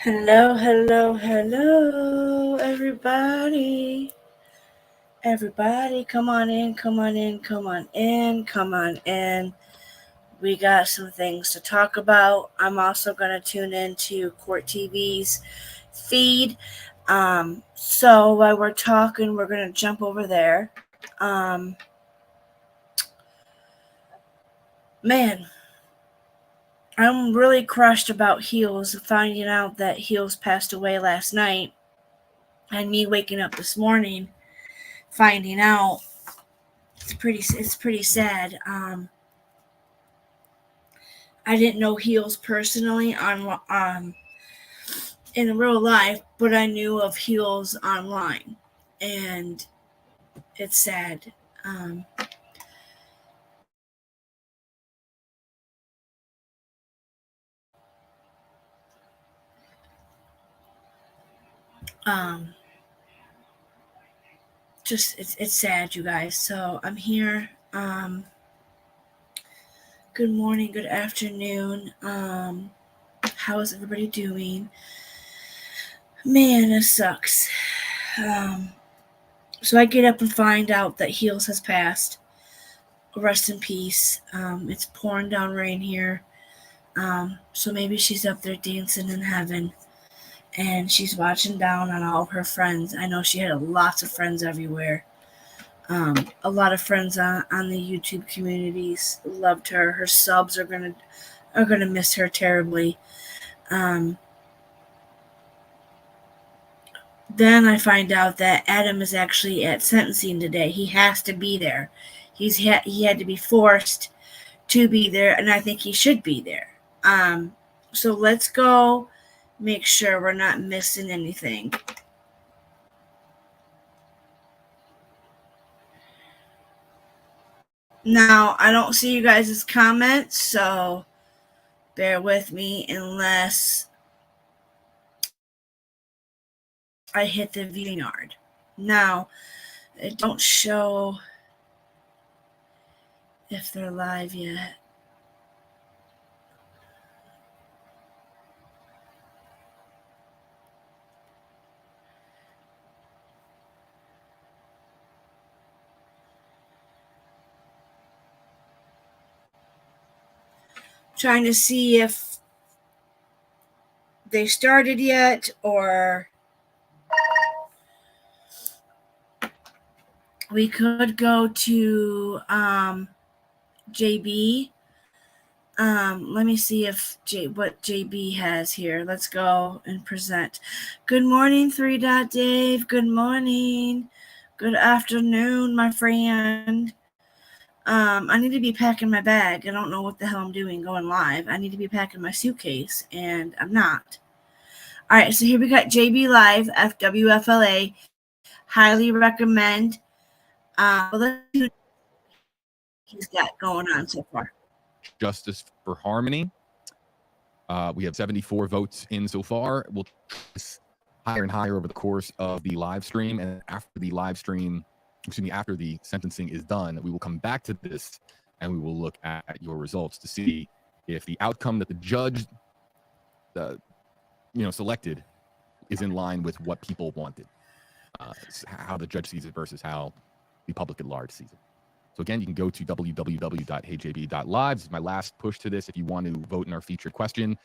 Hello, hello, hello, everybody. Everybody, come on in, come on in, come on in, come on in. We got some things to talk about. I'm also going to tune into Court TV's feed. So while we're talking, we're going to jump over there. Man, I'm really crushed about Heels, finding out that Heels passed away last night, and me waking up this morning finding out. It's pretty sad. I didn't know Heels personally in real life, but I knew of Heels online, and it's sad. Um, um, just it's sad, you guys. So I'm here. Good morning, good afternoon. How is everybody doing? Man, it sucks. Um, so I get up and find out that Heels has passed. Rest in peace. It's pouring down rain here. So maybe she's up there dancing in heaven and she's watching down on all of her friends. I know she had lots of friends everywhere. A lot of friends on the YouTube communities loved her. Her subs are gonna miss her terribly. Um, then I find out that Adam is actually at sentencing today. He has to be there. He had to be forced to be there, and I think he should be there. Um, so let's go make sure we're not missing anything. Now, I don't see you guys' comments, so bear with me unless I hit the viewing yard. Now, it don't show if they're live yet. Trying to see if they started yet, or we could go to JB. Let me see if what JB has here. Let's go and present. Good morning, 3 Dave. Good morning. Good afternoon, my friend. I need to be packing my bag. I don't know what the hell I'm doing going live. I need to be packing my suitcase, and I'm not. All right, so here we got JB Live, FWFLA. Highly recommend. Let's see what he's got going on so far. Justice for Harmony. We have 74 votes in so far. We'll higher and higher over the course of the live stream, and after the live stream, after the sentencing is done, we will come back to this and we will look at your results to see if the outcome that the judge, selected, is in line with what people wanted, how the judge sees it versus how the public at large sees it. So again, you can go to www.heyjb.live. This is my last push to this. If you want to vote in our featured question,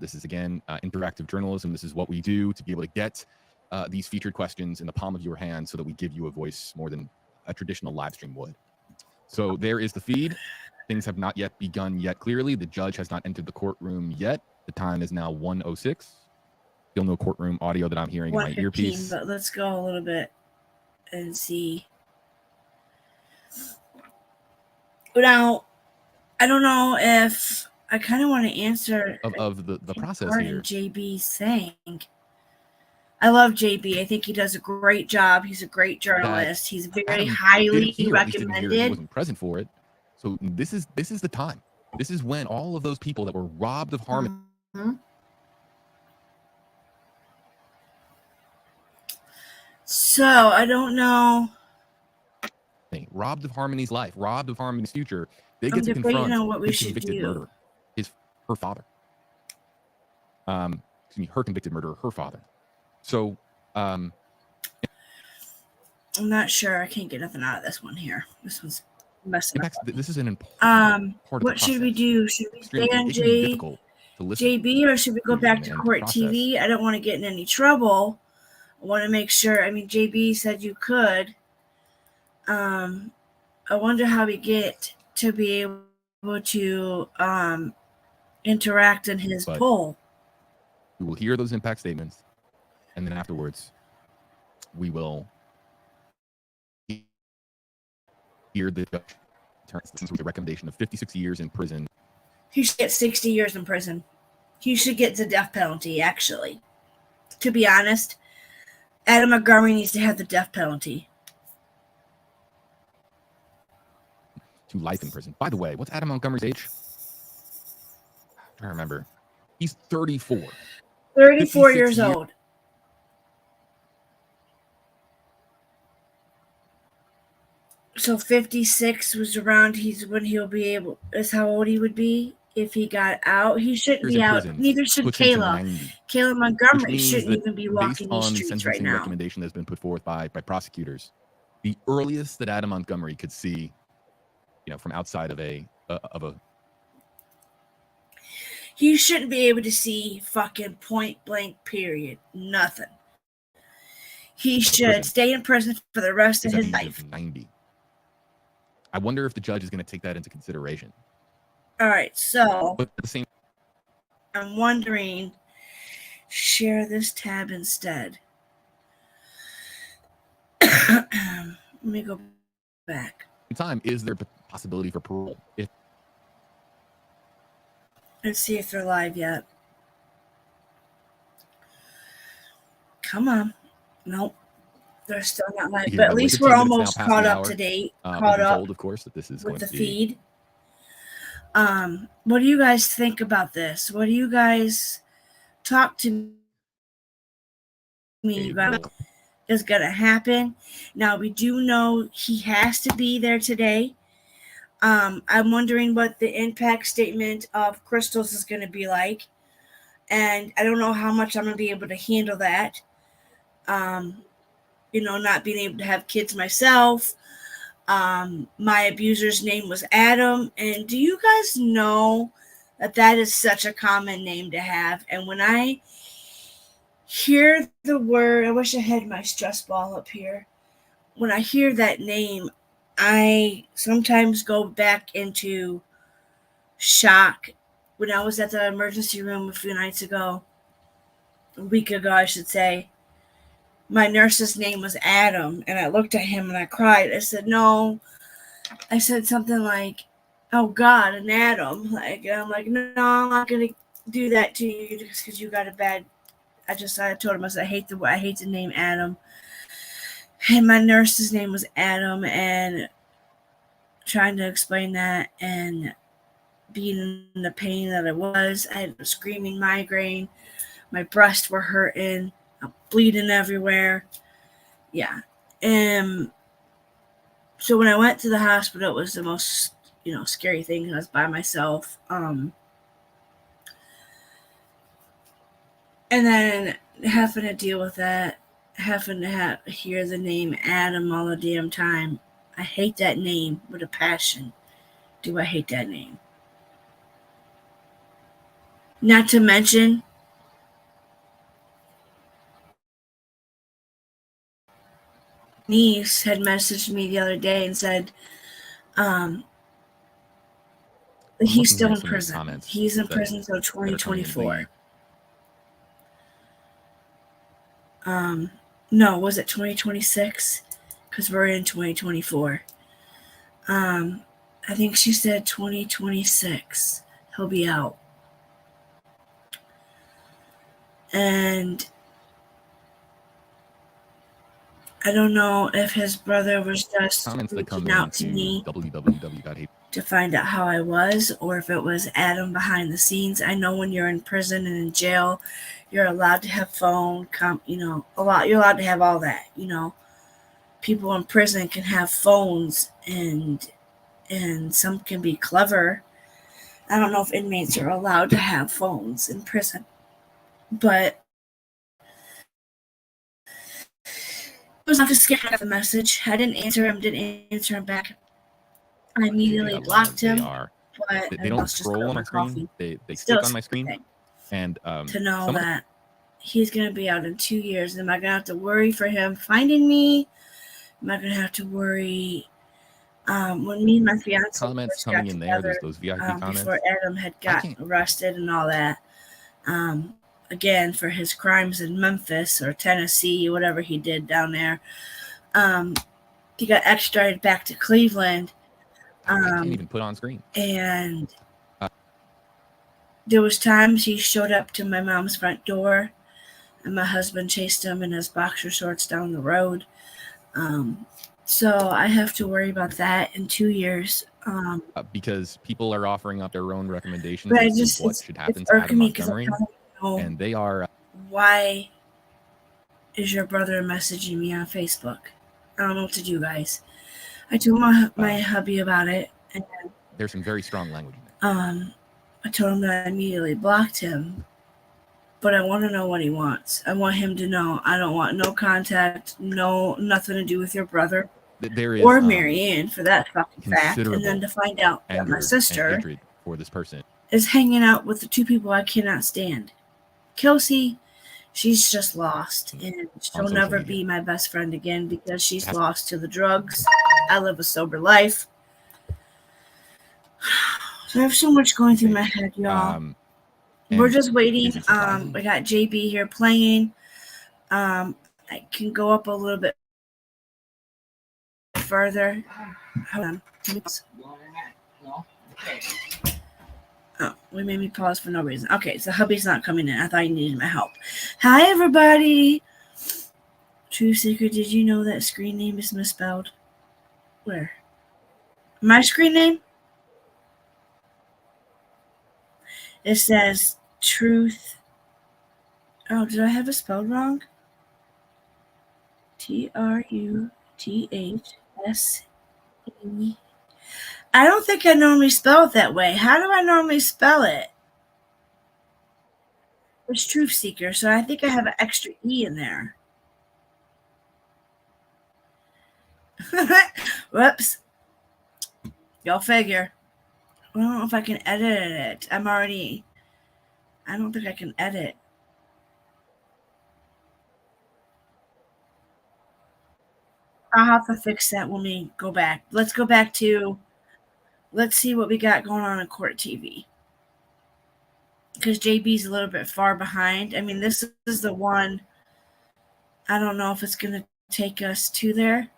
this is, again, interactive journalism. This is what we do to be able to get these featured questions in the palm of your hand so that we give you a voice more than a traditional live stream would. So there is the feed. Things have not yet begun yet clearly. The judge has not entered the courtroom yet. The time is now 1:06. Still no courtroom audio that I'm hearing in my earpiece. But let's go a little bit and see. Now, I don't know if I kind of want to answer of the process here. JB's saying. I love JB. I think he does a great job. He's a great journalist. He's very highly recommended. He wasn't present for it. So this is the time. This is when all of those people that were robbed of harmony. So I don't know. Robbed of Harmony's life, robbed of Harmony's future. They get to confront what we his should convicted do. murderer, her father. her convicted murderer, her father. So, I'm not sure. I can't get nothing out of this one here. This one's messing up. this is an important part of the what should we process. do? Should we stay on It can be difficult to listen JB, or should we go back to and court process. TV? I don't want to get in any trouble. I want to make sure. I mean, JB said you could. I wonder how we get to be able to interact in his poll. We will hear those impact statements, and then afterwards, we will hear the judge turns with a recommendation of 56 years in prison. He should get 60 years in prison. He should get the death penalty, actually. To be honest, Adam Montgomery needs to have the death penalty. To life in prison. By the way, what's Adam Montgomery's age? I'm trying to remember. He's 34. 34 years old. So 56 was around when he'll be able, is how old he would be if he got out. He shouldn't be out. Neither should Kayla. Kayla Montgomery shouldn't even be walking these streets right now. The recommendation that's been put forth by prosecutors, the earliest that Adam Montgomery could see, from outside of a he shouldn't be able to see fucking point blank period. Nothing. He should stay in prison for the rest of his life. 90. I wonder if the judge is going to take that into consideration. All right, so but at the same, I'm wondering, share this tab instead. Let me go back. Time, is there possibility for parole? Let's see if they're live yet. Come on. Nope. They're still not live. But at least we're almost caught up to date. Caught up, of course, that this is with the feed. What do you guys think about this? What do you guys talk to me about? Is going to happen? Now, we do know he has to be there today. I'm wondering what the impact statement of Crystals is going to be like. And I don't know how much I'm going to be able to handle that. Not being able to have kids myself. My abuser's name was Adam. And do you guys know that is such a common name to have? And when I hear the word, I wish I had my stress ball up here. When I hear that name, I sometimes go back into shock. When I was at the emergency room a week ago, I should say, my nurse's name was Adam, and I looked at him and I cried. I said, no. I said something like, oh God, an Adam. I'm like, no, I'm not going to do that to you just because you got a bad. I told him, I said, I hate the name Adam. And my nurse's name was Adam, and trying to explain that and being in the pain that I was. I had a screaming migraine. My breasts were hurting. I'm bleeding everywhere. Yeah. So when I went to the hospital, it was the most, scary thing. I was by myself. And then having to deal with that, having to hear the name Adam all the damn time. I hate that name with a passion. Do I hate that name? Not to mention, niece had messaged me the other day and said, he's still in prison. He's in prison until 2024. No, was it 2026? Because we're in 2024. I think she said 2026. He'll be out. And I don't know if his brother was just reaching out to me to find out how I was, or if it was Adam behind the scenes. I know when you're in prison and in jail, you're allowed to have phone, you're allowed to have all that, People in prison can have phones, and some can be clever. I don't know if inmates are allowed to have phones in prison. But I was not just scared of the message. I didn't answer him back. I immediately blocked him. But they don't scroll on my screen. They stick on my screen. And to know that he's going to be out in 2 years. Am I going to have to worry for him finding me? Am I going to have to worry when me and my fiance comments coming in there? There's those VIP comments before Adam had gotten arrested and all that. Again, for his crimes in Memphis or Tennessee, whatever he did down there. He got extradited back to Cleveland. I can't even put on screen. And there was times he showed up to my mom's front door, and my husband chased him in his boxer shorts down the road. So I have to worry about that in 2 years. Because people are offering up their own recommendations but of what should happen to Adam Montgomery, and they are. Why is your brother messaging me on Facebook? I don't know what to do, guys. I told my hubby about it, and there's some very strong language in there. I told him that I immediately blocked him, but I want to know what he wants. I want him to know I don't want no contact, nothing to do with your brother there is, or Marianne for that fucking fact. And then to find out that my sister for this person is hanging out with the two people I cannot stand. Kelsey, she's just lost, and she'll never be my best friend again because she's lost to the drugs. I live a sober life. So I have so much going through my head, y'all. We're just waiting. We got JB here playing. I can go up a little bit further. Hold on. Oh, we made me pause for no reason. Okay, so hubby's not coming in. I thought he needed my help. Hi, everybody. True secret, did you know that screen name is misspelled? Where? My screen name? It says truth. Oh, did I have it spelled wrong? Truthse. I don't think I normally spell it that way. How do I normally spell it? It's Truth Seeker, so I think I have an extra E in there. Whoops. Y'all figure. I don't know if I can edit it. I don't think I can edit. I'll have to fix that when we go back. Let's go back to, let's see what we got going on in Court TV. Because JB's a little bit far behind. I mean, this is the one. I don't know if it's going to take us to there.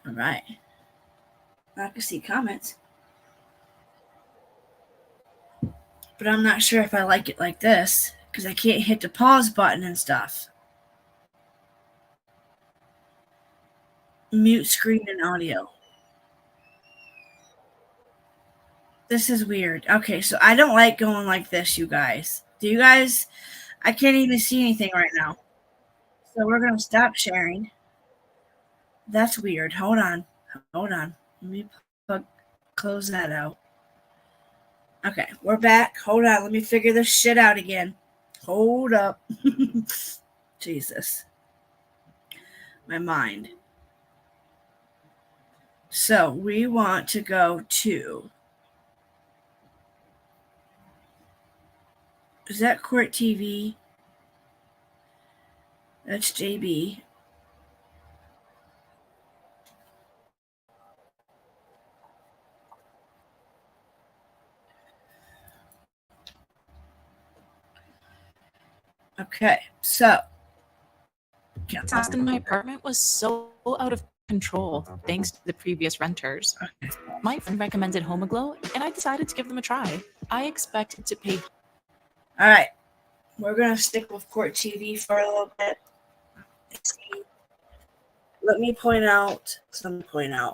All right. I can see comments. But I'm not sure if I like it like this because I can't hit the pause button and stuff. Mute screen and audio. This is weird. Okay, so I don't like going like this, you guys. Do you guys? I can't even see anything right now. So we're going to stop sharing. That's weird. Hold on. Let me close that out. Okay, we're back. Hold on. Let me figure this shit out again. Hold up. Jesus. My mind. So we want to go to. Is that Court TV? That's JB. Okay, so. House in my apartment was so out of control thanks to the previous renters. My friend recommended Homoglow, and I decided to give them a try. I expected to pay. All right, we're gonna stick with Court TV for a little bit. Let me point out.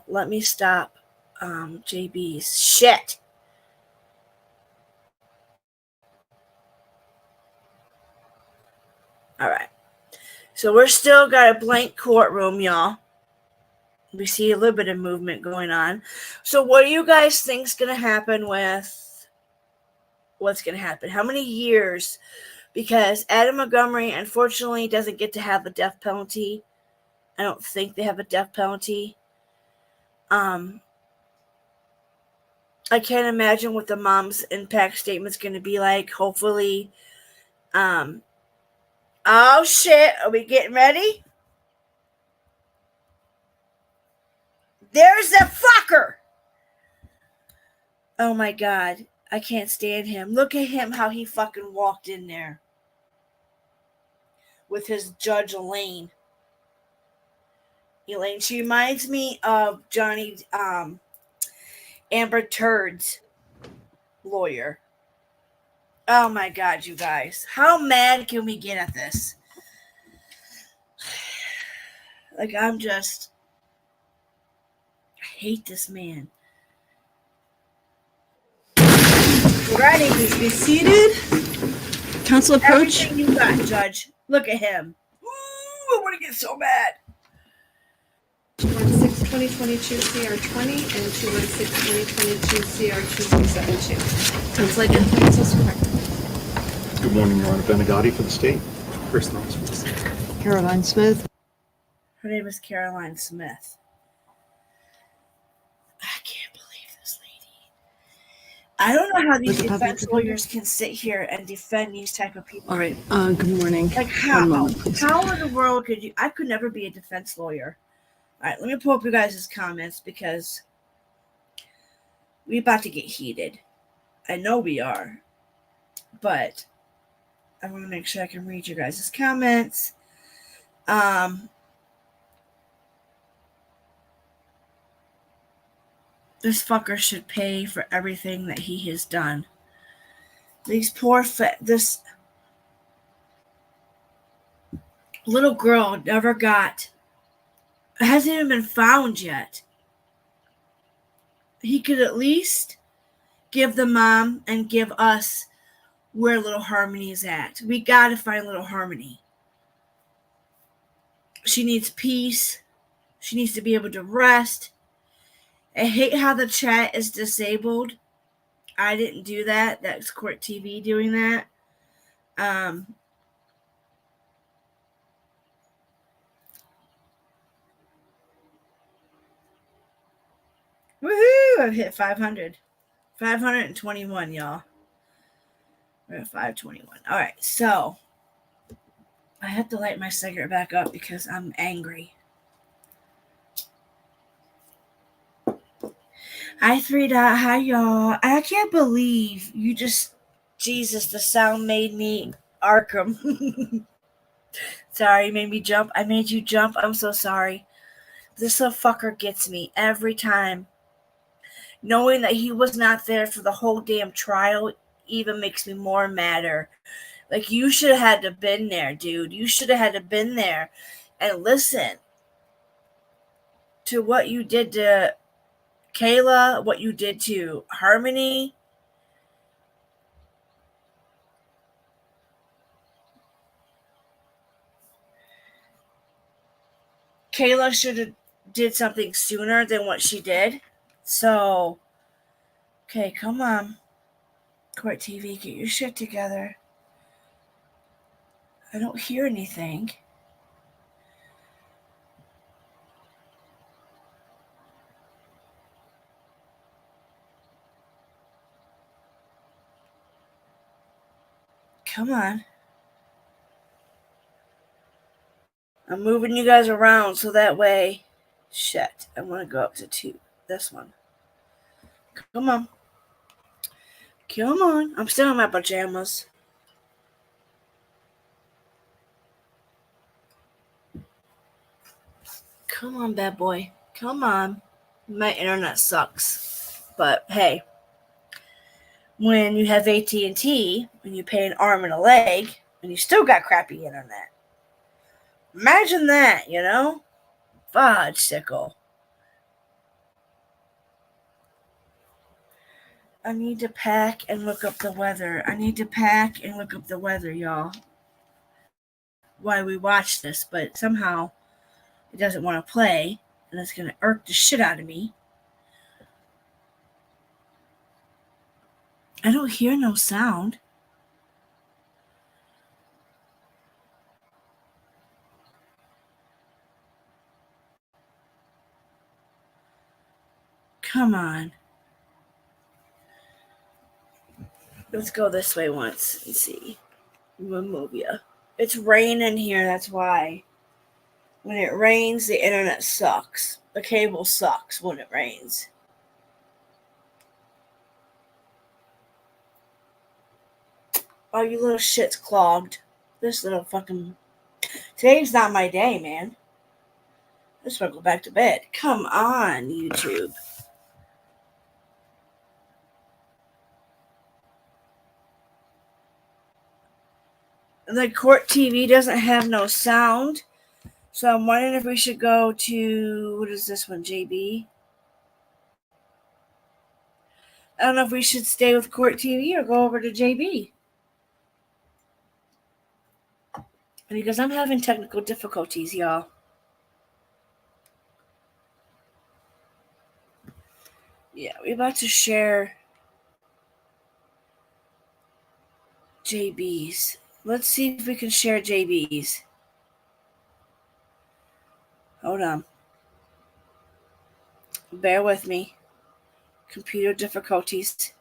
Let me stop JB's shit. All right. So we're still got a blank courtroom, y'all. We see a little bit of movement going on. So what do you guys think's going to happen with what's going to happen? How many years? Because Adam Montgomery, unfortunately, doesn't get to have a death penalty. I don't think they have a death penalty. I can't imagine what the mom's impact statement's going to be like. Hopefully, oh shit, are we getting ready? There's the fucker. Oh my God, I can't stand him. Look at him, how he fucking walked in there with his Judge Elaine. She reminds me of Johnny Amber Turd's lawyer. Oh my God, you guys. How mad can we get at this? Like, I hate this man. Ready? Please be seated. Council approach. Everything you got, Judge. Look at him. Ooh, I want to get so mad. 216-2022 CR20 and 216-2022 CR2372. Council identifies us for record. Good morning, Your Honor. Ben Agati for the state. First officer for the state. Caroline Smith. Her name is Caroline Smith. I can't believe this lady. I don't know how these Was it public defense defender? lawyers can sit here and defend these type of people. All right. Good morning. Like, how? One moment, please. How in the world could you? I could never be a defense lawyer. All right, let me pull up you guys' comments because we're about to get heated. I know we are, but I want to make sure I can read you guys' comments. This fucker should pay for everything that he has done. These this little girl hasn't even been found yet. He could at least give the mom and give us where little Harmony is at. We got to find little Harmony. She needs peace. She needs to be able to rest. I hate how the chat is disabled. I didn't do that. That's Court TV doing that. Woohoo! I've hit 500. 521, y'all. We're at 521. All right, so I have to light my cigarette back up because I'm angry. Hi, 3 Dot. Hi, y'all. I can't believe you just... Jesus, the sound made me Arkham. Sorry, you made me jump. I made you jump. I'm so sorry. This little fucker gets me every time. Knowing that he was not there for the whole damn trial even makes me more madder. Like, you should have had to been there, dude. You should have had to been there and listen to what you did to Kayla, what you did to Harmony. Kayla should have did something sooner than what she did. So, okay, come on. Court TV, get your shit together. I don't hear anything. Come on. I'm moving you guys around so that way... Shit, I want to go up to 2. This one. Come on. Come on. I'm still in my pajamas. Come on, bad boy. Come on. My internet sucks. But hey, when you have AT&T, when you pay an arm and a leg, and you still got crappy internet. Imagine that, you know? Fudge sickle. I need to pack and look up the weather. Y'all. why we watch this, but somehow it doesn't want to play, and it's gonna irk the shit out of me. I don't hear no sound. Come on. Let's go this way once and see. We'll move ya. It's raining here, that's why. When it rains, the internet sucks. The cable sucks when it rains. Oh, you little shit's clogged. This little fucking... Today's not my day, man. I just want to go back to bed. Come on, YouTube. The court TV doesn't have no sound. So I'm wondering if we should go to... What is this one, JB? I don't know if we should stay with court TV or go over to JB. Because I'm having technical difficulties, y'all. Yeah, we're about to share JB's. Let's see if we can share JB's. Hold on. Bear with me. Computer difficulties.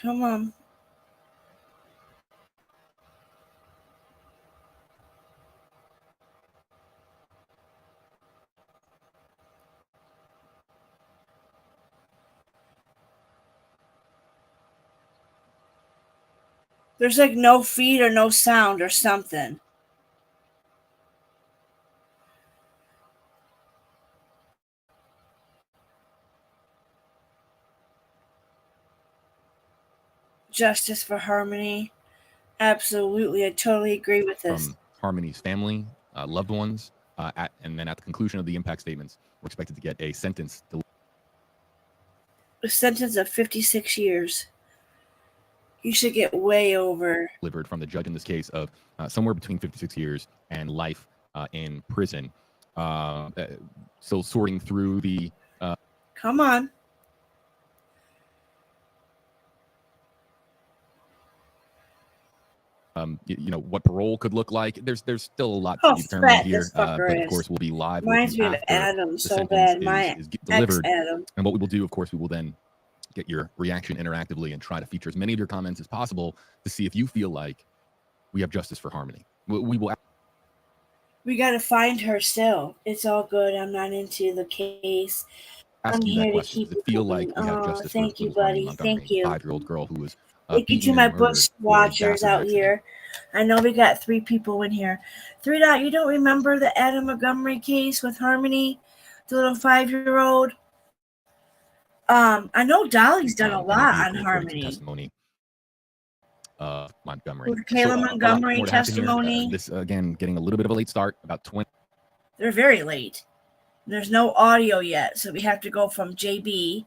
Come on. There's like no feed or no sound or something. Justice for Harmony. Absolutely. I totally agree with this. From Harmony's family, loved ones, and then at the conclusion of the impact statements, we're expected to get a sentence A sentence of 56 years. You should get way over. delivered from the judge in this case of somewhere between 56 years and life in prison. So sorting through the Come on. what parole could look like. There's still a lot How to be determined fat here, this but fucker of is. course we'll be live with Reminds you me of after Adam the so sentence bad. My is delivered. ex-Adam. And what we will do, of course, we will then get your reaction interactively and try to feature as many of your comments as possible to see if you feel like we have justice for Harmony. We will. We gotta find her still. It's all good. I'm not into the case. Ask I'm you that here to question. keep Does it feel like we have Oh, justice for thank you, little Harmony buddy. Montgomery, Thank you. 5-year-old girl who was Thank you to beaten my and murdered bush for a watchers DASA out accident? here. I know we got 3 people in here. 3 Dot, you don't remember the Adam Montgomery case with Harmony, the little 5-year-old? I know Dolly's done a And lot vehicle, on according to Harmony. testimony of Montgomery. With Kayla a lot Montgomery more to happen here. testimony. This again getting a little bit of a late start, about 20. They're very late. There's no audio yet, so we have to go from JB.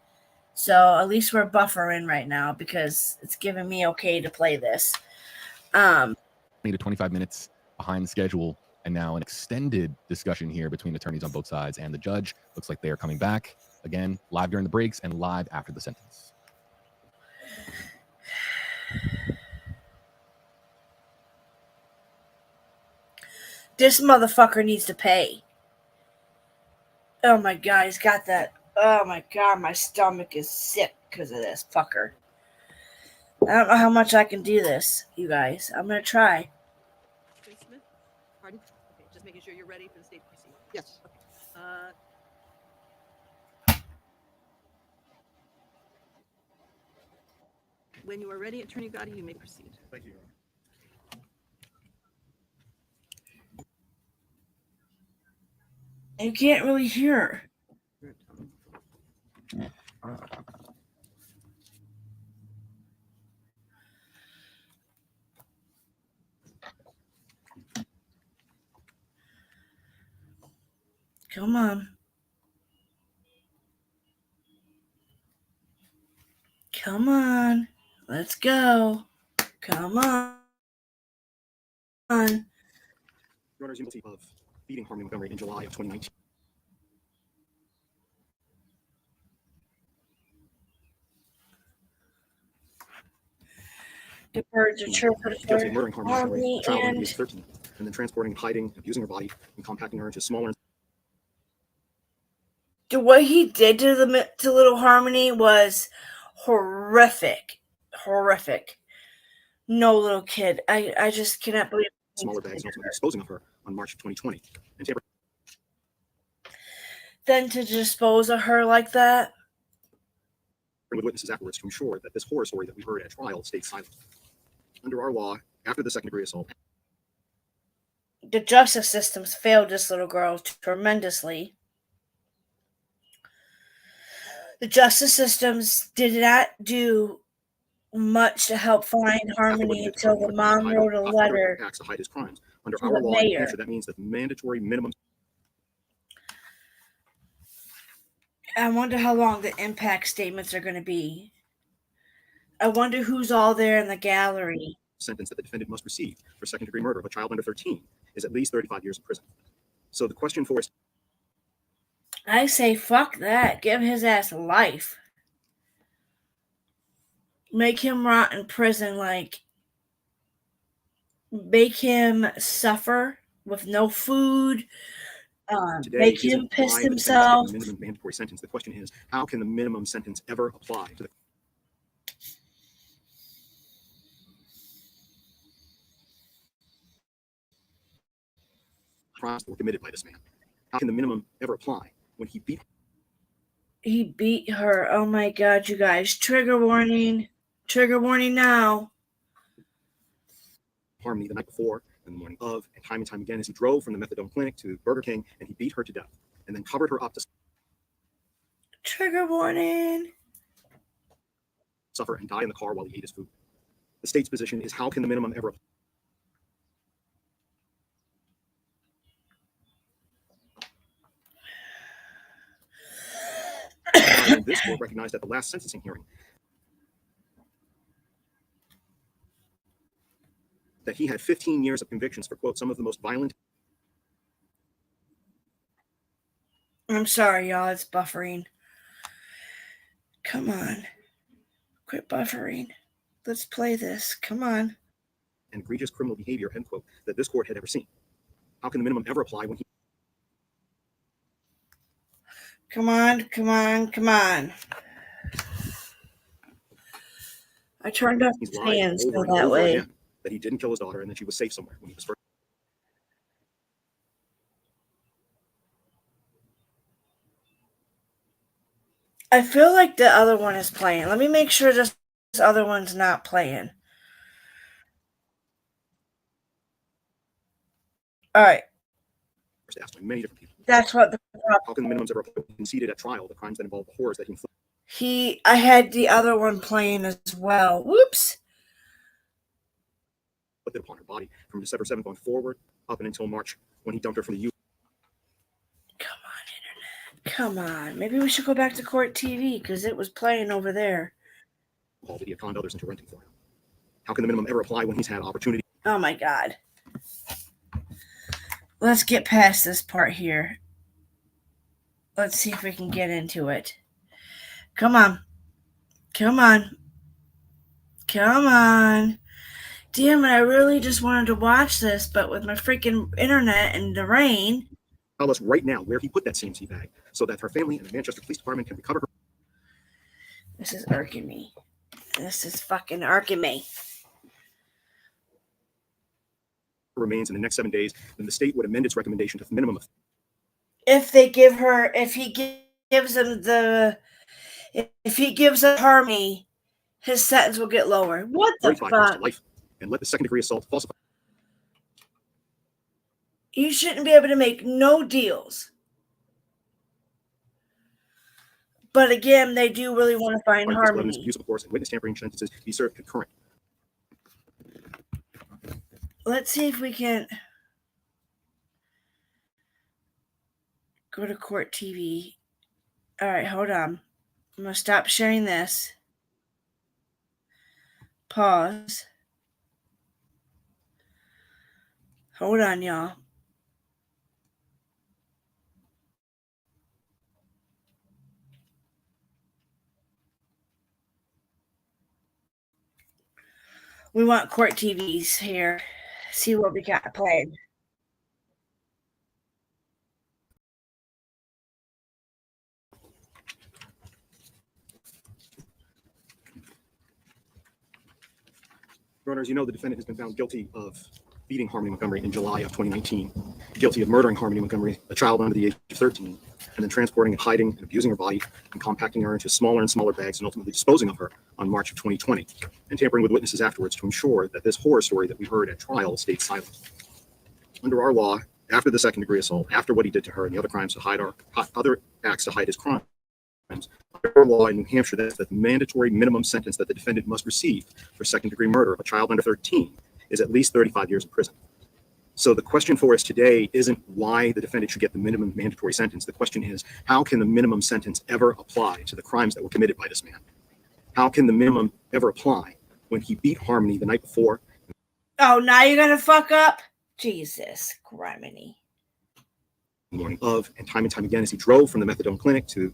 So at least we're buffering right now because it's giving me okay to play this. 20 to 25 minutes behind schedule, and now an extended discussion here between attorneys on both sides and the judge. Looks like they are coming back again, live during the breaks and live after the sentence. This motherfucker needs to pay. Oh my god, he's got that. Oh my god, my stomach is sick because of this fucker. I don't know how much I can do this, you guys. I'm gonna try. Ms. Smith? Pardon? Okay, just making sure you're ready for the state proceeding. Yes. Okay. When you are ready, Attorney Gotti, you may proceed. Thank you. You can't really hear. Come on. Come on. Let's go. Come on. Your Honor, you guilty of beating Harmony Montgomery in July of 2019. The birds are chirping Guilty of for murdering Harmony Montgomery, a child under the and age of 13, and then transporting, hiding, abusing her body, and compacting her into smaller. what he did to little Harmony was horrific. Horrific. No, little kid. I just cannot believe Smaller bags, and ultimately disposing of her on March of 2020. And tampering then to dispose of her like that. with witnesses afterwards to ensure that this horror story that we heard at trial stays silent. Under our law, after the second-degree assault, The justice systems failed this little girl tremendously. The justice systems did not do much to help find Harmony until the mom wrote a letter acts to hide his crimes. Under to our the law in New mayor. Hampshire, that means that the mandatory minimum. I wonder how long the impact statements are going to be. I wonder who's all there in the gallery. Sentence that the defendant must receive for second-degree murder of a child under 13 is at least 35 years in prison. So the question for us, I say fuck that. Give his ass life. Make him rot in prison, like make him suffer with no food. today Make him isn't piss why the defendant's himself. given minimum mandatory sentence. The question is, how can the minimum sentence ever apply to the crimes that were committed by this man? How can the minimum ever apply when he beat He beat her. Oh my god, you guys. Trigger warning. Trigger warning now. Harmony the night before and the morning of, and time again as he drove from the methadone clinic to Burger King, and he beat her to death and then covered her up to Trigger warning. suffer and die in the car while he ate his food? The state's position is, how can the minimum ever apply? And this court recognized at the last sentencing hearing that he had 15 years of convictions for, quote, some of the most violent. I'm sorry, y'all. It's buffering. Come on. Quit buffering. Let's play this. Come on. And egregious criminal behavior, end quote, that this court had ever seen. How can the minimum ever apply when he Come on. Come on. Come on. I turned off he's his lied hands over so and that over way. again that he didn't kill his daughter and that she was safe somewhere when he was first. I feel like the other one is playing. Let me make sure this other one's not playing. All right. Asked by many different people. That's what the How can the minimums ever apply when conceded at trial the crimes that involve the horrors that he inflicted? I had the other one playing as well. Whoops. Upon her body from December 7th on forward up and until March when he dumped her from the U. Come on, internet. Come on. Maybe we should go back to court TV because it was playing over there. Hall that he had conned others into renting for him. How can the minimum ever apply when he's had opportunity? Oh my God. Let's get past this part here. Let's see if we can get into it. Come on. Come on. Come on. Damn it, I really just wanted to watch this, but with my freaking internet and the rain. Tell us right now where he put that CMC bag so that her family and the Manchester Police Department can recover her. This is irking me. This is fucking irking me. Remains in the next 7 days, then the state would amend its recommendation to the minimum of If he gives up Harmony, his sentence will get lower. What the 35 years to fuck? life and let the second-degree assault falsify. You shouldn't be able to make no deals. But again, they do really want to find Evidence, Harmony. abuse of course, and witness tampering sentences be served concurrent. Let's see if we can. Go to court TV. All right, hold on. I'm going to stop sharing this. Pause. Hold on, y'all. We want court TVs here. See what we got played. Your Honor, as you know, the defendant has been found guilty of beating Harmony Montgomery in July of 2019, guilty of murdering Harmony Montgomery, a child under the age of 13, and then transporting and hiding and abusing her body and compacting her into smaller and smaller bags and ultimately disposing of her on March of 2020, and tampering with witnesses afterwards to ensure that this horror story that we heard at trial stayed silent. Under our law, after the second degree assault, after what he did to her and the other crimes to hide other acts to hide his crimes, under our law in New Hampshire, that's the mandatory minimum sentence that the defendant must receive for second degree murder of a child under 13 is at least 35 years in prison. So the question for us today isn't why the defendant should get the minimum mandatory sentence. The question is, how can the minimum sentence ever apply to the crimes that were committed by this man? How can the minimum ever apply when he beat Harmony the night before? Oh, now you're going to fuck up? Jesus, criminy. The morning of, and time again as he drove from the methadone clinic to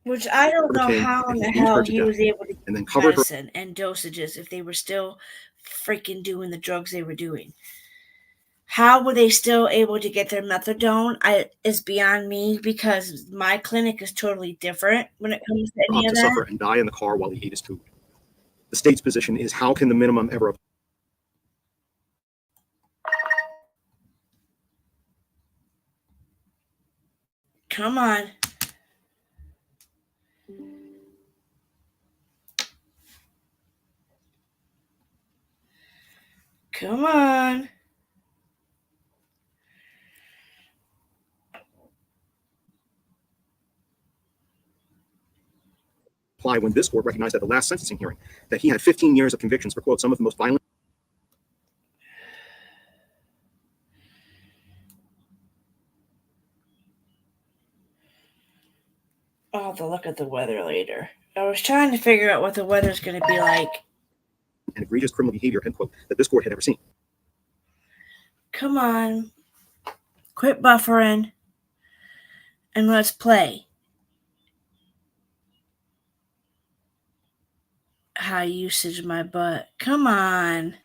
Which I don't know him how in and the beat hell her to he death, was able to and then get covered her. medicine and dosages if they were still freaking doing the drugs they were doing. How were they still able to get their methadone? Is beyond me, because my clinic is totally different when it comes to any of to that. suffer and die in the car while he ate his food. The state's position is, how can the minimum ever apply? Come on. Come on. Apply when this court recognized at the last sentencing hearing that he had 15 years of convictions for, quote, some of the most violent. I'll have to look at the weather later. I was trying to figure out what the weather's going to be like. And egregious criminal behavior, end quote, that this court had ever seen. Come on. Quit buffering. And let's play. High usage my butt. Come on.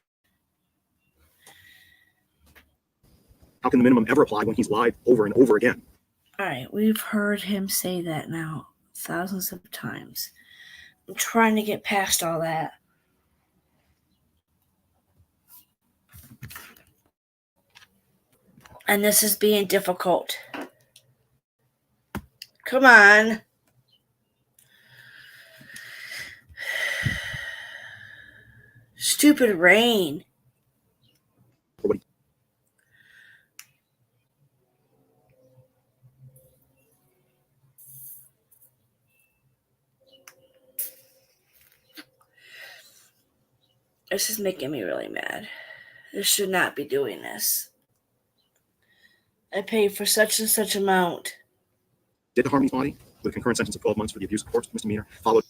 How can the minimum ever apply when he's lied over and over again? All right, we've heard him say that now thousands of times. I'm trying to get past all that. And this is being difficult. Come on. Stupid rain. This is making me really mad. This should not be doing this. I paid for such and such amount. Did to Harmony's body with a concurrent sentence of 12 months for the abuse of corpse misdemeanor, followed.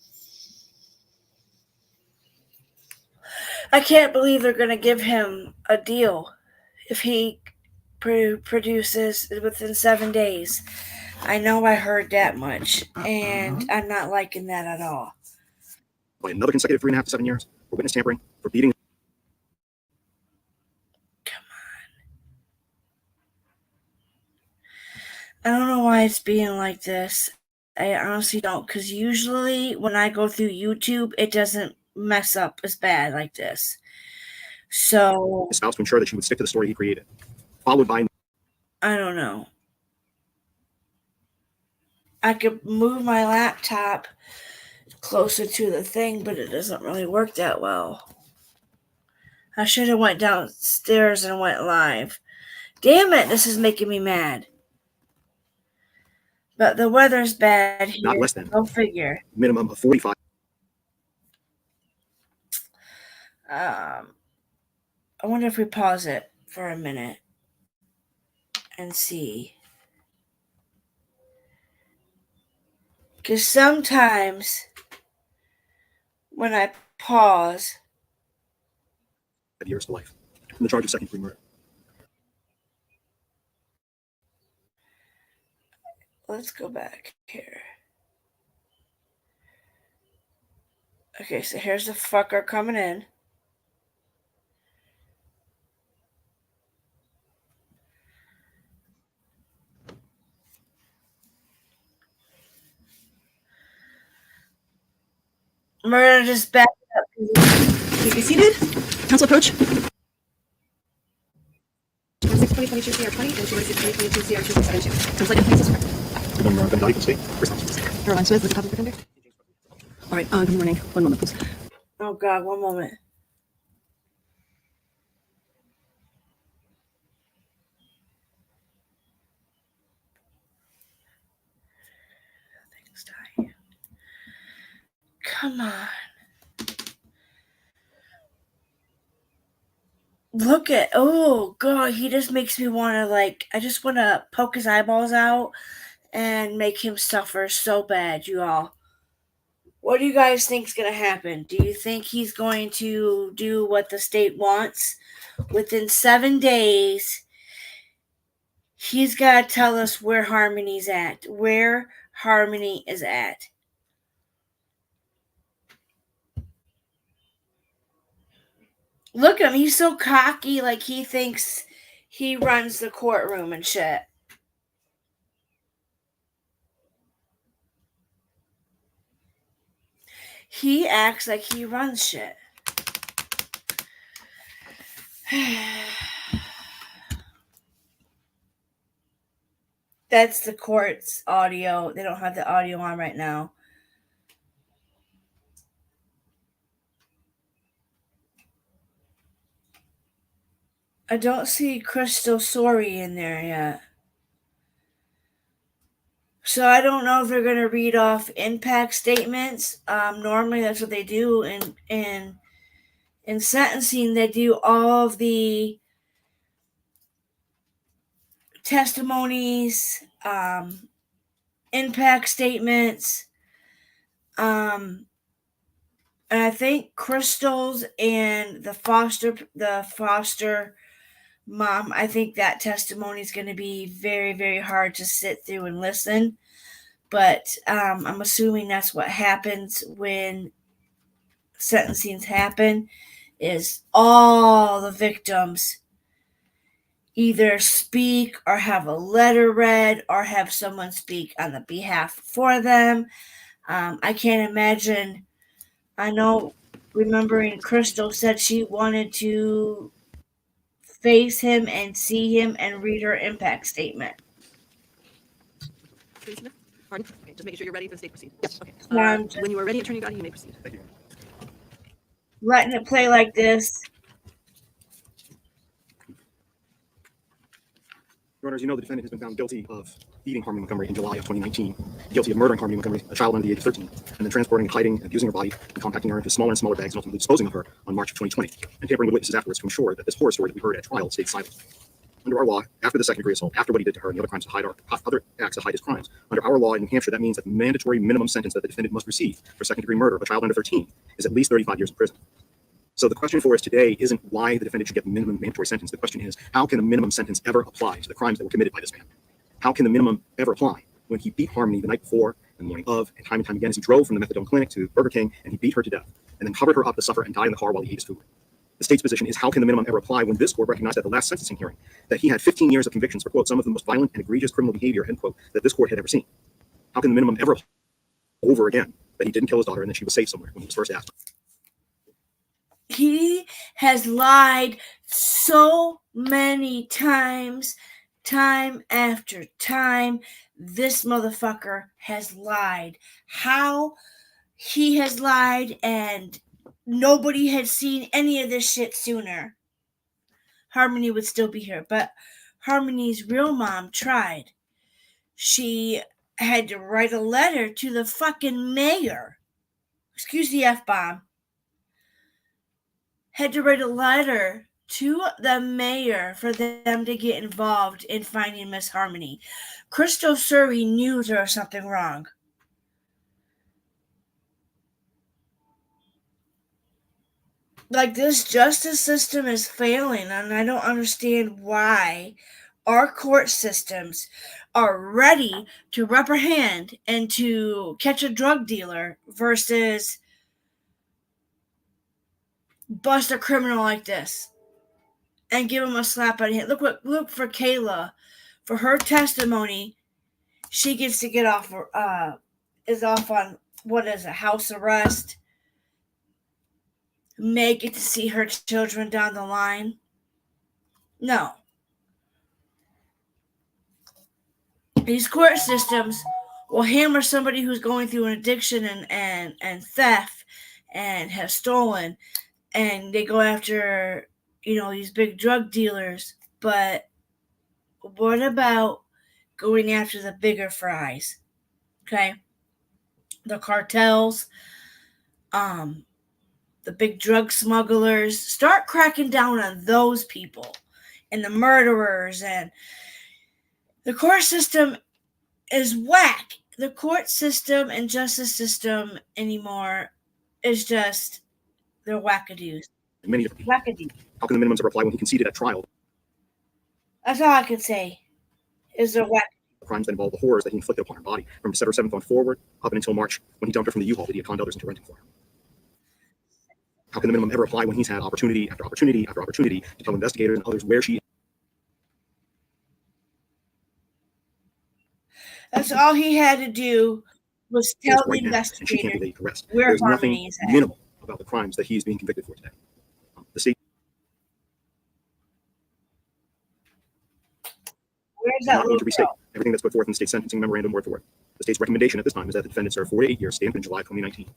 I can't believe they're going to give him a deal if he produces within 7 days. I know I heard that much, and I'm not liking that at all. By another consecutive 3.5 to 7 years for witness tampering, for beating. Come on. I don't know why it's being like this. I honestly don't, because usually when I go through YouTube, it doesn't mess up as bad like this. So His spouse to ensure that she would stick to the story he created, followed by. I don't know. I could move my laptop closer to the thing, but it doesn't really work that well. I should have went downstairs and went live. Damn it, this is making me mad. But the weather's bad here. Not less than. Go figure. Minimum of 45. I wonder if we pause it for a minute and see. Because sometimes when I pause, Years to life. And the charge of second-degree murder. let's go back here. Okay, so here's the fucker coming in. We're gonna just back it up. Please be seated. Council approach. 2022 CR 20 and 2022 CR 272. Sounds like a plaintiff's correct. Then Ben Dottie for the state. First time. Caroline Smith with the public defender. All right, good morning. One moment, please. Oh God, one moment. Things dying. Come on. Look at, oh God, he just makes me want to I just want to poke his eyeballs out and make him suffer so bad, you all. What do you guys think is going to happen? Do you think he's going to do what the state wants? Within 7 days, he's got to tell us where Harmony's at, where Harmony is at. Look at him. He's so cocky, like he thinks he runs the courtroom and shit. He acts like he runs shit. That's the court's audio. They don't have the audio on right now. I don't see Crystal Sorry in there yet. So I don't know if they're going to read off impact statements. Normally that's what they do in sentencing. They do all of the testimonies, impact statements, and I think Crystal's and the foster mom, I think that testimony is going to be very, very hard to sit through and listen. But I'm assuming that's what happens when sentencings happen, is all the victims either speak or have a letter read or have someone speak on the behalf for them. I can't imagine. I know, remembering Crystal said she wanted to face him and see him and read her impact statement. Attorney Smith? Pardon? Okay, just making sure you're ready for the state proceed. Yes. Okay. Yeah, When you are ready, Attorney Gotti, you may proceed. Thank you. Letting it play like this. Your Honor, as you know, the defendant has been found guilty of beating Harmony Montgomery in July of 2019, guilty of murdering Harmony Montgomery, a child under the age of 13, and then transporting, hiding, and abusing her body, and compacting her into smaller and smaller bags, and ultimately disposing of her on March of 2020, and tampering with witnesses afterwards to ensure that this horror story that we heard at trial stayed silent. Under our law, after the second-degree assault, after what he did to her and the other crimes to hide other acts to hide his crimes, under our law in New Hampshire, that means that the mandatory minimum sentence that the defendant must receive for second-degree murder of a child under 13 is at least 35 years in prison. So the question for us today isn't why the defendant should get the minimum mandatory sentence. The question is, how can a minimum sentence ever apply to the crimes that were committed by this man? How can the minimum ever apply when he beat Harmony the night before and the morning of, and time again as he drove from the methadone clinic to Burger King, and he beat her to death, and then covered her up to suffer and died in the car while he ate his food? The state's position is, how can the minimum ever apply when this court recognized at the last sentencing hearing that he had 15 years of convictions for, quote, some of the most violent and egregious criminal behavior, end quote, that this court had ever seen? How can the minimum ever apply over again that he didn't kill his daughter and that she was safe somewhere when he was first asked? He has lied so many times, time after time. This motherfucker has lied. How he has lied, and nobody had seen any of this shit sooner, Harmony would still be here. But Harmony's real mom tried. She had to write a letter to the fucking mayor. Excuse the F-bomb. had to write a letter to the mayor for them to get involved in finding Miss Harmony. Crystal Surrey knew there was something wrong. Like, this justice system is failing, and I don't understand why our court systems are ready to reprehend and to catch a drug dealer versus bust a criminal like this and give him a slap on the head. Look for Kayla, for her testimony. She gets to get off, is off on, what is it, house arrest. May get to see her children down the line. No. These court systems will hammer somebody who's going through an addiction and theft and have stolen, and they go after, these big drug dealers. But what about going after the bigger fries? Okay? The cartels, the big drug smugglers. Start cracking down on those people and the murderers. And the court system is whack. The court system and justice system anymore is just, they're wackadoos. Many different people. Wackadoos. How can the minimums ever apply when he conceded at trial That's all I can say. Is they're whack. the crimes that involve the horrors that he inflicted upon her body from December 7th on forward up until March when he dumped her from the U-Haul that he had conned others into renting for him? How can the minimum ever apply when he's had opportunity after opportunity after opportunity to tell investigators and others where she is? That's all he had to do was tell the right now, and she can't investigator be laid to rest. where There's Harmony nothing is at. minimal about the crimes that he is being convicted for today. The state Where's is that not going little to restate girl? everything that's put forth in the state sentencing memorandum word for word. The state's recommendation at this time is that the defendant serve 4 to 8 years stamped in July 2019,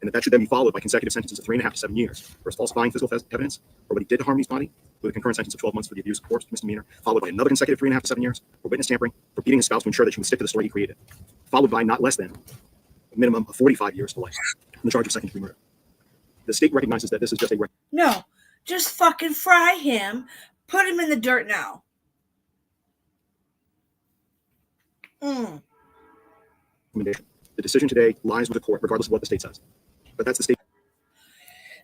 and that should then be followed by consecutive sentences of 3.5 to 7 years for falsifying physical evidence for what he did to Harmony's body, with a concurrent sentence of 12 months for the abuse of force misdemeanor, followed by another consecutive 3.5 to 7 years for witness tampering, for beating his spouse to ensure that she would stick to the story he created, followed by not less than a minimum of 45 years to life on the charge of second-degree murder. The state recognizes that this is just a No, just fucking fry him. Put him in the dirt now. recommendation. The decision today lies with the court, regardless of what the state says. But that's the state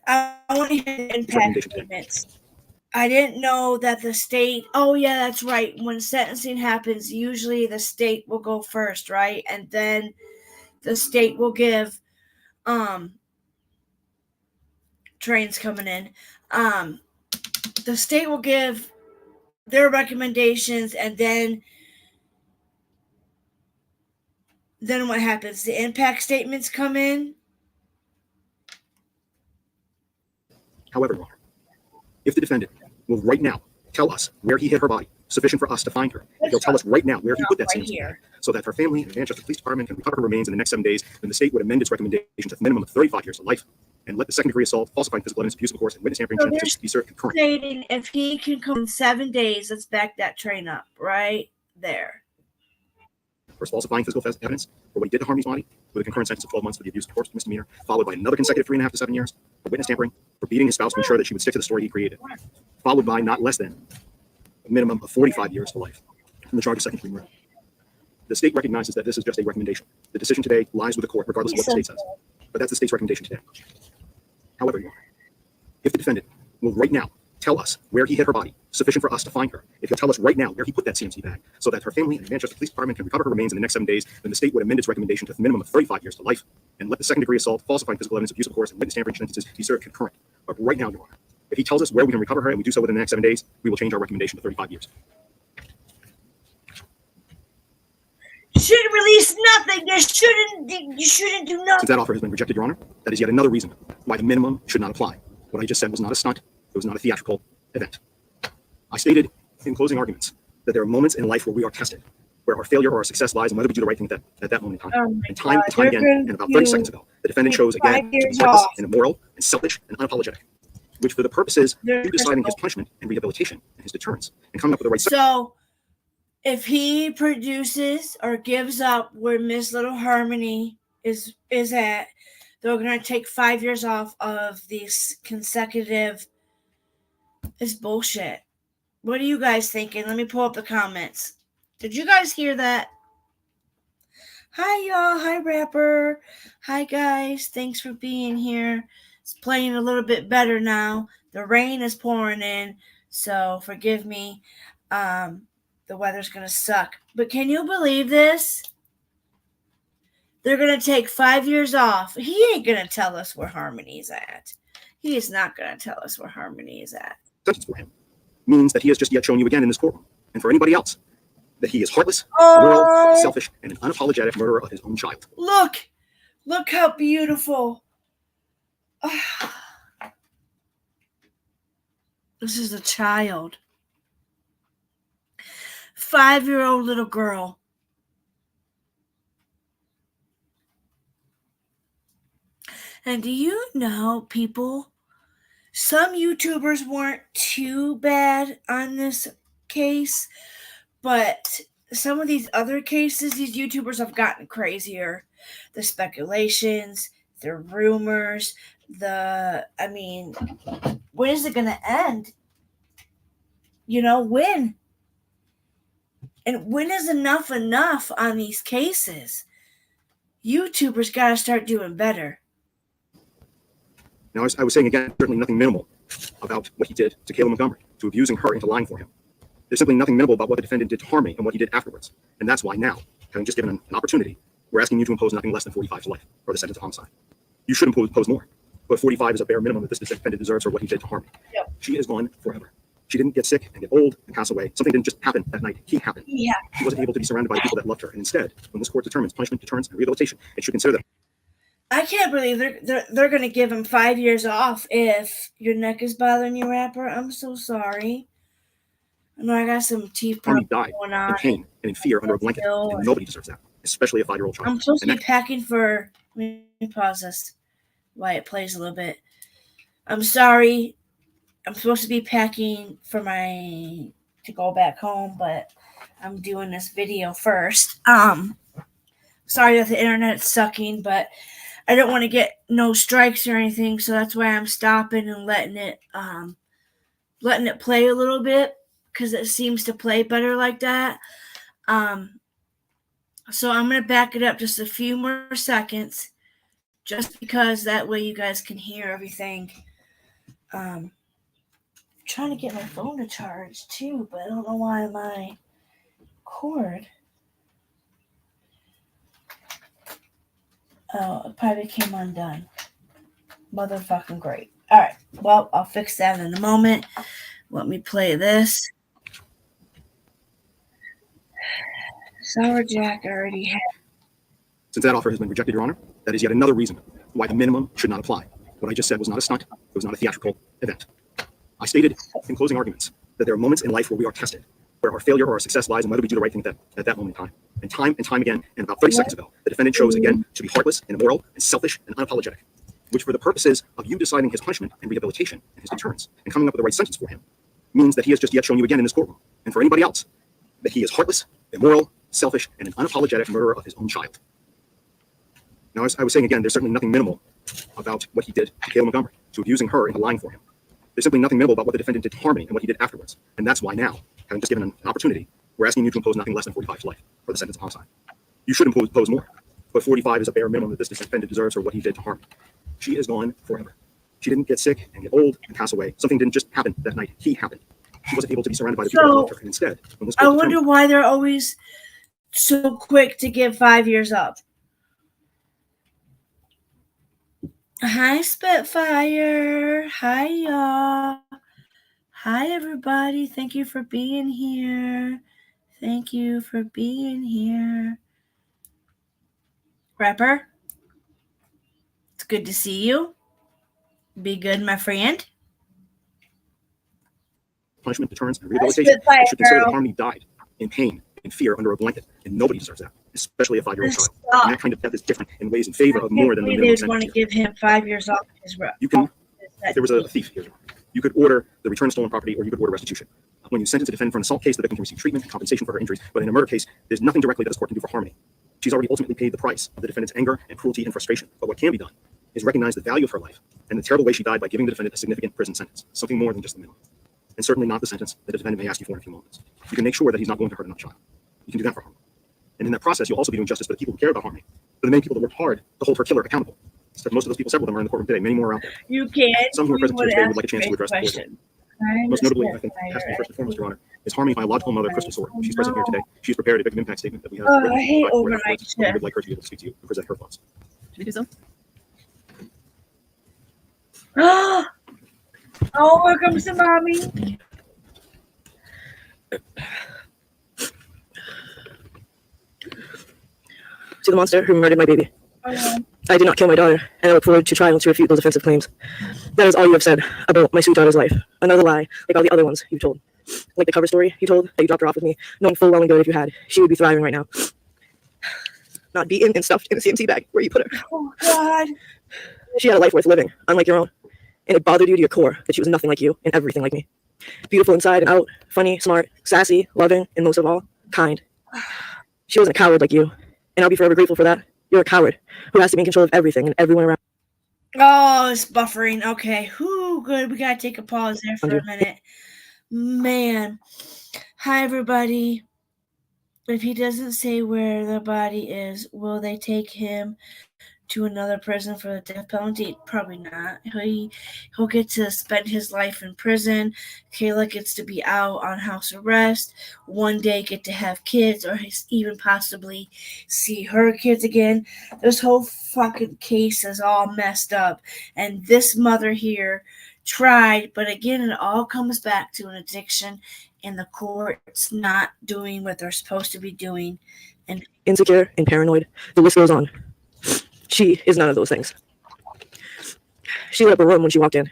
I want to hear impact recommendation today. statements. I didn't know that the state. Oh yeah, that's right. When sentencing happens, usually the state will go first, right? And then the state will give trains coming in. The state will give their recommendations, and then what happens? The impact statements come in. However, Your Honor, if the defendant will right now tell us where he hid her body, sufficient for us to find her, if he'll tell us right now where he put that Right CMC here. bag, so that her family and the Manchester Police Department can recover her remains in the next 7 days, then the state would amend its recommendation to a minimum of 35 years to life, and let the second-degree assault, falsifying physical evidence, abuse of course, and witness tampering So charges be served concurrent. Stating if he can come in 7 days, let's back that train up right there. For falsifying physical evidence for what he did to Harmony's body, with a concurrent sentence of 12 months for the abuse of force misdemeanor, followed by another consecutive 3.5 to 7 years for witness tampering, for beating his spouse to ensure that she would stick to the story he created, followed by not less than a minimum of 45 years to life on the charge of second-degree murder. The state recognizes that this is just a recommendation. The decision today lies with the court, regardless of what the state says. But that's the state's recommendation today. However, Your Honor, if the defendant will right now tell us where he hid her body, sufficient for us to find her, if he'll tell us right now where he put that CMC bag, so that her family and the Manchester Police Department can recover her remains in the next 7 days, then the state would amend its recommendation to a minimum of 35 years to life, and let the second-degree assault, falsifying physical evidence, abuse of course, and witness tampering sentences be served concurrent. But right now, Your Honor, if he tells us where we can recover her and we do so within the next 7 days, we will change our recommendation to 35 years. Should release nothing. You shouldn't do nothing. Since that offer has been rejected, Your Honor, that is yet another reason why the minimum should not apply. What I just said was not a stunt. It was not a theatrical event. I stated in closing arguments that there are moments in life where we are tested, where our failure or our success lies in whether we do the right thing at that moment in time. Oh my And time and time God, again, you're and about 30 seconds ago, the defendant chose again 5 to years be reckless off. and immoral and selfish and unapologetic, which for the purposes You're of deciding his crystal. punishment and rehabilitation and his deterrence and coming up with the right So, if he produces or gives up where Miss Little Harmony is at, they're going to take 5 years off of these consecutive It's bullshit. What are you guys thinking? Let me pull up the comments. Did you guys hear that? Hi, y'all. Hi, Rapper. Hi, guys. Thanks for being here. It's playing a little bit better now. The rain is pouring in, so forgive me. The weather's going to suck. But can you believe this? They're going to take 5 years off. He ain't going to tell us where Harmony is at. He is not going to tell us where Harmony is at. Sentence for him means that he has just yet shown you again in this courtroom, and for anybody else, that he is heartless, immoral, selfish, and an unapologetic murderer of his own child. Look how beautiful. This is a child. 5-year-old little girl. And do you know, people, some YouTubers weren't too bad on this case, but some of these other cases, these YouTubers have gotten crazier. The speculations, the rumors, when is it going to end? You know, when? And when is enough on these cases? YouTubers got to start doing better. Now, as I was saying again, certainly nothing minimal about what he did to Kayla Montgomery, to abusing her into lying for him. There's simply nothing minimal about what the defendant did to Harmony and what he did afterwards. And that's why now, having just given an opportunity, we're asking you to impose nothing less than 45 to life, or the sentence of homicide. You should impose more, but 45 is a bare minimum that this defendant deserves for what he did to Harmony. Yep. She is gone forever. She didn't get sick and get old and pass away. Something didn't just happen that night. He happened. Yeah. She wasn't able to be surrounded by people that loved her. And instead, when this court determines punishment, deterrence, and rehabilitation, it should consider that. I can't believe they're going to give him 5 years off if your neck is bothering you, Rapper. I'm so sorry. I know I got some teeth Harmony problems died going in on. pain and in fear under a blanket, and nobody deserves that, especially a 5-year-old child. I'm supposed to And be packing for. Let me pause this while it plays a little bit. I'm sorry. I'm supposed to be packing for to go back home, but I'm doing this video first. Sorry that the internet's sucking, but I don't want to get no strikes or anything, so that's why I'm stopping and letting it play a little bit, because it seems to play better like that. So I'm going to back it up just a few more seconds, just because that way you guys can hear everything. I'm trying to get my phone to charge too, but I don't know why my cord. Oh, it probably came undone. Motherfucking great. All right. Well, I'll fix that in a moment. Let me play this. Sour Jack already had. Since that offer has been rejected, Your Honor, that is yet another reason why the minimum should not apply. What I just said was not a stunt. It was not a theatrical event. I stated in closing arguments that there are moments in life where we are tested, where our failure or our success lies in whether we do the right thing at that moment in time. And time again, and about 30 seconds ago, the defendant chose again to be heartless and immoral and selfish and unapologetic, which for the purposes of you deciding his punishment and rehabilitation and his deterrence and coming up with the right sentence for him means that he has just yet shown you again in this courtroom, and for anybody else, that he is heartless, immoral, selfish, and an unapologetic murderer of his own child. Now, as I was saying again, there's certainly nothing minimal about what he did to Kayla Montgomery, to abusing her into lying for him. There's simply nothing minimal about what the defendant did to Harmony and what he did afterwards. And that's why now, having just given an opportunity, we're asking you to impose nothing less than 45 to life, or the sentence of homicide. You should impose more, but 45 is a bare minimum that this defendant deserves for what he did to Harmony. She is gone forever. She didn't get sick and get old and pass away. Something didn't just happen that night. He happened. She wasn't able to be surrounded by the people that loved her. And instead, when this I wonder why they're always so quick to give 5 years up. Hi, Spitfire. Hi, y'all. Hi, everybody. Thank you for being here. Thank you for being here. Rapper, it's good to see you. Be good, my friend. punishment, deterrence, and rehabilitation, it should consider that Harmony died in pain, in fear, under a blanket, and nobody deserves that, especially a 5-year-old child. And that kind of death is different and weighs in favor of more than the minimum They want to sentence. give him 5 years off his road. You can, if there was a thief here, you could order the return of stolen property, or you could order restitution. When you sentence a defendant for an assault case, the victim can receive treatment and compensation for her injuries. But in a murder case, there's nothing directly that this court can do for Harmony. She's already ultimately paid the price of the defendant's anger and cruelty and frustration. But what can be done is recognize the value of her life and the terrible way she died by giving the defendant a significant prison sentence, something more than just the minimum. and certainly not the sentence that the defendant may ask you for in a few moments. You can make sure that he's not going to hurt another child. You can do that for Harmony. And in that process, you'll also be doing justice for the people who care about Harmony, for the many people that worked hard to hold her killer accountable. Instead, most of those people, several of them are in the courtroom today, many more are out there. You can't. Some who are present here today would like a chance to Ask address the court. question. Most notably, I think, has to be first and foremost, Your Honor, is Harmony's biological mother, Crystal Sword. She's present here today. She's prepared a victim impact statement that we have. Oh, written I hate right before overnight afterwards. I shift. would like her to be able to speak to you and present her thoughts. Should we do so? Oh, here comes the mommy. To the monster who murdered my baby. Oh, I did not kill my daughter, and I look forward to trial to refute those offensive claims. That is all you have said about my sweet daughter's life. Another lie, like all the other ones you told. Like the cover story you told, that you dropped her off with me, knowing full well and good if you had, she would be thriving right now. Not beaten and stuffed in a CMC bag where you put her. oh God. She had a life worth living, unlike your own. And it bothered you to your core that she was nothing like you and everything like me. Beautiful inside and out, funny, smart, sassy, loving, and most of all, kind. She wasn't a coward like you, and I'll be forever grateful for that. You're a coward who has to be in control of everything and everyone around. Oh, it's buffering. Okay. Whoo, good. We gotta take a pause there for a minute. Man. Hi, everybody. If he doesn't say where the body is, will they take him to another prison for the death penalty? Probably not. He'll get to spend his life in prison. Kayla gets to be out on house arrest. One day get to have kids, or even possibly see her kids again. This whole fucking case is all messed up. And this mother here tried, but again, it all comes back to an addiction, and the court's not doing what they're supposed to be doing. And Insecure and paranoid. The list goes on. She is none of those things. She lit up a room when she walked in.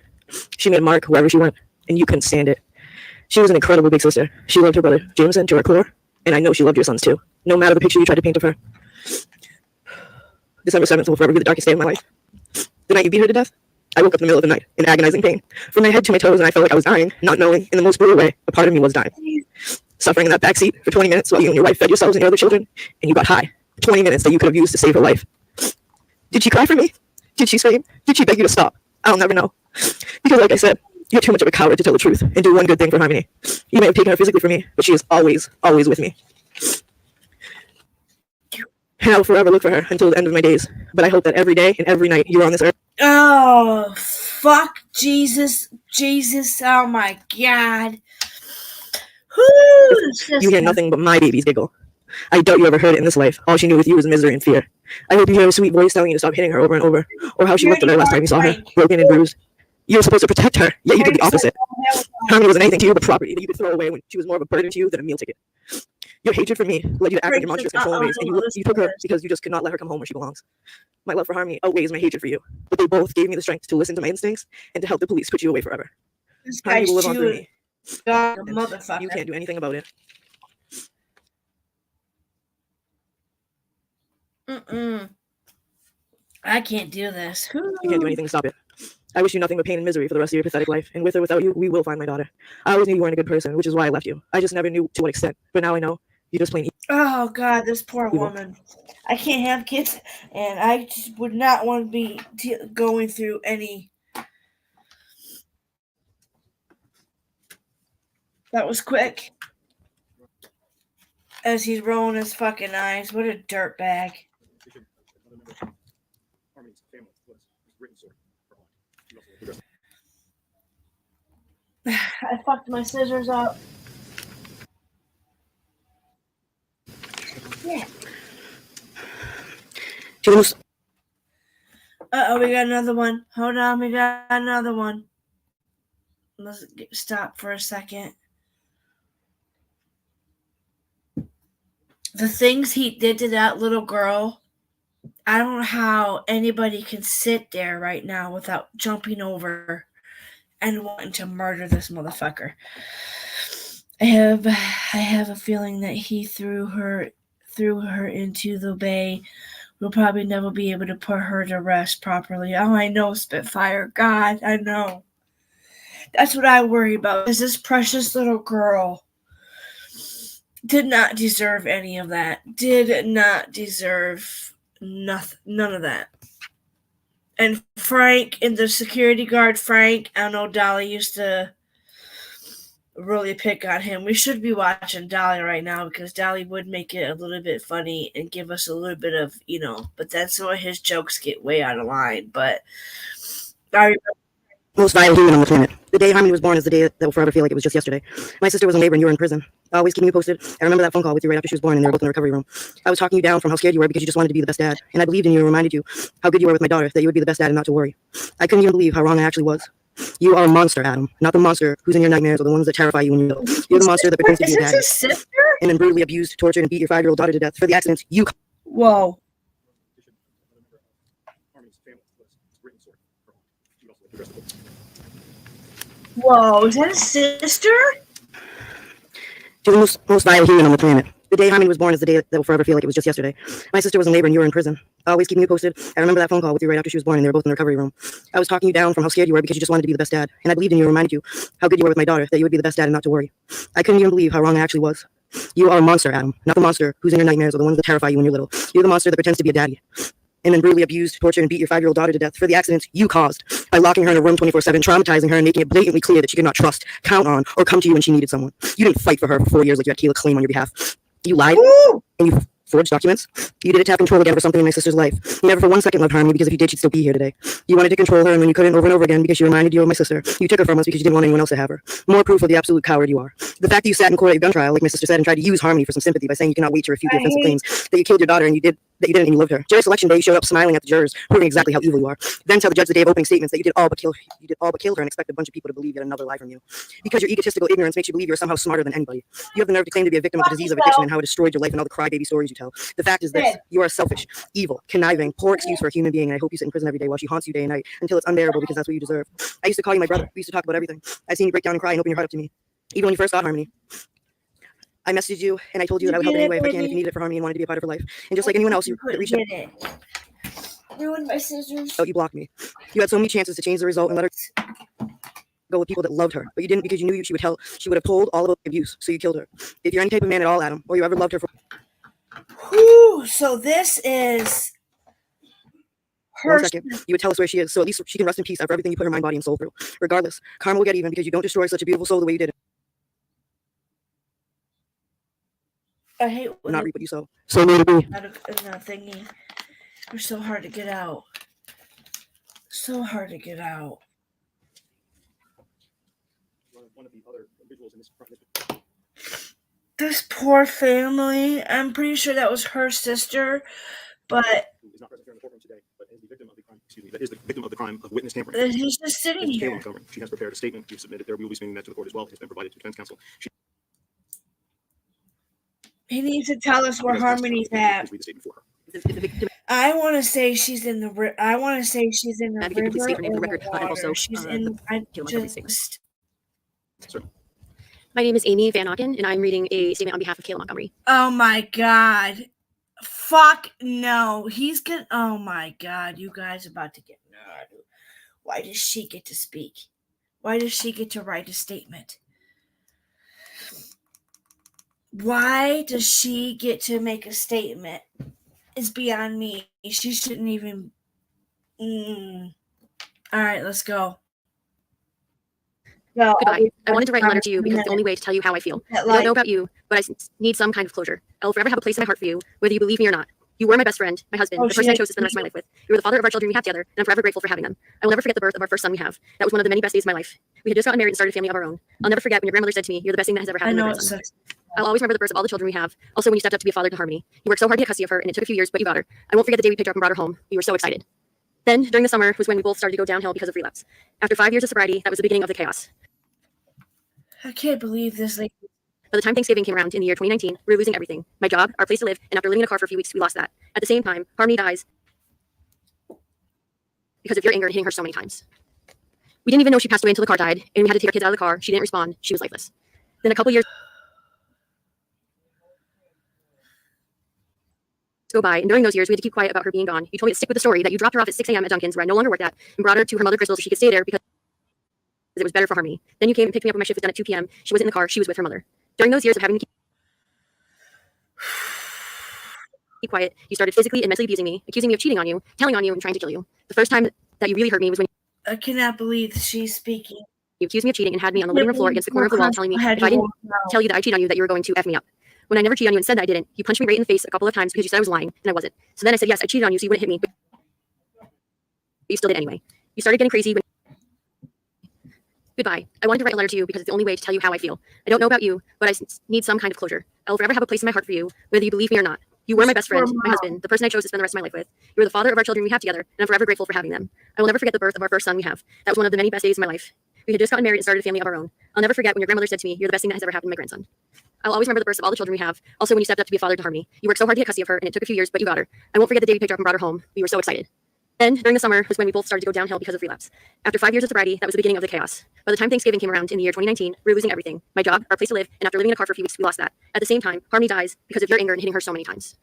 She made a mark wherever she went, and you couldn't stand it. She was an incredible big sister. She loved her brother, Jameson, to her core, and I know she loved your sons too, no matter the picture you tried to paint of her. December 7th will forever be the darkest day of my life. The night you beat her to death, I woke up in the middle of the night in agonizing pain, from my head to my toes, and I felt like I was dying, not knowing, in the most brutal way, a part of me was dying. Suffering in that back seat for 20 minutes while you and your wife fed yourselves and your other children, and you got high. 20 minutes that you could have used to save her life. Did she cry for me? Did she scream? Did she beg you to stop? I'll never know. Because like I said, you're too much of a coward to tell the truth and do one good thing for Harmony. You may have taken her physically from me, but she is always, always with me. And I will forever look for her until the end of my days. But I hope that every day and every night you are on this earth. oh, fuck Jesus. Jesus. Oh my God. Whoo, You hear nothing but my baby's giggle. I doubt you ever heard it in this life. All she knew with you was misery and fear. I hope you hear a sweet voice telling you to stop hitting her over and over, or how she looked at her last time you saw her, broken and bruised. You were supposed to protect her, yet you did the opposite. Harmony wasn't anything to you but property that you could throw away when she was more of a burden to you than a meal ticket. Your hatred for me led you to act like your monstrous control ways, and you took her because you just could not let her come home where she belongs. My love for Harmony outweighs my hatred for you, but they both gave me the strength to listen to my instincts and to help the police put you away forever. This Harmony guy's will live on through me. God, and motherfucker. You can't do anything about it. I can't do this. You can't do anything to stop it. I wish you nothing but pain and misery for the rest of your pathetic life, and with or without you, we will find my daughter. I always knew you weren't a good person, which is why I left you. I just never knew to what extent, but now I know. You just plain Oh God, this poor Evil. woman. I can't have kids, and I just would not want to be going through any. That was quick. As he's rolling his fucking eyes, what a dirtbag. Harmony's family was written sword for Harmony. She also addressed I fucked my scissors up. Yeah. James, Uh-oh, we got another one. Hold on, we got another one. Let's stop for a second. The things he did to that little girl, I don't know how anybody can sit there right now without jumping over and wanting to murder this motherfucker. I have a feeling that he threw her into the bay. We'll probably never be able to put her to rest properly. Oh, I know, Spitfire. God, I know. That's what I worry about, is this precious little girl did not deserve any of that. Did not deserve nothing, none of that. And Frank, and the security guard, Frank, I know Dolly used to really pick on him. We should be watching Dolly right now because Dolly would make it a little bit funny and give us a little bit of, but then some of his jokes get way out of line. But I remember Most vile human on the planet. The day Harmony was born is the day that will forever feel like it was just yesterday. My sister was in labor and you were in prison. Always keeping you posted. I remember that phone call with you right after she was born and they were both in the recovery room. I was talking you down from how scared you were because you just wanted to be the best dad. And I believed in you and reminded you how good you were with my daughter, that you would be the best dad and not to worry. I couldn't even believe how wrong I actually was. You are a monster, Adam. Not the monster who's in your nightmares or the ones that terrify you when you're little. You're the monster that pretends to be is a this dad his sister? and then brutally abused, tortured, and beat your 5-year-old daughter to death for the accidents you Whoa. Harmony's family was written story. She also addressed the book. Whoa, is that his sister? to the most vile human on the planet. The day Harmony was born is the day that will forever feel like it was just yesterday. My sister was in labor and you were in prison. Always keeping you posted. I remember that phone call with you right after she was born and they were both in the recovery room. I was talking you down from how scared you were because you just wanted to be the best dad. And I believed in you and reminded you how good you were with my daughter, that you would be the best dad and not to worry. I couldn't even believe how wrong I actually was. You are a monster, Adam. Not the monster who's in your nightmares or the ones that terrify you when you're little. You're the monster that pretends to be a daddy and then brutally abused, tortured, and beat your 5-year-old daughter to death for the accidents you caused by locking her in a room 24/7, traumatizing her and making it blatantly clear that she could not trust, count on, or come to you when she needed someone. You didn't fight for her for 4 years like you had Kayla claim on your behalf. You lied and you forged documents. You did it to have control again over something in my sister's life. You never for 1 second loved Harmony because if you did, she'd still be here today. You wanted to control her and when you couldn't over and over again because she reminded you of my sister. You took her from us because you didn't want anyone else to have her. More proof of the absolute coward you are. The fact that you sat in court at your gun trial, like my sister said, and tried to use Harmony for some sympathy by saying you cannot wait to refute the offensive claims that you killed your daughter and you didn't and you loved her. Jury selection day, you showed up smiling at the jurors, proving exactly how evil you are. Then tell the judge the day of opening statements that you did all but kill her and expect a bunch of people to believe yet another lie from you. Because your egotistical ignorance makes you believe you're somehow smarter than anybody. You have the nerve to claim to be a victim of the disease of addiction and how it destroyed your life and all the crybaby stories you tell. The fact is this: you are a selfish, evil, conniving, poor excuse for a human being, and I hope you sit in prison every day while she haunts you day and night until it's unbearable because that's what you deserve. I used to call you my brother. We used to talk about everything. I've seen you break down and cry and open your heart up to me. Even when you first got Harmony. I messaged you and I told you that I would help in any way if I can if you needed it for Harmony and wanted to be a part of her life. And just like anyone else, you reached out. Ruined my scissors. Oh, you blocked me. You had so many chances to change the result and let her go with people that loved her, but you didn't because you knew she would have told all of the abuse, so you killed her. If you're any type of man at all, Adam, or you ever loved her for Whew, so this is her 1 second, you would tell us where she is, so at least she can rest in peace after everything you put her mind, body, and soul through. Regardless, karma will get even because you don't destroy such a beautiful soul the way you did it. I hate when Not reap what you sow. So may it be. out of in that thingy. They're so hard to get out. So hard to get out. One of the other individuals in this This poor family. I'm pretty sure that was her sister, but who is not present here in the courtroom today, but is the victim of the crime. That is the victim of the crime of witness tampering. he's just sitting Is Kayla here. Montgomery. She has prepared a statement. We've submitted there. We will be submitting that to the court as well. It's been provided to defense counsel. He needs to tell us where Harmony's at. Please read the statement for her. Is the victim I want to say she's in the. I want to say she's in the Advocate, please river state your name for or the record, the and water. also, She's the in. I Kayla Montgomery statement. just. Certainly. My name is Amy Van Auken, and I'm reading a statement on behalf of Kayla Montgomery. Oh my God! Fuck no! He's gonna. Oh my God! You guys about to get. Why does she get to speak? Why does she get to write a statement? Why does she get to make a statement? It's beyond me. She shouldn't even. All right, let's go. No, Goodbye. I wanted to write a letter to you because it's the only way to tell you how I feel. I don't know about you, but I need some kind of closure. I will forever have a place in my heart for you, whether you believe me or not. You were my best friend, my husband, the person I chose to spend the rest of my life with. You were the father of our children we have together, and I'm forever grateful for having them. I will never forget the birth of our first son we have. That was one of the many best days of my life. We had just gotten married and started a family of our own. I'll never forget when your grandmother said to me, "You're the best thing that has ever I happened to know my it's grandson." I'll always remember the birth of all the children we have. Also, when you stepped up to be a father to Harmony. You worked so hard to get custody of her, and it took a few years, but you got her. I won't forget the day we picked her up and brought her home. We were so excited. Then, during the summer, was when we both started to go downhill because of relapse. After 5 years of sobriety, that was the beginning of the chaos. I can't believe this. Like, By the time Thanksgiving came around in the year 2019, we were losing everything. My job, our place to live, and after living in a car for a few weeks, we lost that. At the same time, Harmony dies because of your anger and hitting her so many times. We didn't even know she passed away until the car died, and we had to take our kids out of the car. She didn't respond. She was lifeless. Then a couple years go by, and during those years, we had to keep quiet about her being gone. You told me to stick with the story that you dropped her off at 6 a.m. at Dunkin's, where I no longer worked at, and brought her to her mother Crystal so she could stay there because it was better for Harmony. Then you came and picked me up when my shift was done at 2 p.m. She wasn't in the car. She was with her mother. During those years of having to keep quiet, you started physically and mentally abusing me, accusing me of cheating on you, telling on you, and trying to kill you. The first time that you really hurt me was when I cannot believe she's speaking. you You accused me of cheating and had me on the living room floor against the corner of the wall telling me if I didn't tell you that I cheated on you that you were going to F me up. When I never cheated on you and said that I didn't, you punched me right in the face a couple of times because you said I was lying and I wasn't. So then I said, yes, I cheated on you so you wouldn't hit me, but you still did anyway. You started getting crazy when... Goodbye. I wanted to write a letter to you because it's the only way to tell you how I feel. I don't know about you, but I need some kind of closure. I will forever have a place in my heart for you, whether you believe me or not. You were my best friend, my husband, the person I chose to spend the rest of my life with. You were the father of our children we have together, and I'm forever grateful for having them. I will never forget the birth of our first son we have. That was one of the many best days of my life. We had just gotten married and started a family of our own. I'll never forget when your grandmother said to me, "You're the best thing that has ever happened to my grandson." I'll always remember the births of all the children we have. Also, when you stepped up to be a father to Harmony, you worked so hard to get custody of her, and it took a few years, but you got her. I won't forget the day we picked her up and brought her home. We were so excited. Then, during the summer, was when we both started to go downhill because of relapse. After 5 years of sobriety, that was the beginning of the chaos. By the time Thanksgiving came around in the year 2019, we were losing everything. My job, our place to live, and after living in a car for a few weeks, we lost that. At the same time, Harmony dies because of your anger and hitting her so many times.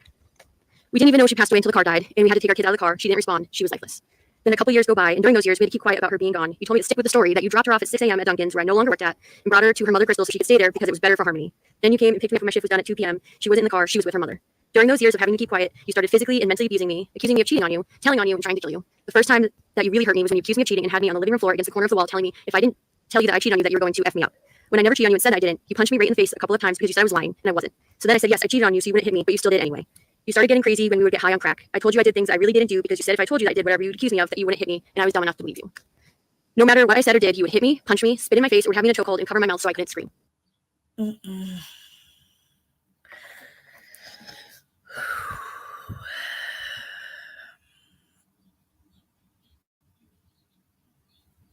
We didn't even know she passed away until the car died, and we had to take our kids out of the car. She didn't respond. She was lifeless. Then a couple years go by, and during those years, we had to keep quiet about her being gone. You told me to stick with the story that you dropped her off at 6 a.m. at Dunkin's, where I no longer worked at, and brought her to her mother, Crystal, so she could stay there because it was better for Harmony. Then you came and picked me up when my shift was done at 2 p.m. She wasn't in the car. She was with her mother. During those years of having to keep quiet, you started physically and mentally abusing me, accusing me of cheating on you, telling on you, and trying to kill you. The first time that you really hurt me was when you accused me of cheating and had me on the living room floor against the corner of the wall telling me if I didn't tell you that I cheated on you that you were going to F me up. When I never cheated on you and said I didn't, you punched me right in the face a couple of times because you said I was lying, and I wasn't. So then I said, yes, I cheated on you so you wouldn't hit me, but you still did anyway. You started getting crazy when we would get high on crack. I told you I did things I really didn't do because you said if I told you that I did whatever you would accuse me of, that you wouldn't hit me, and I was dumb enough to believe you. No matter what I said or did, you would hit me, punch me, spit in my face, or have me in a chokehold and cover my mouth so I couldn't scream.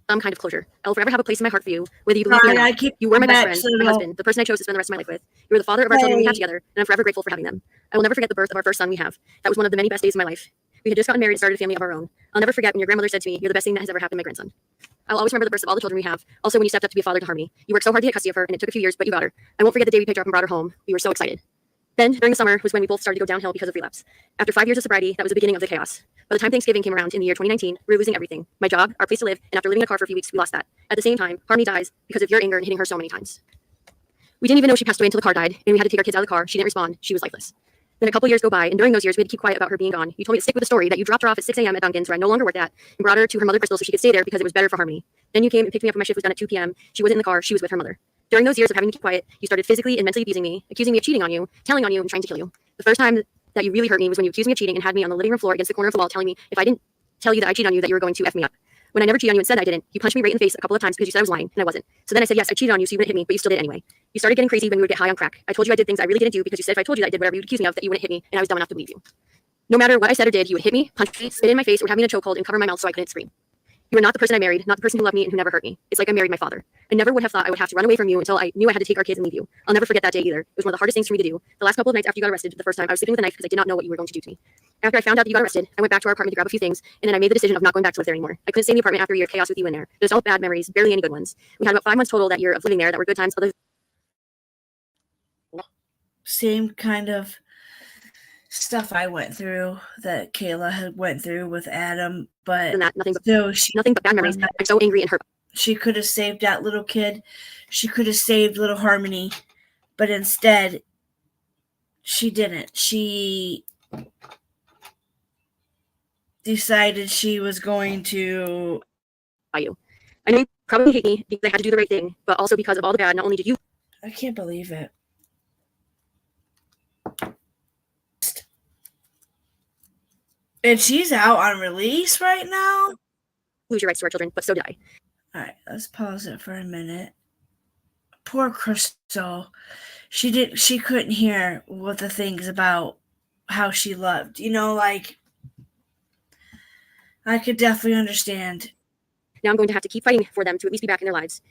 Some kind of closure. I'll forever have a place in my heart for you, whether you believe me or not. You were my best friend, my husband, the person I chose to spend the rest of my life with. You were the father of our children we have together, and I'm forever grateful for having them. I will never forget the birth of our first son we have. That was one of the many best days of my life. We had just gotten married and started a family of our own. I'll never forget when your grandmother said to me, "You're the best thing that has ever happened to my grandson." I'll always remember the births of all the children we have. Also, when you stepped up to be a father to Harmony, you worked so hard to get custody of her, and it took a few years, but you got her. I won't forget the day we picked her up and brought her home. We were so excited. Then, during the summer, was when we both started to go downhill because of relapse. After 5 years of sobriety, that was the beginning of the chaos. By the time Thanksgiving came around in the year 2019, we were losing everything. My job, our place to live, and after living in a car for a few weeks, we lost that. At the same time, Harmony dies because of your anger and hitting her so many times. We didn't even know she passed away until the car died, and we had to take our kids out of the car. She didn't respond. She was lifeless. Then a couple years go by, and during those years, we had to keep quiet about her being gone. You told me to stick with the story that you dropped her off at 6 a.m. at Dunkin's, where I no longer worked at, and brought her to her mother, Crystal, so she could stay there because it was better for Harmony. Then you came and picked me up when my shift was done at 2 p.m. She wasn't in the car. She was with her mother. During those years of having to keep quiet, you started physically and mentally abusing me, accusing me of cheating on you, telling on you, and trying to kill you. The first time that you really hurt me was when you accused me of cheating and had me on the living room floor against the corner of the wall telling me if I didn't tell you that I cheated on you that you were going to F me up. When I never cheated on you and said I didn't, you punched me right in the face a couple of times because you said I was lying, and I wasn't. So then I said, yes, I cheated on you so you wouldn't hit me, but you still did anyway. You started getting crazy when we would get high on crack. I told you I did things I really didn't do because you said if I told you that I did whatever you would accuse me of, that you wouldn't hit me, and I was dumb enough to believe you. No matter what I said or did, you would hit me, punch me, spit in my face, or have me in a chokehold and cover my mouth so I couldn't scream. You are not the person I married, not the person who loved me and who never hurt me. It's like I married my father. I never would have thought I would have to run away from you until I knew I had to take our kids and leave you. I'll never forget that day either. It was one of the hardest things for me to do. The last couple of nights after you got arrested, the first time I was sleeping with a knife because I did not know what you were going to do to me. After I found out that you got arrested, I went back to our apartment to grab a few things, and then I made the decision of not going back to live there anymore. I couldn't stay in the apartment after a year of chaos with you in there. There's all bad memories, barely any good ones. We had about 5 months total that year of living there that were good times. Same kind of stuff I went through that Kayla had went through with Adam, but Than that, nothing but still, nothing but bad memories. I'm so angry and hurt. she could have saved that little kid. She could have saved little Harmony, but instead, she didn't. She decided she was going to. By you. I know you probably hate me because I had to do the right thing, but also because of all the bad, not only did you I can't believe it. And she's out on release right now. lose your rights to our children, but so did I. All right, let's pause it for a minute. Poor Crystal. She couldn't hear what the things about how she loved. You know, like, I could definitely understand. Now I'm going to have to keep fighting for them to at least be back in their lives.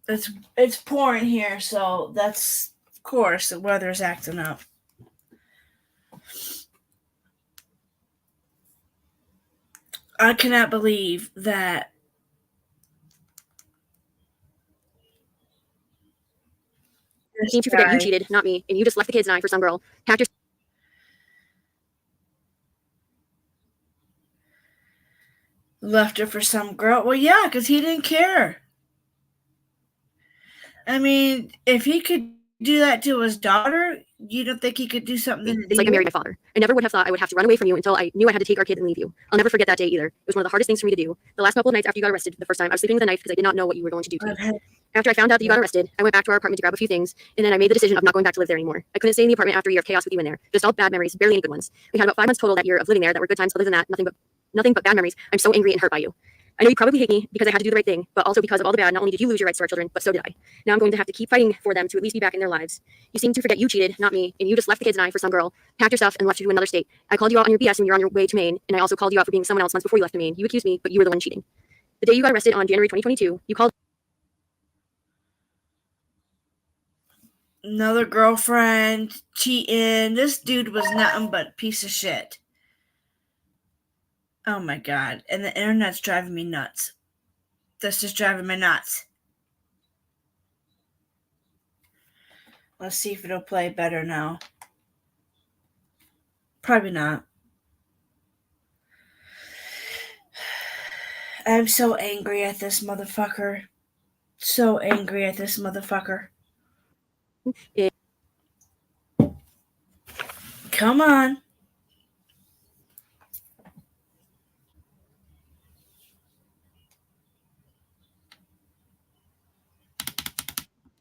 It's pouring here, so that's, of course, the weather's acting up. I cannot believe that You seem to forget you cheated, not me, and you just left the kids and I for some girl. Packed your left her for some girl. Well, yeah, because he didn't care. I mean, if he could do that to his daughter, You don't think he could do something? To It's like I married my father. I never would have thought I would have to run away from you until I knew I had to take our kid and leave you. I'll never forget that day either. It was one of the hardest things for me to do. The last couple of nights after you got arrested, the first time, I was sleeping with a knife because I did not know what you were going to do to me. Okay. After I found out that you got arrested, I went back to our apartment to grab a few things, and then I made the decision of not going back to live there anymore. I couldn't stay in the apartment after a year of chaos with you in there. Just all bad memories, barely any good ones. We had about 5 months total that year of living there that were good times. Other than that, nothing but bad memories. I'm so angry and hurt by you. I know you probably hate me because I had to do the right thing, but also because of all the bad. Not only did you lose your rights to our children, but so did I. Now I'm going to have to keep fighting for them to at least be back in their lives. You seem to forget you cheated, not me, and you just left the kids and I for some girl, packed your stuff, and left you to another state. I called you out on your BS when you were on your way to Maine, and I also called you out for being someone else months before you left to Maine. You accused me, but you were the one cheating. The day you got arrested on January 2022, you called Another girlfriend cheating. This dude was nothing but a piece of shit. Oh my god. And the internet's driving me nuts. That's just driving me nuts. Let's see if it'll play better now. Probably not. I'm so angry at this motherfucker. So angry at this motherfucker. Come on.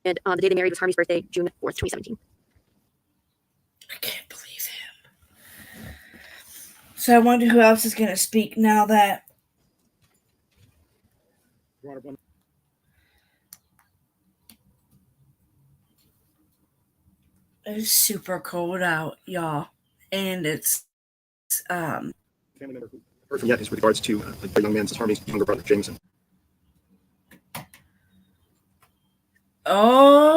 and the day they married was Harvey's birthday, June 4th, 2017. I can't believe him. So I wonder who else is going to speak now that. It's super cold out, y'all. And it's Family member who heard from yet is with regards to the young man's Harmony's younger brother, Jameson.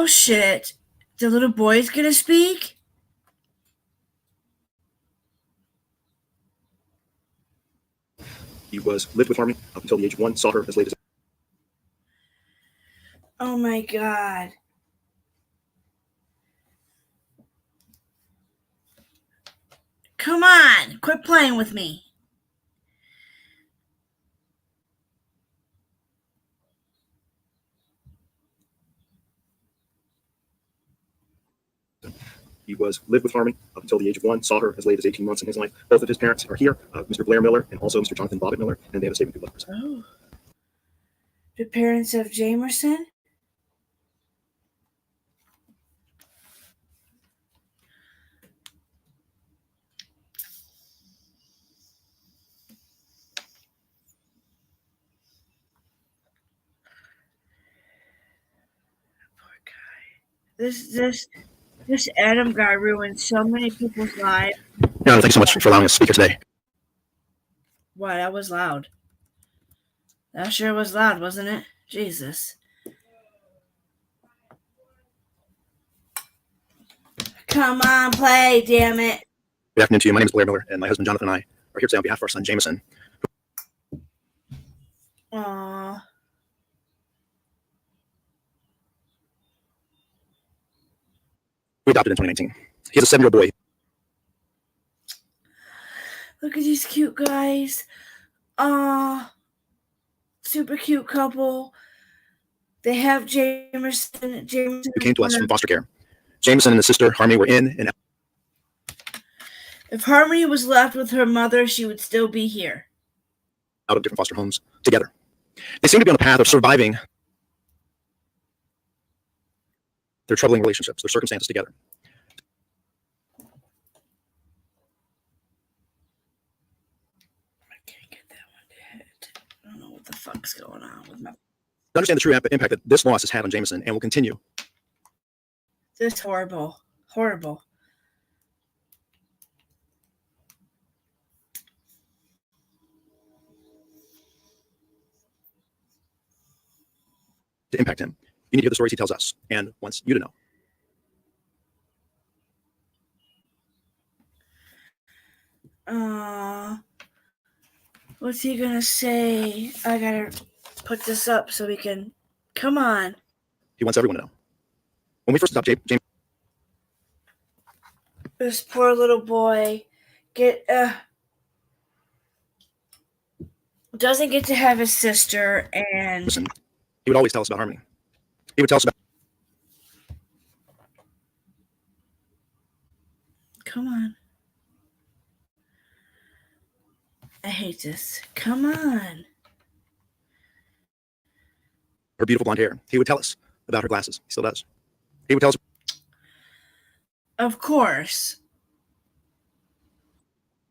oh shit. The little boy's gonna speak? He lived with Harmony up until the age of 1, saw her as late as Oh my god. Come on, quit playing with me. he lived with Harmony up until the age of 1, saw her as late as 18 months in his life. Both of his parents are here, Mr. Blair Miller and also Mr. Jonathan Bobbitt Miller, and they have a statement to letters. Oh. The parents of Jamerson? Poor guy. This Adam guy ruined so many people's lives. Yeah, thanks so much for allowing us to speak here today. Wow, that was loud. That sure was loud, wasn't it? Jesus. Come on, play, damn it. Good afternoon to you. My name is Blair Miller, and my husband Jonathan and I are here today on behalf of our son Jameson. Aww. We adopted in 2019. He has a 7-year-old boy. Look at these cute guys. Aw. Super cute couple. They have Jamerson. Who came to us from foster care. Jameson and his sister Harmony were in and out. If Harmony was left with her mother, she would still be here. Out of different foster homes together. They seem to be on the path of surviving their troubling relationships, their circumstances together. I can't get that one to hit. I don't know what the fuck's going on with my. Understand the true impact that this loss has had on Jameson and will continue. This is horrible. Horrible. To impact him. You need to hear the stories he tells us and wants you to know. What's he gonna say? I gotta put this up so we can. Come on. He wants everyone to know. When we first adopted Jameson, This poor little boy doesn't get to have his sister, and he would always tell us about Harmony. He would tell us about Come on. I hate this. Come on. Her beautiful blonde hair. He would tell us about her glasses. He still does. He would tell us. Of course.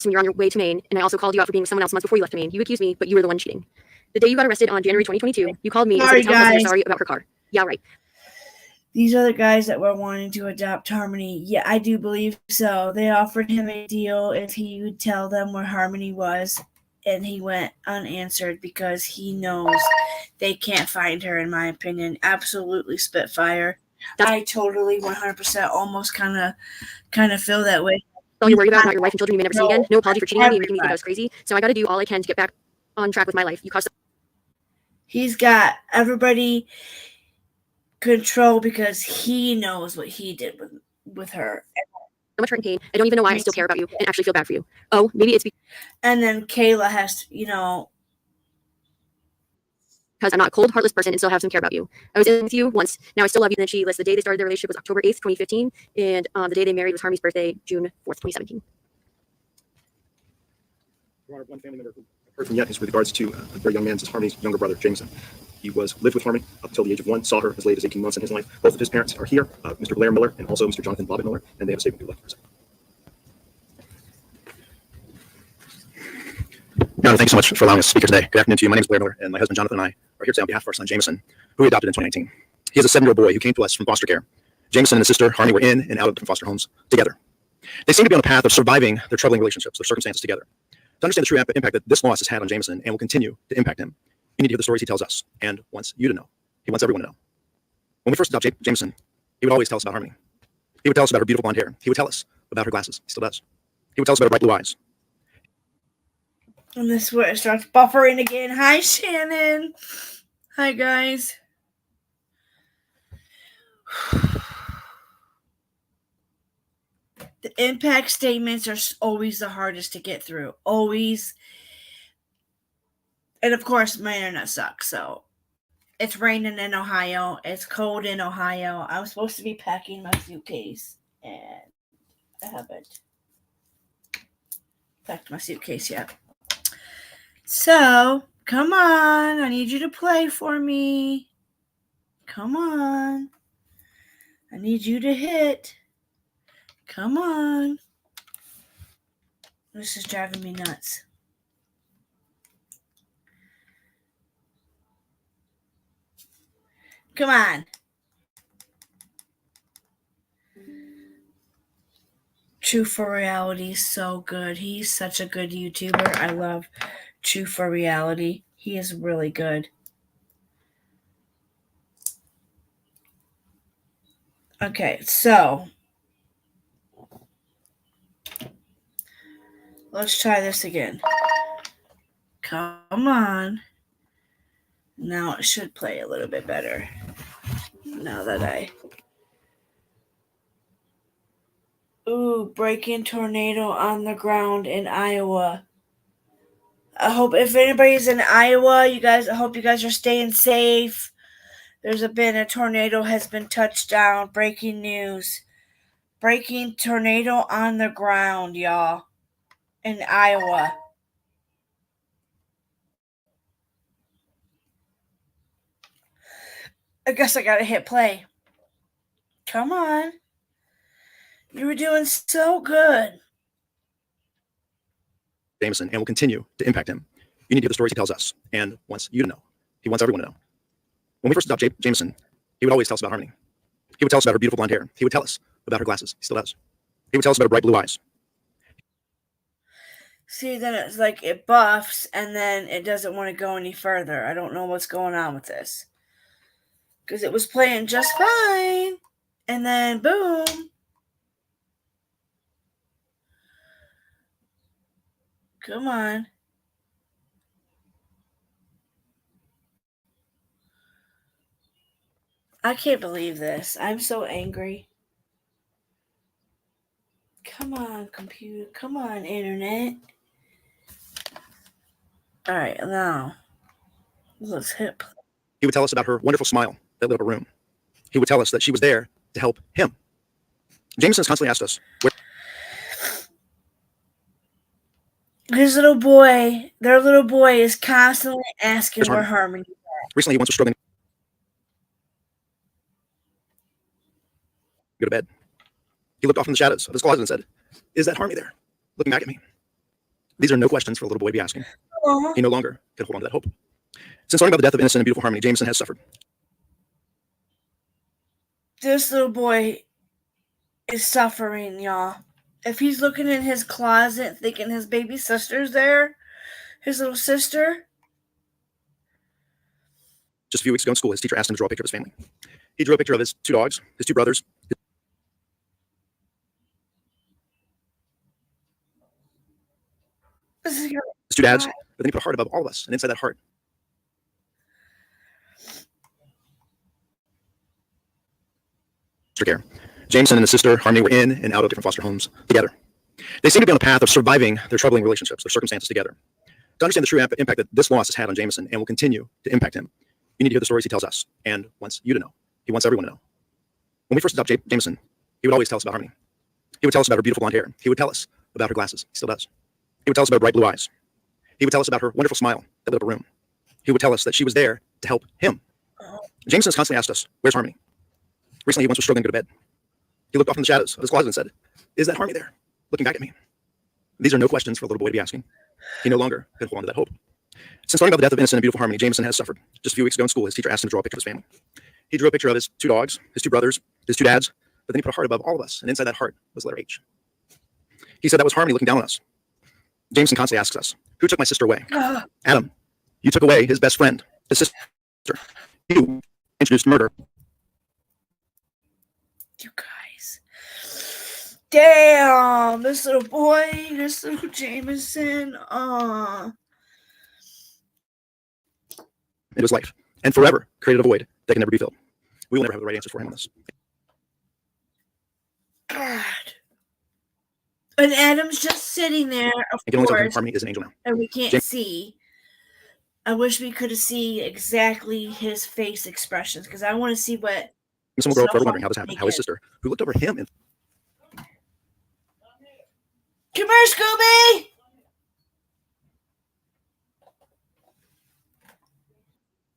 when you're on your way to Maine, and I also called you out for being with someone else months before you left to Maine. You accused me, but you were the one cheating. The day you got arrested on January 2022, you called me and said Sorry, to tell my husband guys. you're sorry about her car. Yeah, right. These are the guys that were wanting to adopt Harmony. Yeah, I do believe so. They offered him a deal if he would tell them where Harmony was, and he went unanswered because he knows they can't find her, in my opinion. Absolutely Spitfire. I totally 100% almost kind of feel that way. All you're worried about, not your wife and children you may never see again. No apology for cheating on me and making me think I Everybody. was crazy. So I got to do all I can to get back on track with my life. You caused He's got everybody control because he knows what he did with her. so much hurt and pain. I don't even know why I still care about you and actually feel bad for you. Oh, maybe it's And then Kayla has to, because I'm not a cold, heartless person and still have some care about you. I was in with you once. Now I still love you. And then she lists the day they started their relationship was October 8th, 2015. And the day they married was Harmony's birthday, June 4th, 2017. Your Honor, one family member who I've heard from yet is with regards to a very young man, this is Harmony's younger brother, Jameson. He lived with Harmony up until the age of 1, saw her as late as 18 months in his life. Both of his parents are here, Mr. Blair Miller and also Mr. Jonathan Bobbitt Miller, and they have a statement to left for a second. Your Honor, thanks so much for allowing us to speak here today. Good afternoon to you. My name is Blair Miller, and my husband Jonathan and I are here today on behalf of our son Jameson, who we adopted in 2019. He is a 7-year-old boy who came to us from foster care. Jameson and his sister Harmony were in and out of different foster homes together. They seem to be on the path of surviving their troubling relationships, their circumstances together. To understand the true impact that this loss has had on Jameson and will continue to impact him, you need to hear the stories he tells us and wants you to know. He wants everyone to know. When we first adopted Jameson, he would always tell us about Harmony. He would tell us about her beautiful blonde hair. He would tell us about her glasses. He still does. He would tell us about her bright blue eyes. and this is where it starts buffering again. Hi, Shannon. Hi, guys. The impact statements are always the hardest to get through. Always. And of course, my internet sucks. So it's raining in Ohio. It's cold in Ohio. I was supposed to be packing my suitcase, and I haven't packed my suitcase yet. So come on. I need you to play for me. Come on. I need you to hit. Come on. This is driving me nuts. Come on. True for Reality is so good. He's such a good YouTuber. I love True for Reality. He is really good. Okay, so let's try this again. Come on. Now it should play a little bit better. Now that breaking tornado on the ground in Iowa. I hope if anybody's in Iowa, I hope you guys are staying safe. There's been a tornado has been touched down. Breaking news. Breaking tornado on the ground, y'all. In Iowa. I guess I gotta hit play. Come on. You were doing so good. Jameson and will continue to impact him. You need to hear the stories he tells us and wants you to know. He wants everyone to know. When we first adopted Jameson, he would always tell us about Harmony. He would tell us about her beautiful blonde hair. He would tell us about her glasses. He still does. He would tell us about her bright blue eyes. See, then it's like it buffs and then it doesn't want to go any further. I don't know what's going on with this. Because it was playing just fine. And then boom. Come on. I can't believe this. I'm so angry. Come on, computer. Come on, internet. All right, now let's hit play. He would tell us about her wonderful smile that lit up a room. He would tell us that she was there to help him. Jameson has constantly asked us, their little boy is constantly asking Where's where Harmony? Harmony. Recently, he once was struggling to go to bed. He looked off in the shadows of his closet and said, "Is that Harmony there?" Looking back at me. These are no questions for a little boy to be asking. Aw. He no longer could hold on to that hope. Since learning about the death of innocent and beautiful Harmony, Jameson has suffered. This little boy is suffering, y'all. If he's looking in his closet thinking his baby sister's there, his little sister. Just a few weeks ago in school, his teacher asked him to draw a picture of his family. He drew a picture of his 2 dogs, his 2 brothers, This is gonna his 2 dads, cry. but then he put a heart above all of us, and inside that heart, foster care. Jameson and his sister Harmony were in and out of different foster homes together. They seem to be on the path of surviving their troubling relationships, their circumstances together. To understand the true impact that this loss has had on Jameson and will continue to impact him, you need to hear the stories he tells us and wants you to know. He wants everyone to know. When we first adopted Jameson, he would always tell us about Harmony. He would tell us about her beautiful blonde hair. He would tell us about her glasses. He still does. He would tell us about her bright blue eyes. He would tell us about her wonderful smile that lit up a room. He would tell us that she was there to help him. Jameson has constantly asked us, "Where's Harmony?" Recently, he once was struggling to go to bed. He looked off in the shadows of his closet and said, "Is that Harmony there?" Looking back at me. These are no questions for a little boy to be asking. He no longer could hold on to that hope. Since learning about the death of innocent and beautiful Harmony, Jameson has suffered. Just a few weeks ago in school, his teacher asked him to draw a picture of his family. He drew a picture of his 2 dogs, his 2 brothers, his 2 dads, but then he put a heart above all of us, and inside that heart was the letter H. He said that was Harmony looking down on us. Jameson constantly asks us, "Who took my sister away?" Ah, Adam, you took away his best friend, his sister. You introduced murder. you guys. Damn, this little boy, this little Jameson. Into his life, and forever created a void that can never be filled. We will never have the right answer for him on this. God. And Adam's just sitting there, of I can only tell him course, Harmony is an angel now. and we can't James- see. I wish we could have seen exactly his face expressions because I want to see what. And someone will grow up So forever wondering how this happened, how his Harmony sister, who looked over him in Come here, Scooby!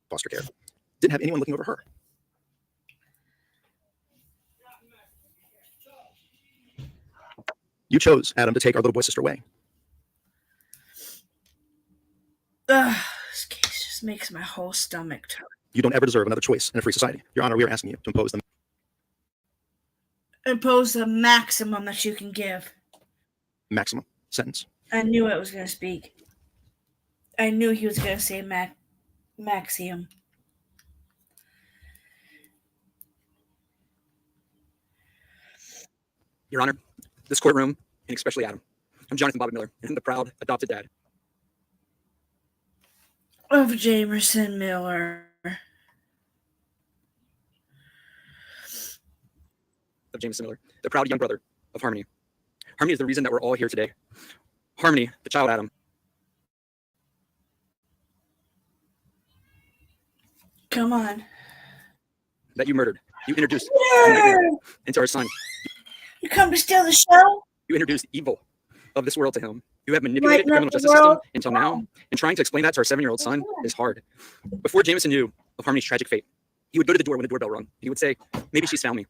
foster care, didn't have anyone looking over her. You chose, Adam, to take our little boy's sister away. Ugh, this case just makes my whole stomach turn. You don't ever deserve another choice in a free society. Your Honor, we are asking you to impose the Impose the maximum that you can give. maximum sentence. I knew it was going to speak. I knew he was going to say Maxium. Your Honor, this courtroom, and especially Adam. I'm Jonathan Bobby Miller, and I'm the proud adopted dad Of Jamerson Miller. of Jameson Miller, the proud young brother of Harmony. Harmony is the reason that we're all here today. Harmony, the child Adam. Come on. That you murdered. You introduced Yeah! into our son. You come to steal the show? You introduced evil of this world to him. You have manipulated the Lighten criminal up the justice system world. until now, and trying to explain that to our 7-year-old son is hard. Before Jameson knew of Harmony's tragic fate, he would go to the door when the doorbell rung. He would say, "Maybe she's found me."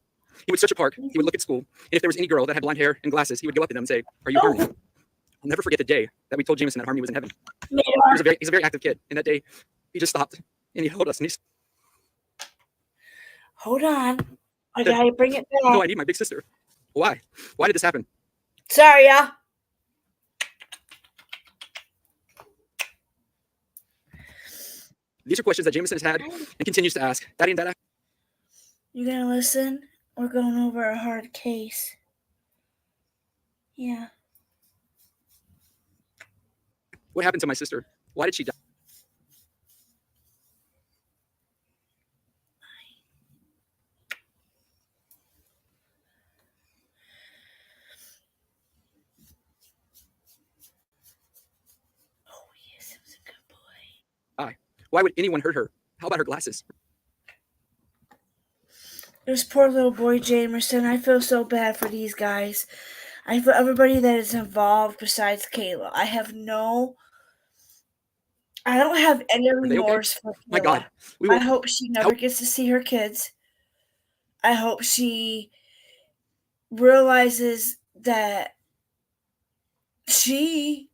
He would search a park. He would look at school, and if there was any girl that had blonde hair and glasses, he would go up to them and say, "Are you Harmony?" I'll never forget the day that we told Jameson that Harmony was in heaven. He's a very active kid, and that day he just stopped and he held us and he Hold on. I gotta bring it "No, I back. need my big sister." Why? Why did this happen? Sorry, y'all. These are questions that Jameson has had and continues to ask. Daddy and Dada, You gonna listen? We're going over a hard case. Yeah. what happened to my sister? Why did she die? Oh, yes, it was a good boy. Why would anyone hurt her? How about her glasses? This poor little boy Jamerson. I feel so bad for these guys. I feel everybody that is involved besides Kayla. I don't have any Are they okay? remorse for Kayla. My God, we I will. hope she never gets to see her kids. I hope she realizes that she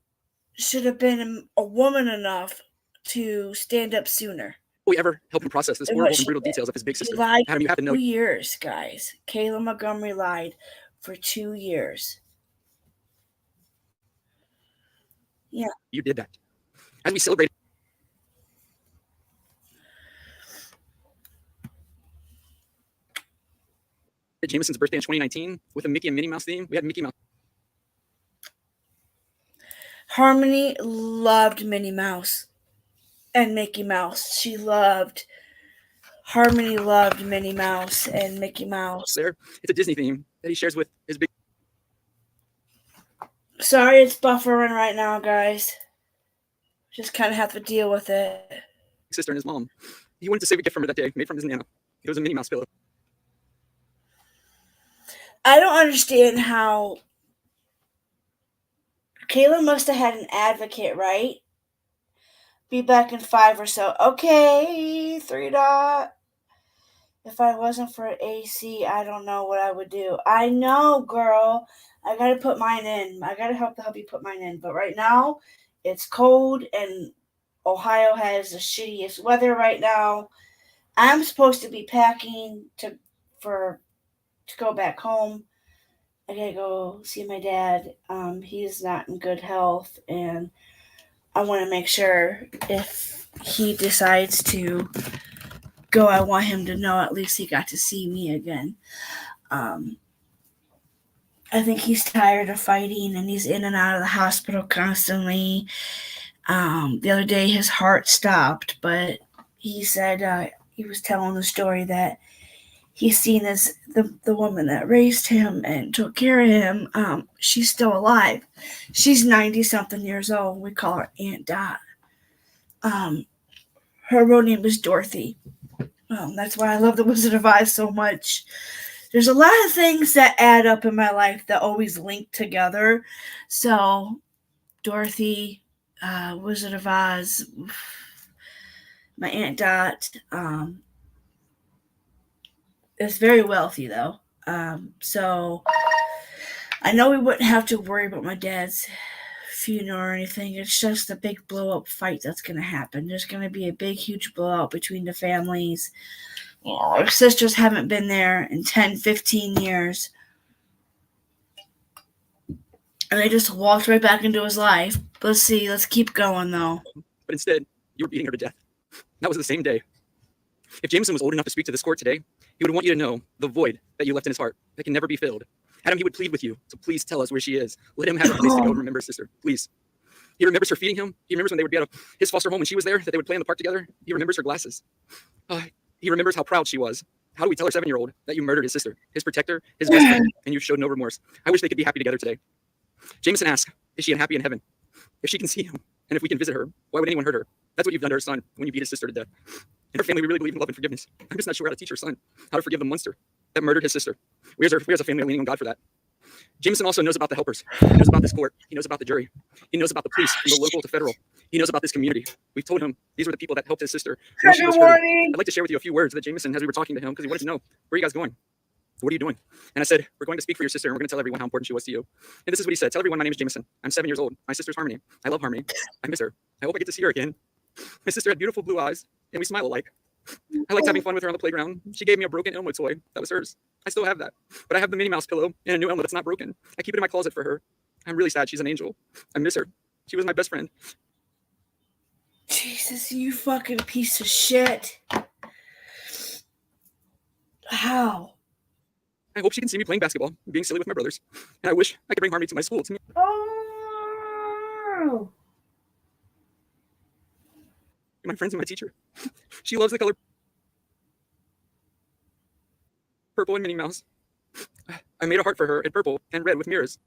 should have been a woman enough to stand up sooner. We ever help him process this And horrible what and brutal she did. details of his big She sister? lied Adam, you have to know. 2 years, guys. Kayla Montgomery lied for 2 years. Yeah. You did that. As we celebrated Jameson's birthday in 2019 with a Mickey and Minnie Mouse theme, we had Mickey Mouse. Harmony loved Minnie Mouse and Mickey Mouse. Harmony loved Minnie Mouse and Mickey Mouse. There, it's a Disney theme that he shares with his big Sorry it's buffering right now, guys. Just kind of have to deal with it. sister and his mom. He wanted to save a gift from her that day, made from his nana. It was a Minnie Mouse pillow. I don't understand how Kayla must have had an advocate, right? Be back in 5 or so. Okay, 3 dot. If I wasn't for AC, I don't know what I would do. I know, girl. I gotta put mine in. I gotta help you put mine in. But right now, it's cold and Ohio has the shittiest weather right now. I'm supposed to be packing to go back home. I gotta go see my dad. He's not in good health, and I want to make sure if he decides to go, I want him to know at least he got to see me again. I think he's tired of fighting, and he's in and out of the hospital constantly. The other day, his heart stopped, but he said he was telling the story that he's seen as the woman that raised him and took care of him. She's still alive. She's 90-something years old. We call her Aunt Dot. Her real name is Dorothy. That's why I love The Wizard of Oz so much. There's a lot of things that add up in my life that always link together. So, Dorothy, Wizard of Oz, my Aunt Dot, is very wealthy, though. So, I know we wouldn't have to worry about my dad's funeral or anything. It's just a big blow-up fight that's going to happen. There's going to be a big, huge blowout between the families. You know, our sisters haven't been there in 10, 15 years. And they just walked right back into his life. Let's see. Let's keep going, though. But instead, you were beating her to death. That was the same day. If Jameson was old enough to speak to this court today, he would want you to know the void that you left in his heart that can never be filled. Adam, he would plead with you to please tell us where she is. Let him have a place to go and remember his sister, please. He remembers her feeding him. He remembers when they would be at his foster home when she was there, that they would play in the park together. He remembers her glasses. He remembers how proud she was. How do we tell our 7-year-old that you murdered his sister, his protector, his best friend, and you showed no remorse? I wish they could be happy together today. Jameson asks, is she unhappy in heaven? If she can see him, and if we can visit her, why would anyone hurt her? That's what you've done to her son when you beat his sister to death. In her family, we really believe in love and forgiveness. I'm just not sure how to teach her son how to forgive the monster that murdered his sister. We as a family are leaning on God for that. Jameson also knows about the helpers. He knows about this court. He knows about the jury. He knows about the police, from the local to federal. He knows about this community. We've told him these were the people that helped his sister when she was hurting. I'd like to share with you a few words that Jameson, as we were talking to him, because he wanted to know, where are you guys going? What are you doing? And I said, we're going to speak for your sister, and we're going to tell everyone how important she was to you. And this is what he said. Tell everyone my name is Jameson. I'm 7 years old. My sister's Harmony. I love Harmony. I miss her. I hope I get to see her again. My sister had beautiful blue eyes, and we smile alike. I liked having fun with her on the playground. She gave me a broken Elmo toy. That was hers. I still have that. But I have the Minnie Mouse pillow and a new Elmo that's not broken. I keep it in my closet for her. I'm really sad. She's an angel. I miss her. She was my best friend. Jesus, you fucking piece of shit. How? I hope she can see me playing basketball, being silly with my brothers. And I wish I could bring Harmony to my school. Oh. My friends and my teacher. She loves the color purple and Minnie Mouse. I made a heart for her in purple and red with mirrors.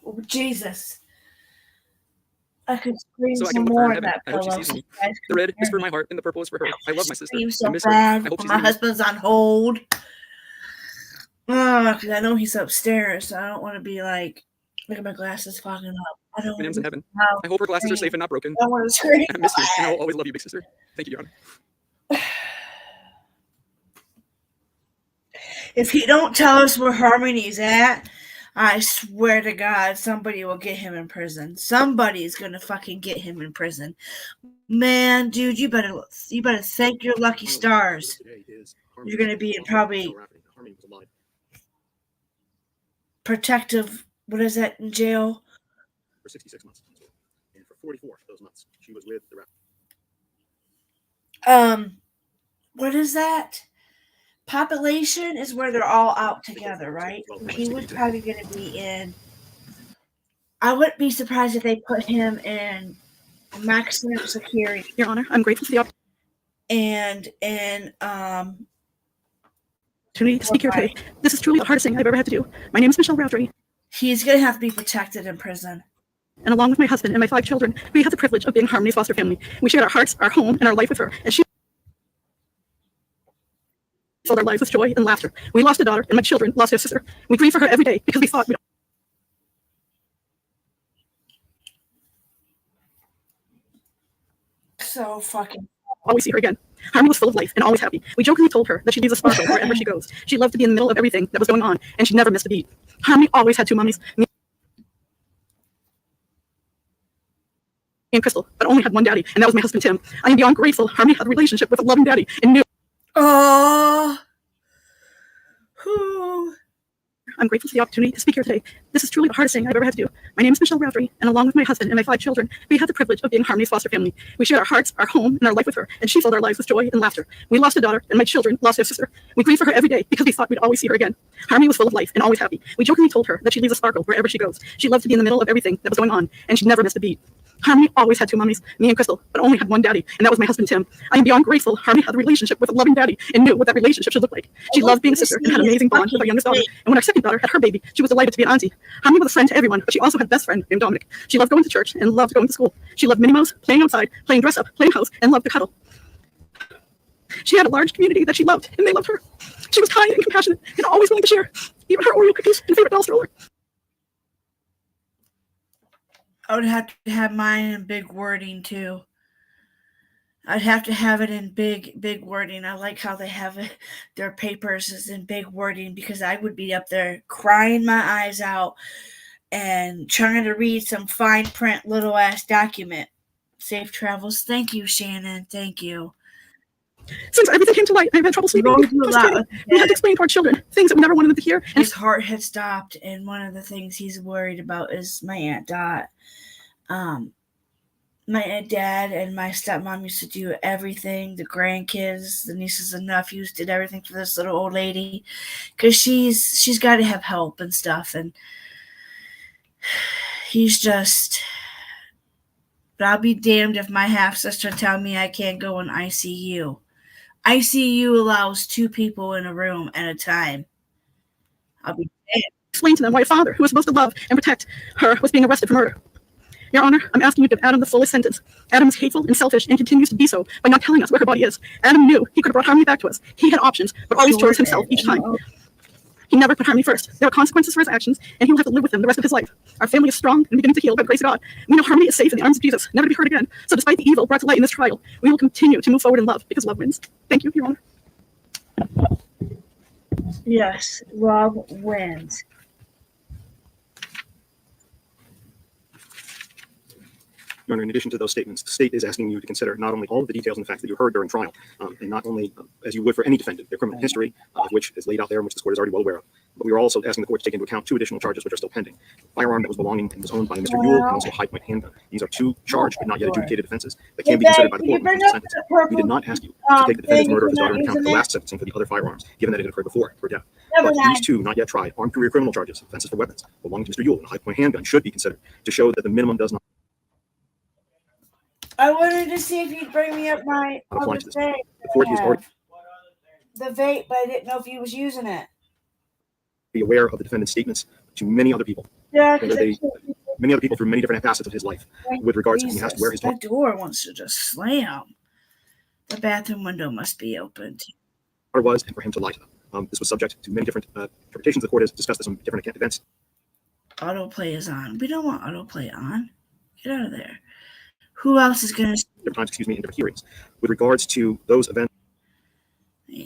Oh, Jesus. I could scream So I some can look for her more in of heaven. that I hope she pillow. sees So me. you guys The can red is hear for me. my heart, and the purple is for her. I love my sister. Scream I so miss her. I bad hope when she's my in heaven. husband's on hold. Because I know he's upstairs, so I don't want to be like, look at my glasses fogging up. I don't My want name's to in be heaven. loud. I hope her glasses are safe Scream. and not broken. I want to scream. I miss you, and I will always love you, big sister. Thank you, Your Honor. If he don't tell us where Harmony's at, I swear to God, somebody will get him in prison. Somebody's gonna fucking get him in prison. Man, dude, you better thank your lucky stars. Today is You're gonna be in probably Harmony was alive protective. What is that in jail? for 66 months. And for 44 of those months, she was with the rep. What is that? Population is where they're all out together, right? He was probably gonna be in. I wouldn't be surprised if they put him in maximum security. Your Honor, I'm grateful for the And opportunity to speak here today. This is truly the hardest thing I've ever had to do. My name is Michelle Roundtree, he's gonna have to be protected in prison. and along with my husband and my 5 children, we have the privilege of being Harmony's foster family. We shared our hearts, our home, and our life with her, and she filled our lives with joy and laughter. We lost a daughter, and my children lost their sister. We grieve for her every day because we thought we'd So fucking. always see her again. Harmony was full of life and always happy. We jokingly told her that she leaves a sparkle wherever she goes. She loved to be in the middle of everything that was going on, and she never missed a beat. Harmony always had 2 mummies, me and Crystal, but only had 1 daddy, and that was my husband, Tim. I am beyond grateful Harmony had a relationship with a loving daddy and knew. Oh. I'm grateful for the opportunity to speak here today. This is truly the hardest thing I've ever had to do. My name is Michelle Roundtree, and along with my husband and my 5 children, we have the privilege of being Harmony's foster family. We shared our hearts, our home, and our life with her, and she filled our lives with joy and laughter. We lost a daughter, and my children lost their sister. We grieve for her every day because we thought we'd always see her again. Harmony was full of life and always happy. We jokingly told her that she leaves a sparkle wherever she goes. She loved to be in the middle of everything that was going on, and she never missed a beat. Harmony always had 2 mummies, me and Crystal, but only had 1 daddy, and that was my husband, Tim. I am beyond grateful Harmony had a relationship with a loving daddy and knew what that relationship should look like. She loved being a sister and had an amazing bond with our youngest daughter. And when our second daughter had her baby, she was delighted to be an auntie. Harmony was a friend to everyone, but she also had a best friend named Dominic. She loved going to church and loved going to school. She loved Minnie Mouse, playing outside, playing dress up, playing house, and loved to cuddle. She had a large community that she loved, and they loved her. She was kind and compassionate and always willing to share, even her Oreo cookies and favorite doll stroller. I would have to have mine in big wording too. I'd have to have it in big wording. I like how they have it, their papers is in big wording, because I would be up there crying my eyes out and trying to read some fine print little ass document. Safe travels. Thank you, Shannon. Thank you. Since everything came to light, I've had trouble sleeping. Going through a lot. We had to explain to our children things that we never wanted them to hear. And His heart had stopped, and one of the things he's worried about is my Aunt Dot. My Aunt Dad and my stepmom used to do everything. The grandkids, the nieces and nephews did everything for this little old lady, because she's got to have help and stuff. And he's just. But I'll be damned if my half sister tell me I can't go in ICU. ICU allows 2 people in a room at a time. I'll be damned. Explain to them why a father who was supposed to love and protect her was being arrested for murder. Your Honor, I'm asking you to give Adam the fullest sentence. Adam is hateful and selfish and continues to be so by not telling us where her body is. Adam knew he could have brought Harmony back to us. He had options, but always chose himself each time. He never put Harmony first. There are consequences for his actions, and he will have to live with them the rest of his life. Our family is strong and beginning to heal by the grace of God. We know Harmony is safe in the arms of Jesus, never to be hurt again. So despite the evil brought to light in this trial, we will continue to move forward in love, because love wins. Thank you, Your Honor. Yes, love wins. Your Honor, in addition to those statements, the state is asking you to consider not only all of the details and the facts that you heard during trial, and not only, as you would for any defendant, their criminal history, which is laid out there and which this court is already well aware of, but we are also asking the court to take into account 2 additional charges which are still pending. Firearm that was belonging and was owned by Mr. Yule, and also a high-point handgun. These are 2 charged but not yet adjudicated offenses that can be considered by the court when sentence. We did not ask you to take the defendant's murder of his daughter into account for the last sentencing for the other firearms, given that it had occurred before her death. But these 2 not yet tried armed career criminal charges, offenses for weapons belonging to Mr. Yule, and a high-point handgun should be considered to show that the minimum does not I wanted to see if you'd bring me up my apply other to this. vape. The court is already The vape, but I didn't know if he was using it. be aware of the defendant's statements to many other people. Yeah, Whether because they I can't many other people through many different facets of his life with regards to being asked where his that door wants to just slam. The bathroom window must be opened. daughter was and for him to lie to them. This was subject to many different interpretations. The court has discussed this on different events. Autoplay is on. We don't want autoplay on. Get out of there. Who else is going to... Different times, in different hearings. With regards to those events,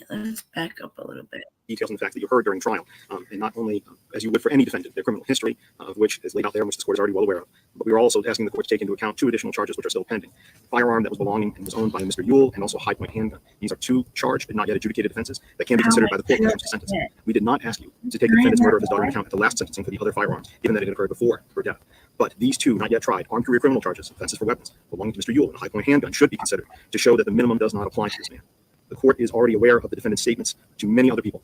let's back up a little bit. Details and the facts that you heard during trial, and not only as you would for any defendant, their criminal history, of which is laid out there, which this court is already well aware of. But we are also asking the court to take into account 2 additional charges which are still pending: firearm that was belonging and was owned by Mr. Yule, and also a high-point handgun. These are 2 charged but not yet adjudicated offenses that can be considered by the court when it comes to sentencing. We did not ask you to take the defendant's murder of his daughter into account at the last sentencing for the other firearms, given that it had occurred before her death. But these 2 not yet tried armed career criminal charges, offenses for weapons belonging to Mr. Yule, and a high-point handgun should be considered to show that the minimum does not apply to this man. The court is already aware of the defendant's statements to many other people,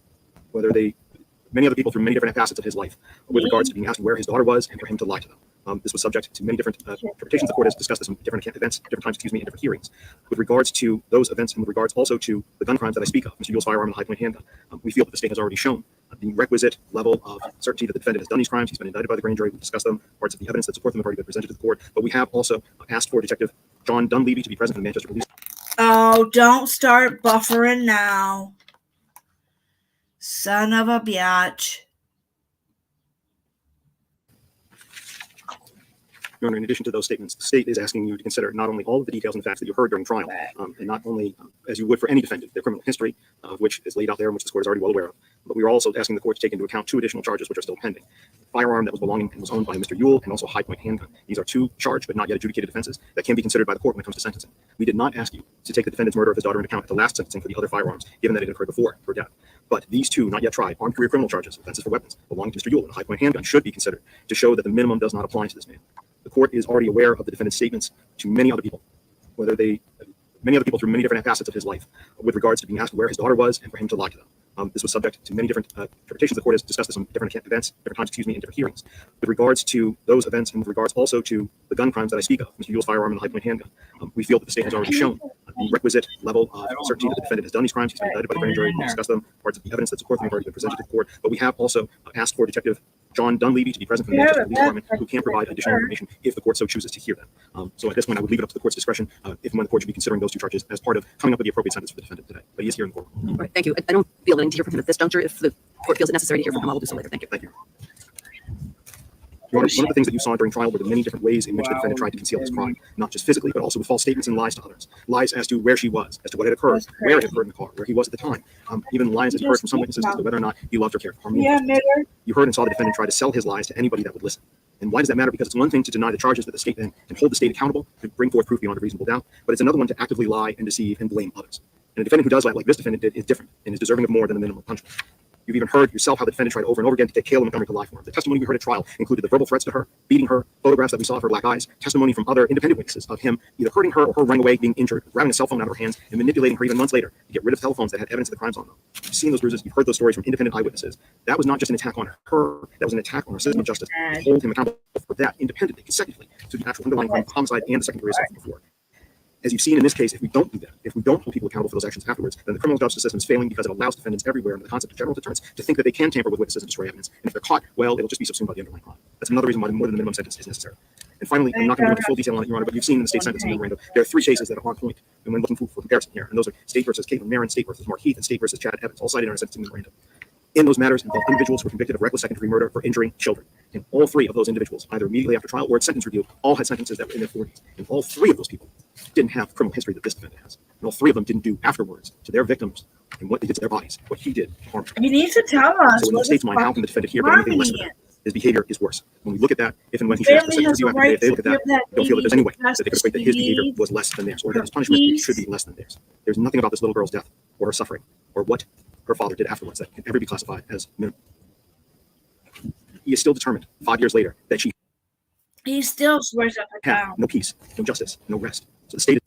many other people through many different facets of his life, with regards to being asked where his daughter was and for him to lie to them. This was subject to many different interpretations. The court has discussed this on different events, different times, in different hearings. With regards to those events and with regards also to the gun crimes that I speak of, Mr. Yule's firearm and high-point handgun, we feel that the state has already shown the requisite level of certainty that the defendant has done these crimes. He's been indicted by the grand jury. We've discussed them. Parts of the evidence that support them have already been presented to the court. But we have also asked for Detective John Dunleavy to be present for the Manchester Police. Oh, don't start buffering now. Son of a biatch. Your Honor, in addition to those statements, the state is asking you to consider not only all of the details and facts that you heard during trial, and not only as you would for any defendant, their criminal history, of which is laid out there and which this court is already well aware of, but we are also asking the court to take into account 2 additional charges which are still pending: firearm that was belonging and was owned by Mr. Yule, and also a high-point handgun. These are 2 charged but not yet adjudicated offenses that can be considered by the court when it comes to sentencing. We did not ask you to take the defendant's murder of his daughter into account at the last sentencing for the other firearms, given that it occurred before her death. But these 2 not yet tried armed career criminal charges, offenses for weapons belonging to Mr. Yule, and a high-point handgun should be considered to show that the minimum does not apply to this man. The court is already aware of the defendant's statements to many other people, many other people through many different facets of his life, with regards to being asked where his daughter was and for him to lie to them. This was subject to many different interpretations. The court has discussed this on different events, different times, in different hearings. With regards to those events and with regards also to the gun crimes that I speak of, Mr. Yule's firearm and the high-point handgun, we feel that the state has already shown the requisite level of certainty that the defendant has done these crimes. He's been indicted by the grand jury. We've discussed them. Parts of the evidence that support them have already been presented to the court. But we have also asked for Detective John Dunleavy to be present from the Manchester Police Department, who can provide additional information if the court so chooses to hear them. So at this point, I would leave it up to the court's discretion if and when the court should be considering those 2 charges as part of coming up with the appropriate sentence for the defendant today. But he is here in the court. All right, thank you. I don't feel the need to hear from him at this juncture. If the court feels it necessary to hear from him, I will do so later. Thank you. Thank you. Your Honor, one of the things that you saw during trial were the many different ways in which the defendant tried to conceal his crime, not just physically, but also with false statements and lies to others. Lies as to where she was, as to what had occurred, where it had occurred in the car, where he was at the time. Even lies that you heard from some witnesses as to whether or not he loved or cared for her. You heard and saw the defendant try to sell his lies to anybody that would listen. And why does that matter? Because it's one thing to deny the charges that the state and hold the state accountable to bring forth proof beyond a reasonable doubt, but it's another one to actively lie and deceive and blame others. And a defendant who does lie like this defendant did is different and is deserving of more than the minimum punishment. You've even heard yourself how the defendant tried over and over again to get Kayla Montgomery to lie for him. The testimony we heard at trial included the verbal threats to her, beating her, photographs that we saw of her black eyes, testimony from other independent witnesses of him either hurting her or her running away, being injured, grabbing a cell phone out of her hands, and manipulating her even months later to get rid of telephones that had evidence of the crimes on them. You've seen those bruises. You've heard those stories from independent eyewitnesses. That was not just an attack on her. That was an attack on our system of justice to hold him accountable for that independently, consecutively, to the actual underlying crime, homicide, and the second degree assault from before. As you've seen in this case, if we don't do that, if we don't hold people accountable for those actions afterwards, then the criminal justice system is failing because it allows defendants everywhere under the concept of general deterrence to think that they can tamper with witnesses and destroy evidence. And if they're caught, well, it'll just be subsumed by the underlying crime. That's another reason why more than the minimum sentence is necessary. And finally, I'm not going to go into full detail on it, Your Honor, but you've seen in the state sentencing memorandum, there are 3 cases that are on point and when looking for comparison here. And those are State versus Caitlin Marin, State versus Mark Heath, and State versus Chad Evans, all cited in our sentencing memorandum. In those matters involve individuals who were convicted of reckless second-degree murder for injuring children. And all 3 of those individuals, either immediately after trial or at sentence review, all had sentences that were in their 40s. And all 3 of those people didn't have criminal history that this defendant has. And all 3 of them didn't do afterwards to their victims and what they did to their bodies, what he did to harm them. You need to tell us. So in the state's mind, how can the defendant here be anything less than that? His behavior is worse. When we look at that, if and when he should have sentence review after, if they look at that, they don't feel that there's any way that they could equate that his behavior was less than theirs, or that his punishment should be less than theirs. There's nothing about this little girl's death or her suffering or what her father did afterwards that can ever be classified as minimum. He is still determined 5 years later that he still swears up and have down. no peace, no justice, no rest. So the state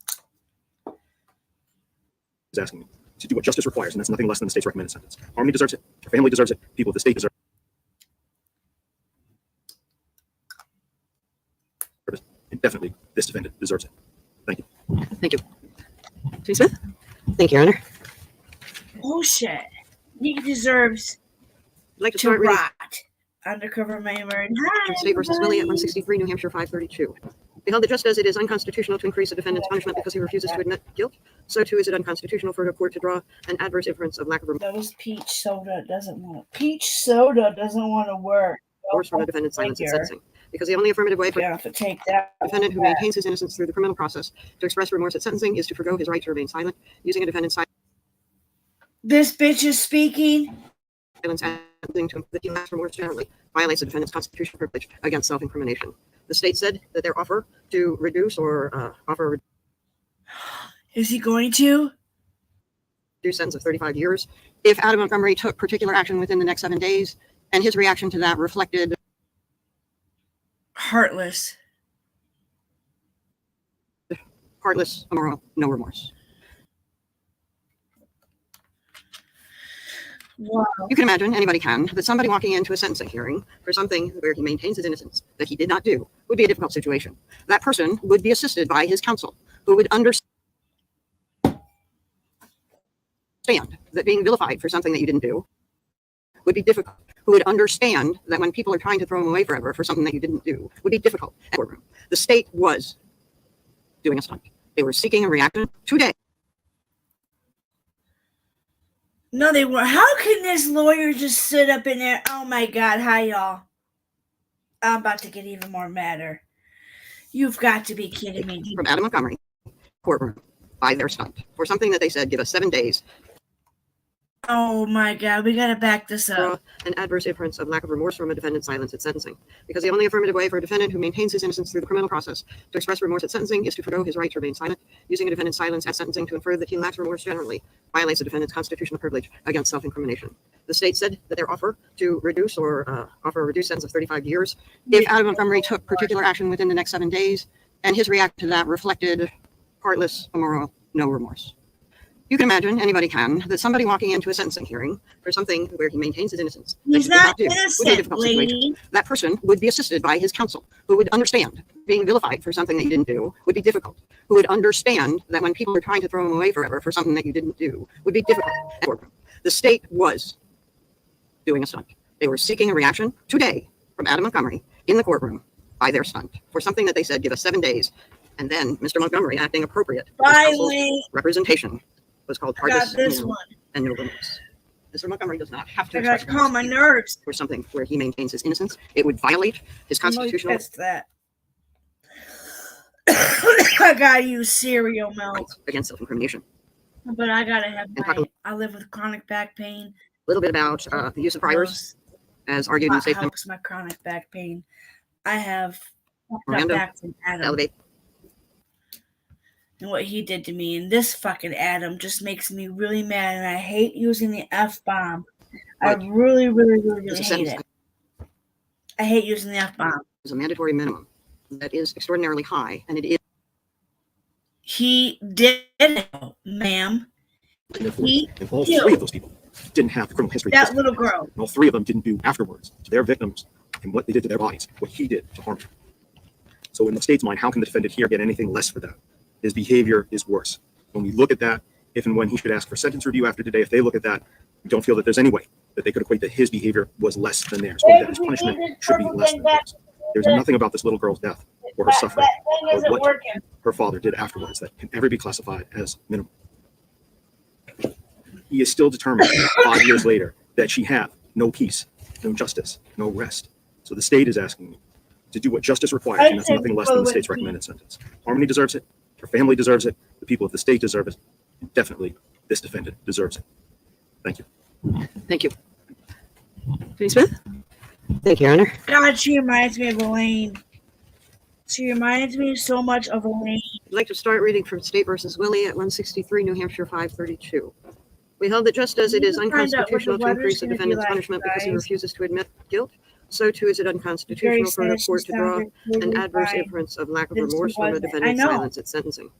is asking me to do what justice requires, and that's nothing less than the state's recommended sentence. Harmony deserves it. Her family deserves it. People of the state deserve it. And definitely, this defendant deserves it. Thank you. Thank you. Attorney Smith? Thank you, Your Honor. Bullshit. He deserves I'd like to to start reading. rot. undercover memory. From State versus Willie at 163 New Hampshire 532. We held that just as it is unconstitutional to increase a defendant's punishment because he refuses to admit guilt, so too is it unconstitutional for a court to draw an adverse inference of lack of That was peach soda doesn't want to work. remorse from a defendant's silence at sentencing. Because the only affirmative way for Yeah, to take that. a defendant who maintains his innocence through the criminal process to express remorse at sentencing is to forgo his right to remain silent, using a defendant's This bitch is speaking. silence at sentencing to the last remorse generally violates the defendant's constitutional privilege against self-incrimination. The state said that their offer to reduce or offer a Is he going to? reduced sentence of 35 years if Adam Montgomery took particular action within the next 7 days, and his reaction to that reflected Heartless. heartless, immoral, no remorse. Wow. You can imagine, anybody can, that somebody walking into a sentencing hearing for something where he maintains his innocence that he did not do would be a difficult situation. That person would be assisted by his counsel, who would understand that being vilified for something that you didn't do would be difficult, who would understand that when people are trying to throw him away forever for something that you didn't do would be difficult. The state was doing a stunt. They were seeking a reaction today. No, they were. How can this lawyer just sit up in there? Oh my God. Hi, y'all. I'm about to get even more madder. You've got to be kidding me. From Adam Montgomery courtroom by their stunt for something that they said give us 7 days. Oh my God. We got to back this up. An adverse inference of lack of remorse from a defendant's silence at sentencing. Because the only affirmative way for a defendant who maintains his innocence through the criminal process to express remorse at sentencing is to forgo his right to remain silent, using a defendant's silence at sentencing to infer that he lacks remorse generally violates the defendant's constitutional privilege against self-incrimination. The state said that their offer to reduce or offer a reduced sentence of 35 years if Adam Montgomery took particular action within the next 7 days, and his reaction to that reflected heartless, immoral, no remorse. You can imagine, anybody can, that somebody walking into a sentencing hearing for something where he maintains his innocence that He's he did not do would be a innocent, difficult situation. lady. That person would be assisted by his counsel, who would understand being vilified for something that you didn't do would be difficult, who would understand that when people are trying to throw him away forever for something that you didn't do would be difficult. The state was doing a stunt. They were seeking a reaction today from Adam Montgomery in the courtroom by their stunt for something that they said give us 7 days, and then Mr. Montgomery acting appropriate. Finally. Representation was called I got heartless this one. and no remorse. Mr. Montgomery does not have to I got to express calm my nerves. for something where he maintains his innocence. It would violate his constitutional That's that. I gotta use cereal milk, rights against self-incrimination. but I gotta have And talk my. I live with chronic back pain. A little bit about the use of priors, as argued in What safe helps my chronic back pain? I have Miranda, back from Adam elevate. and what he did to me, and this fucking Adam just makes me really mad, and I hate using the F-bomb. I Right. really, really, really, It's really a hate sentence it. I hate using the F-bomb. is a mandatory minimum that is extraordinarily high, and it is He did it, ma'am. And therefore, He and all killed three of those people didn't have the criminal history. that listed. little girl. And all three of them didn't do afterwards to their victims and what they did to their bodies, what he did to harm them. So in the state's mind, how can the defendant here get anything less for that? His behavior is worse. When we look at that, if and when he should ask for sentence review after today, if they look at that, we don't feel that there's any way that they could equate that his behavior was less than theirs, or that his punishment should be less than theirs. There's nothing about this little girl's death or her suffering or what her father did afterwards that can ever be classified as minimal. He is still determined 5 years later that she have no peace, no justice, no rest. So the state is asking me to do what justice requires, and that's nothing less than the state's recommended sentence. Harmony deserves it. Her family deserves it. The people of the state deserve it. And definitely, this defendant deserves it. Thank you. thank you. Attorney Smith? Thank you, Your Honor. God, she reminds me of Elaine. She reminds me so much of Elaine. I'd like to start reading from State versus Willie at 163 New Hampshire 532. We held that just as it is You can find out what the unconstitutional to weather's increase a gonna be defendant's like, punishment because he guys. refuses to admit guilt, so too is it unconstitutional for a court to draw an adverse inference of lack of This remorse from a wasn't. I defendant's know. silence at sentencing.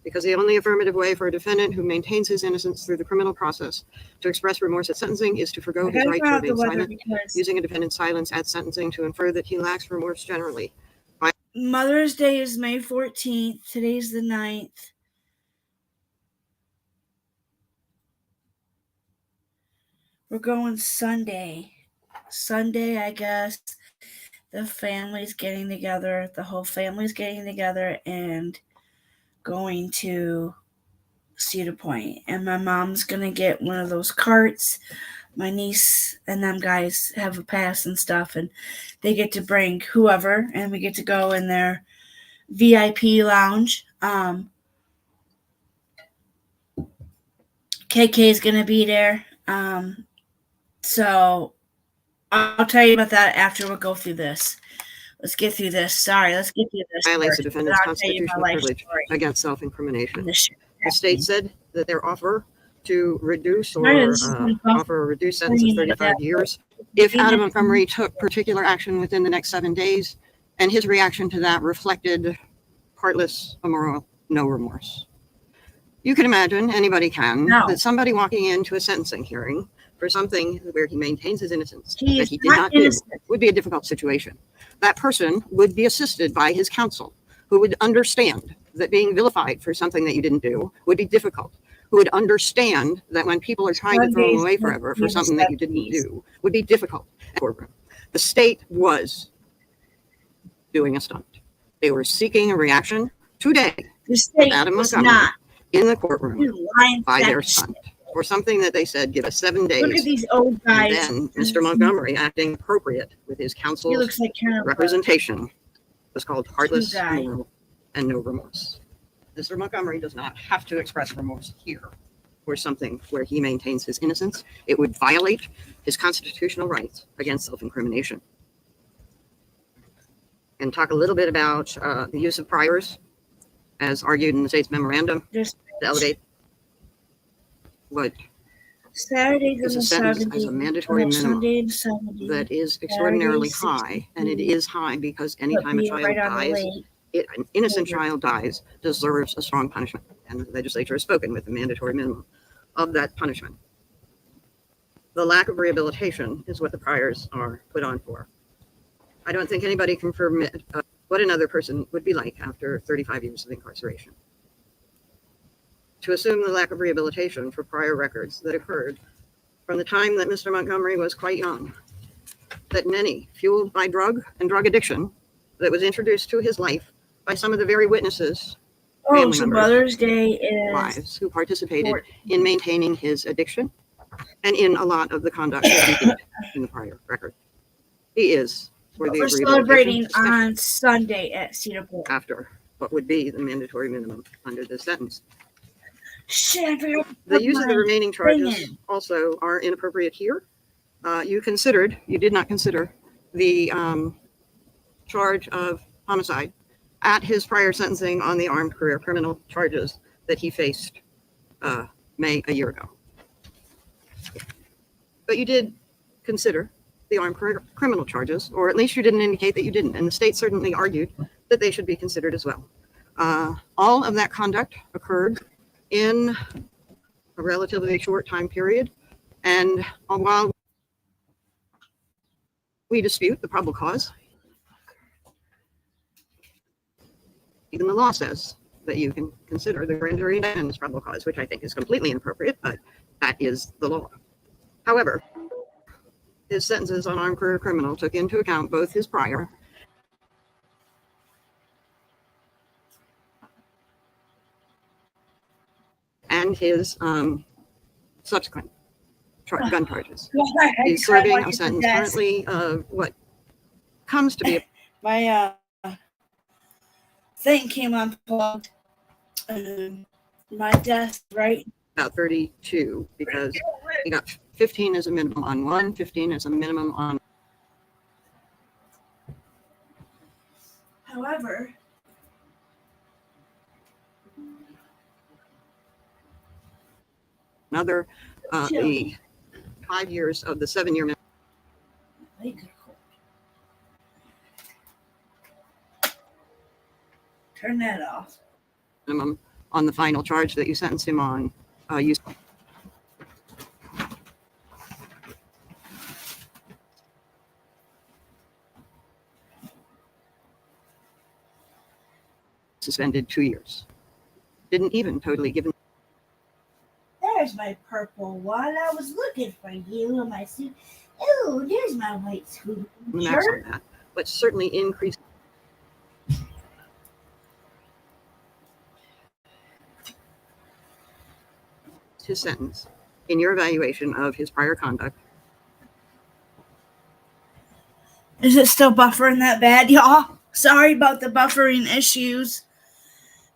Because the only affirmative way for a defendant who maintains his innocence through the criminal process to express remorse at sentencing is to forgo I his gotta right find to out the remain weather silent, because using a defendant's silence at sentencing to infer that he lacks remorse generally. Mother's Day is May 14th. Today's the 9th. We're going Sunday. Sunday, I guess, the family's getting together, the whole family's getting together and going to Cedar Point. And my mom's gonna get one of those carts. My niece and them guys have a pass and stuff, and they get to bring whoever, and we get to go in their VIP lounge. KK is gonna be there. So I'll tell you about that after we go through this. Let's get through this. Sorry, let's get through this. Violates the first, defendant's and I'll tell you my constitutional life privilege story. against self-incrimination. This shit The state said that their offer to reduce or Sorry, this is my phone. offer a reduced sentence of 35 years if Adam Montgomery took particular action within the next 7 days, and his reaction to that reflected heartless, immoral, no remorse. You can imagine, anybody can, No. that somebody walking into a sentencing hearing for something where he maintains his innocence He that is he did not not do innocent. would be a difficult situation. That person would be assisted by his counsel, who would understand that being vilified for something that you didn't do would be difficult, who would understand that when people are trying to throw him away forever for something that you didn't do would be difficult. The state was doing a stunt. They were seeking a reaction today The state Adam was Montgomery not. in the courtroom You lying by their sack stunt for something that they said, give us 7 days. Look at these old guys. And then Mr. Montgomery, acting appropriate with his He counsel's looks like Karen. representation, was called heartless, guy. immoral, and no remorse. Mr. Montgomery does not have to express remorse here for something where he maintains his innocence. It would violate his constitutional rights against self-incrimination. And talk a little bit about the use of priors, as argued in the state's memorandum, Just to elevate what Saturdays is and a the sentence 70s. as a mandatory minimum Sunday and 70s. that is extraordinarily Saturday, high, and it 60, is high because but anytime a be child right on the dies, lake. an innocent child dies, deserves a strong punishment. And the legislature has spoken with the mandatory minimum of that punishment. The lack of rehabilitation is what the priors are put on for. I don't think anybody can permit what another person would be like after 35 years of incarceration. To assume the lack of rehabilitation for prior records that occurred from the time that Mr. Montgomery was quite young, that many, fueled by drug and drug addiction, that was introduced to his life by some of the very witnesses, Oh, family so members, Mother's Day is wives, who participated 14. in maintaining his addiction and in a lot of the conduct that he did in the prior record. He is worthy We're of celebrating rehabilitation, especially on Sunday at Cedar Point. after what would be the mandatory minimum under this sentence. Shit, I forgot to The put use of the my remaining thing charges in. also are inappropriate here. You did not consider the charge of homicide at his prior sentencing on the armed career criminal charges that he faced May a year ago. But you did consider the armed career criminal charges, or at least you didn't indicate that you didn't. And the state certainly argued that they should be considered as well. All of that conduct occurred in a relatively short time period. And while we dispute the probable cause, even the law says that you can consider the grand jury indictment as probable cause, which I think is completely inappropriate, but that is the law. However, his sentences on armed career criminal took into account both his prior and his subsequent gun charges. He's serving a sentence currently of what comes to be My thing came unplugged. My desk, right? about 32 because he got 15 as a minimum on one, 15 as a minimum on However, another. The 5 years of the 7-year turn that off. minimum on the final charge that you sentenced him on. You suspended 2 years. Didn't even totally give him. There's my purple one. I was looking for you in my suit. Ooh, Oh, there's my white scoop. the max on that, but certainly increased his sentence in your evaluation of his prior conduct. Is it still buffering that bad, y'all? Sorry about the buffering issues.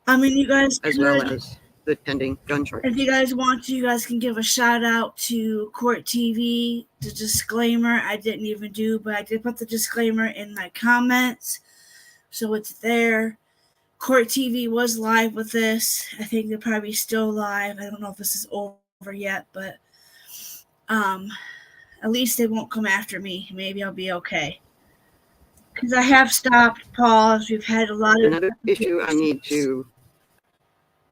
I mean, you guys as could, well as the pending gun charges. if you guys want to, you guys can give a shout out to Court TV. The disclaimer I didn't even do, but I did put the disclaimer in my comments, so it's there. Court TV was live with this. I think they're probably still live. I don't know if this is over yet, but at least they won't come after me. Maybe I'll be okay. Because I have stopped, pause. We've had a lot of Another issue I need to,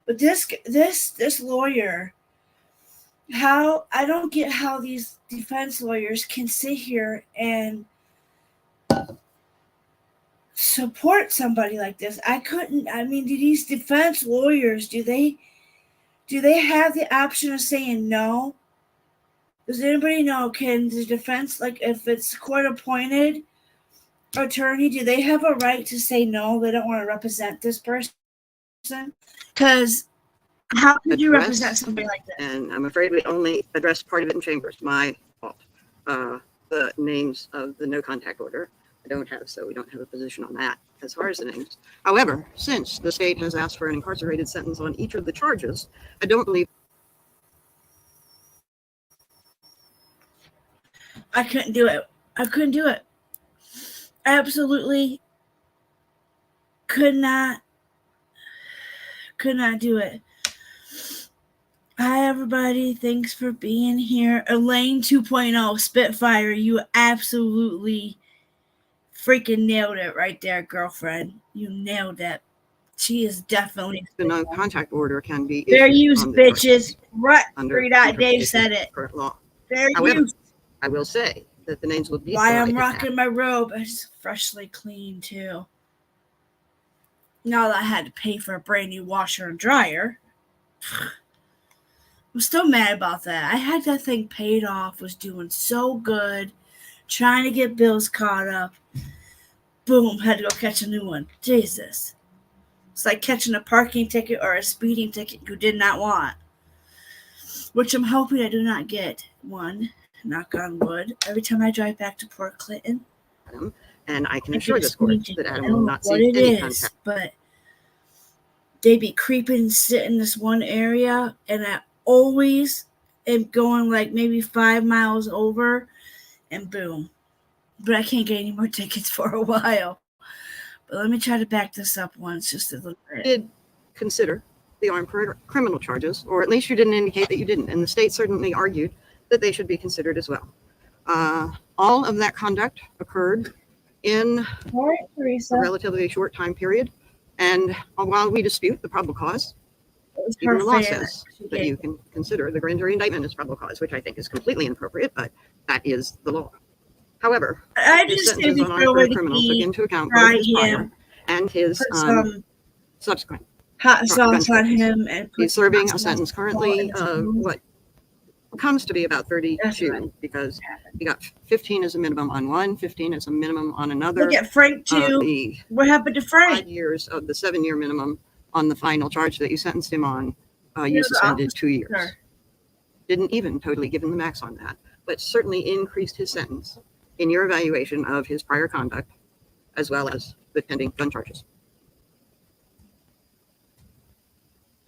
but this lawyer, how I don't get how these defense lawyers can sit here and support somebody like this. I couldn't. I mean, do these defense lawyers do they have the option of saying no? Does anybody know? Can the defense, like if it's court appointed attorney, do they have a right to say no? They don't want to represent this person? Because how could you address, represent somebody like this? and I'm afraid we only addressed part of it in chambers, my fault. The names of the no contact order, I don't have, so we don't have a position on that as far as the names. However, since the state has asked for an incarcerated sentence on each of the charges, I don't believe I couldn't do it. I couldn't do it. Absolutely could not do it. Hi, everybody. Thanks for being here. Elaine 2.0 Spitfire, you absolutely freaking nailed it right there, girlfriend. You nailed it. She is definitely the no contact order can be fair issued use, on the bitches. charges Right. under 3. Dave interpretation said of it. current law. Fair However, use. I will say that the names will be Why I'm provided rocking my robe. It's freshly clean, too. Now that I had to pay for a brand new washer and dryer. I'm still mad about that. I had that thing paid off, was doing so good, trying to get bills caught up. Boom, had to go catch a new one. Jesus. It's like catching a parking ticket or a speeding ticket you did not want. Which I'm hoping I do not get one. Knock on wood. Every time I drive back to Port Clinton. Adam, and I can I assure get a this court speeding that ticket. Adam I don't will know not what seek it any is, contact. but they be creeping and sit in this one area, and I always am going like maybe 5 miles over, and boom. But I can't get any more tickets for a while. But let me try to back this up once, just a little bit. Did consider the armed criminal charges, or at least you didn't indicate that you didn't, and the state certainly argued that they should be considered as well. All of that conduct occurred in All right, Teresa. a relatively short time period, and while we dispute the probable cause, It was even her the law favorite. says She that did. you can consider the grand jury indictment as probable cause, which I think is completely inappropriate, but that is the law. However, I his just sentences didn't on feel armed like criminal took he into account tried both his prior him, and his put some subsequent. hot gun sauce on charges. him, and put He's serving some a hot sentence sauce currently in his of food. what comes to be about That's 32 right. because he got 15 as a minimum on one, 15 as a minimum on another. Look at Frank too. The What happened to Frank? 5 years of the 7-year minimum on the final charge that you sentenced him on, You you know, the suspended 2 years. officer. Didn't even totally give him the max on that, but certainly increased his sentence in your evaluation of his prior conduct, as well as the pending gun charges.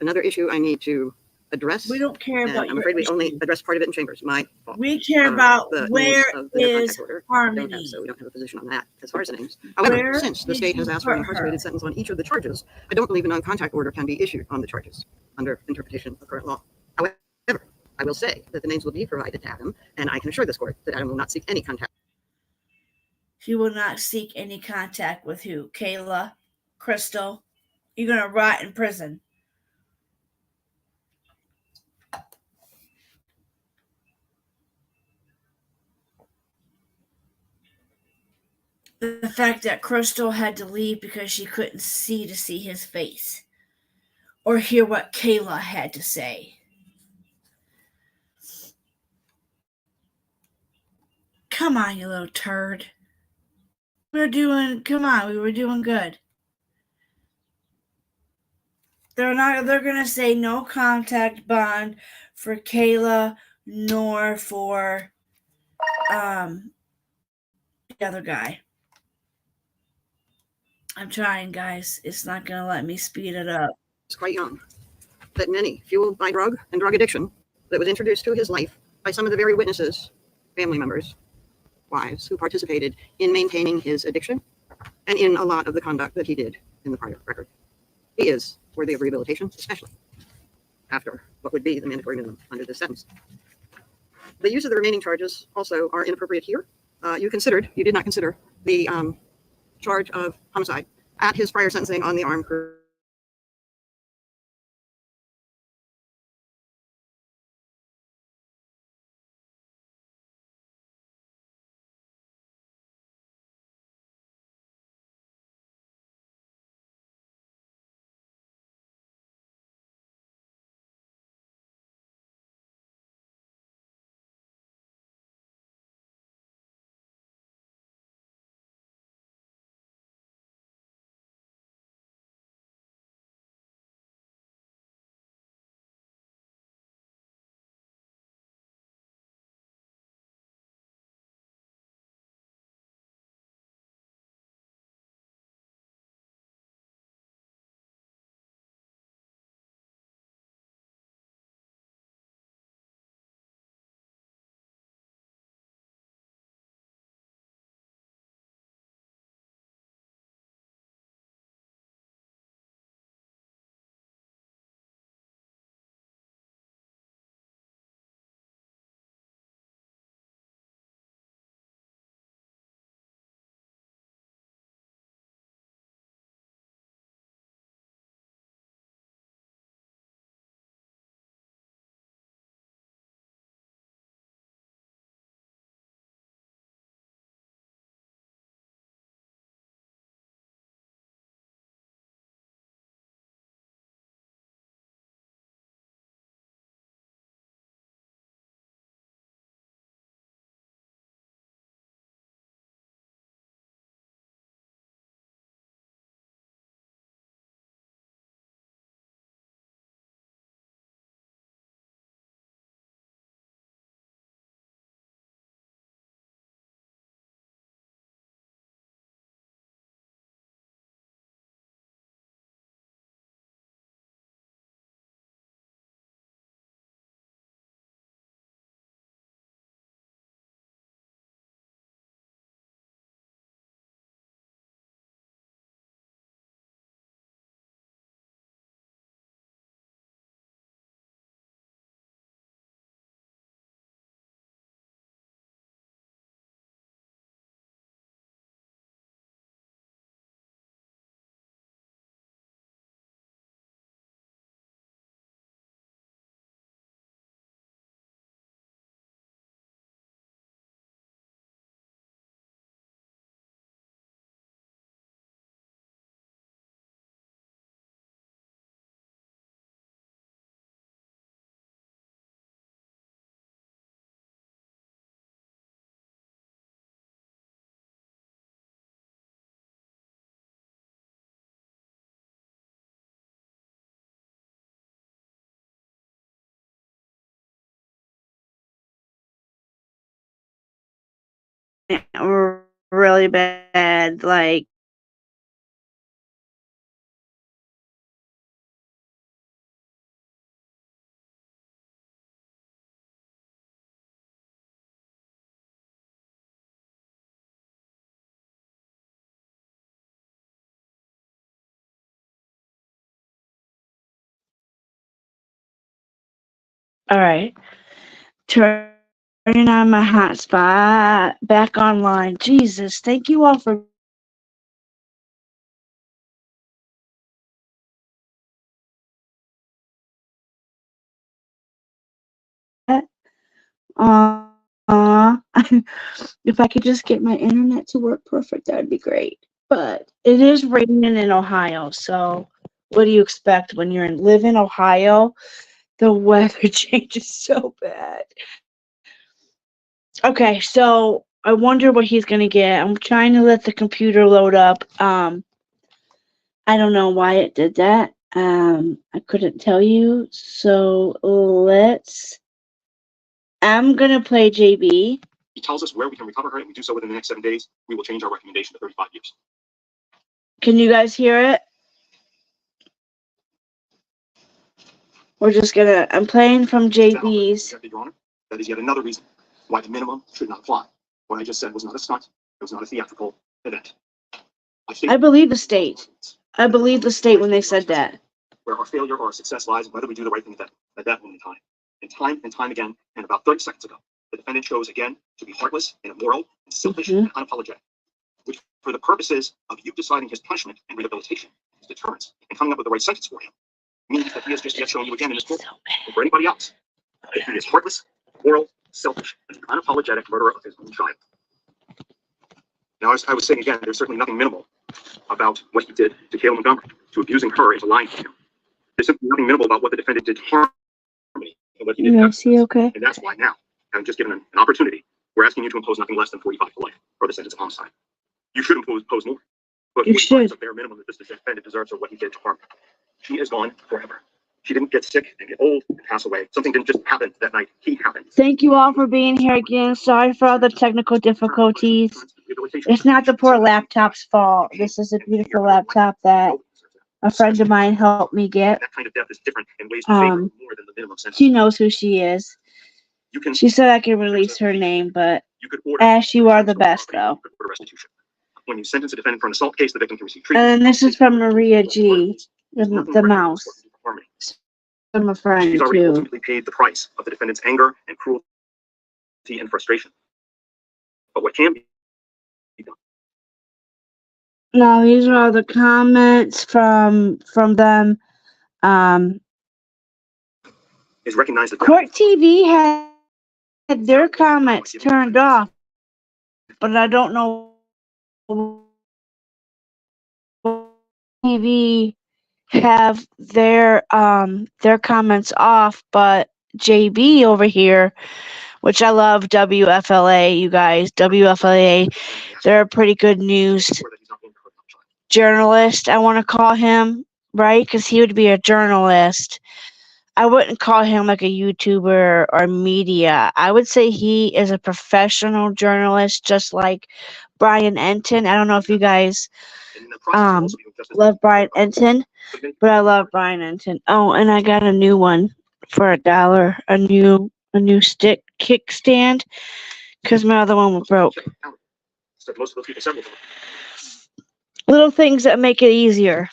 Another issue I need to address, We don't care and about I'm your afraid we only issue. addressed part of it in chambers, my fault. We care Uh, about the names where of the no is contact order, we don't have, Harmony. so we don't have a position on that as far as the names. However, Where since the did state has you asked for an put her? incarcerated sentence on each of the charges, I don't believe a non-contact order can be issued on the charges under interpretation of current law. However, I will say that the names will be provided to Adam, and I can assure this court that Adam will not seek any contact. She will not seek any contact with who? Kayla? Crystal? You're gonna rot in prison. The fact that Crystal had to leave because she couldn't see to see his face or hear what Kayla had to say. Come on, you little turd. We were doing good. They're gonna say no contact bond for Kayla nor for the other guy. I'm trying, guys. It's not gonna let me speed it up. He's quite young. That many, fueled by drug and drug addiction, that was introduced to his life by some of the very witnesses, family members, wives, who participated in maintaining his addiction and in a lot of the conduct that he did in the prior record. He is worthy of rehabilitation, especially after what would be the mandatory minimum under this sentence. The use of the remaining charges also are inappropriate here. You did not consider the charge of homicide at his prior sentencing on the armed career. Really bad, like all right. Turning on my hotspot back online. Jesus, thank you all for that. If I could just get my internet to work perfect, that'd be great. But it is raining in Ohio, so what do you expect when live in Ohio? The weather changes so bad. Okay, so I wonder what he's gonna get. I'm trying to let the computer load up. I don't know why it did that. I couldn't tell you. So I'm gonna play JB. He tells us where we can recover her, and we do so within the next 7 days. We will change our recommendation to 35 years. Can you guys hear it? I'm playing from JB's. Your Honor, that is yet another reason why the minimum should not apply. What I just said was not a stunt. It was not a theatrical event. I believe the state. I believe the state when they said that. Where our failure or our success lies, whether we do the right thing at that moment in time. And time again, and about 30 seconds ago, the defendant chose again to be heartless and immoral and selfish and unapologetic, which for the purposes of you deciding his punishment and rehabilitation, his deterrence, and coming up with the right sentence for him, means that he has just yet shown you again in this court, and for anybody else, that he is heartless, moral, selfish, and an unapologetic murderer of his own child. Now, as I was saying again, there's certainly nothing minimal about what he did to Kayla Montgomery, to abusing her and to lying to him. There's simply nothing minimal about what the defendant did to Harmony and what he did to see, okay. And that's why now, having just given an opportunity, we're asking you to impose nothing less than 45 to life for the sentence of homicide. You should impose more. But You 45 should. is a bare minimum that this defendant deserves for what he did to Harmony. She is gone forever. She didn't get sick and get old and pass away. Something didn't just happen that night. He happened. Thank you all for being here again. Sorry for all the technical difficulties. It's not the poor laptop's fault. This is a beautiful laptop that a friend of mine helped me get. That kind of death is different in ways to favor more than the minimum sentence. She knows who she is. She said I could release her name, but Ash, you are the best, though. Restitution. When you sentence a defendant for an assault case, the victim can receive treatment. And this is from Maria G, the mouse. I'm a friend, She's already too. ultimately paid the price of the defendant's anger and cruelty and frustration. But what can be done? No, these are all the comments from them. Is recognize that Court TV had their comments turned off, but I don't know. TV have their comments off, but JB over here, which I love, WFLA, you guys, WFLA, they're a pretty good news journalist, I want to call him, right? Because he would be a journalist. I wouldn't call him like a YouTuber or media. I would say he is a professional journalist, just like Brian Enton. I don't know if you guys love Brian Enton, but I love Brian Enton. Oh, and I got a new one for $1, a new stick kickstand, because my other one was broke. Little things that make it easier.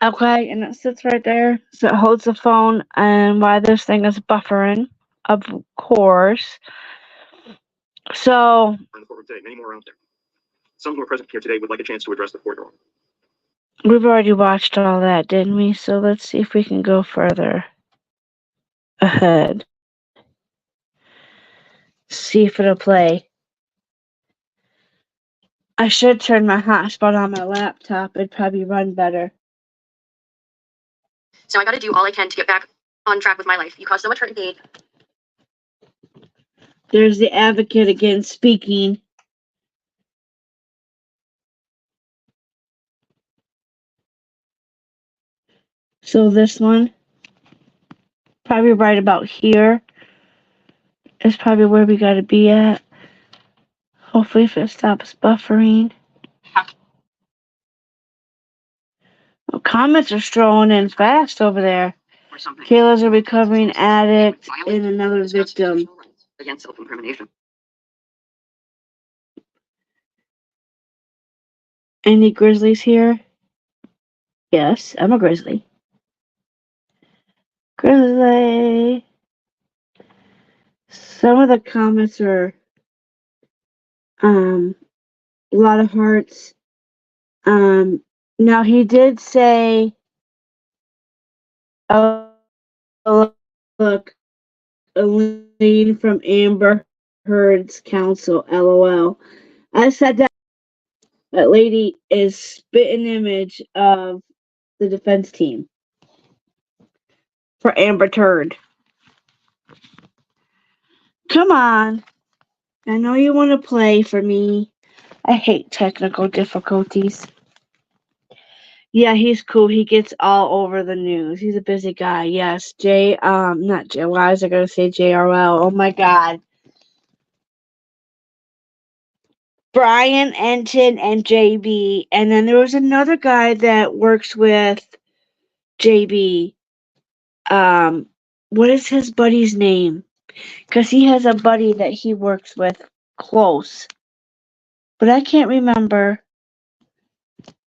Okay, and it sits right there, so it holds the phone, and why this thing is buffering, of course. So, many more out there. Some who are present here today would like a chance to address the court. we've already watched all that, didn't we? So let's see if we can go further ahead. See if it'll play. I should turn my hotspot on my laptop. It'd probably run better. So I got to do all I can to get back on track with my life. You caused so much hurt and pain. There's the advocate again speaking. So this one, probably right about here, is probably where we got to be at. Hopefully if it stops buffering. Well, comments are strolling in fast over there. Kayla's a recovering addict and another victim. Against self-incrimination. Any grizzlies here? Yes, I'm a grizzly. Grizzly. Some of the comments are a lot of hearts. Now he did say, oh, look, a lean from Amber Heard's counsel, LOL. I said that lady is spitting image of the defense team for Amber Heard. Come on. I know you want to play for me. I hate technical difficulties. Yeah, he's cool. He gets all over the news. He's a busy guy. Yes, not J. Why was I going to say JRL? Oh my God. Brian Enton and JB, and then there was another guy that works with JB. What is his buddy's name? Because he has a buddy that he works with close, but I can't remember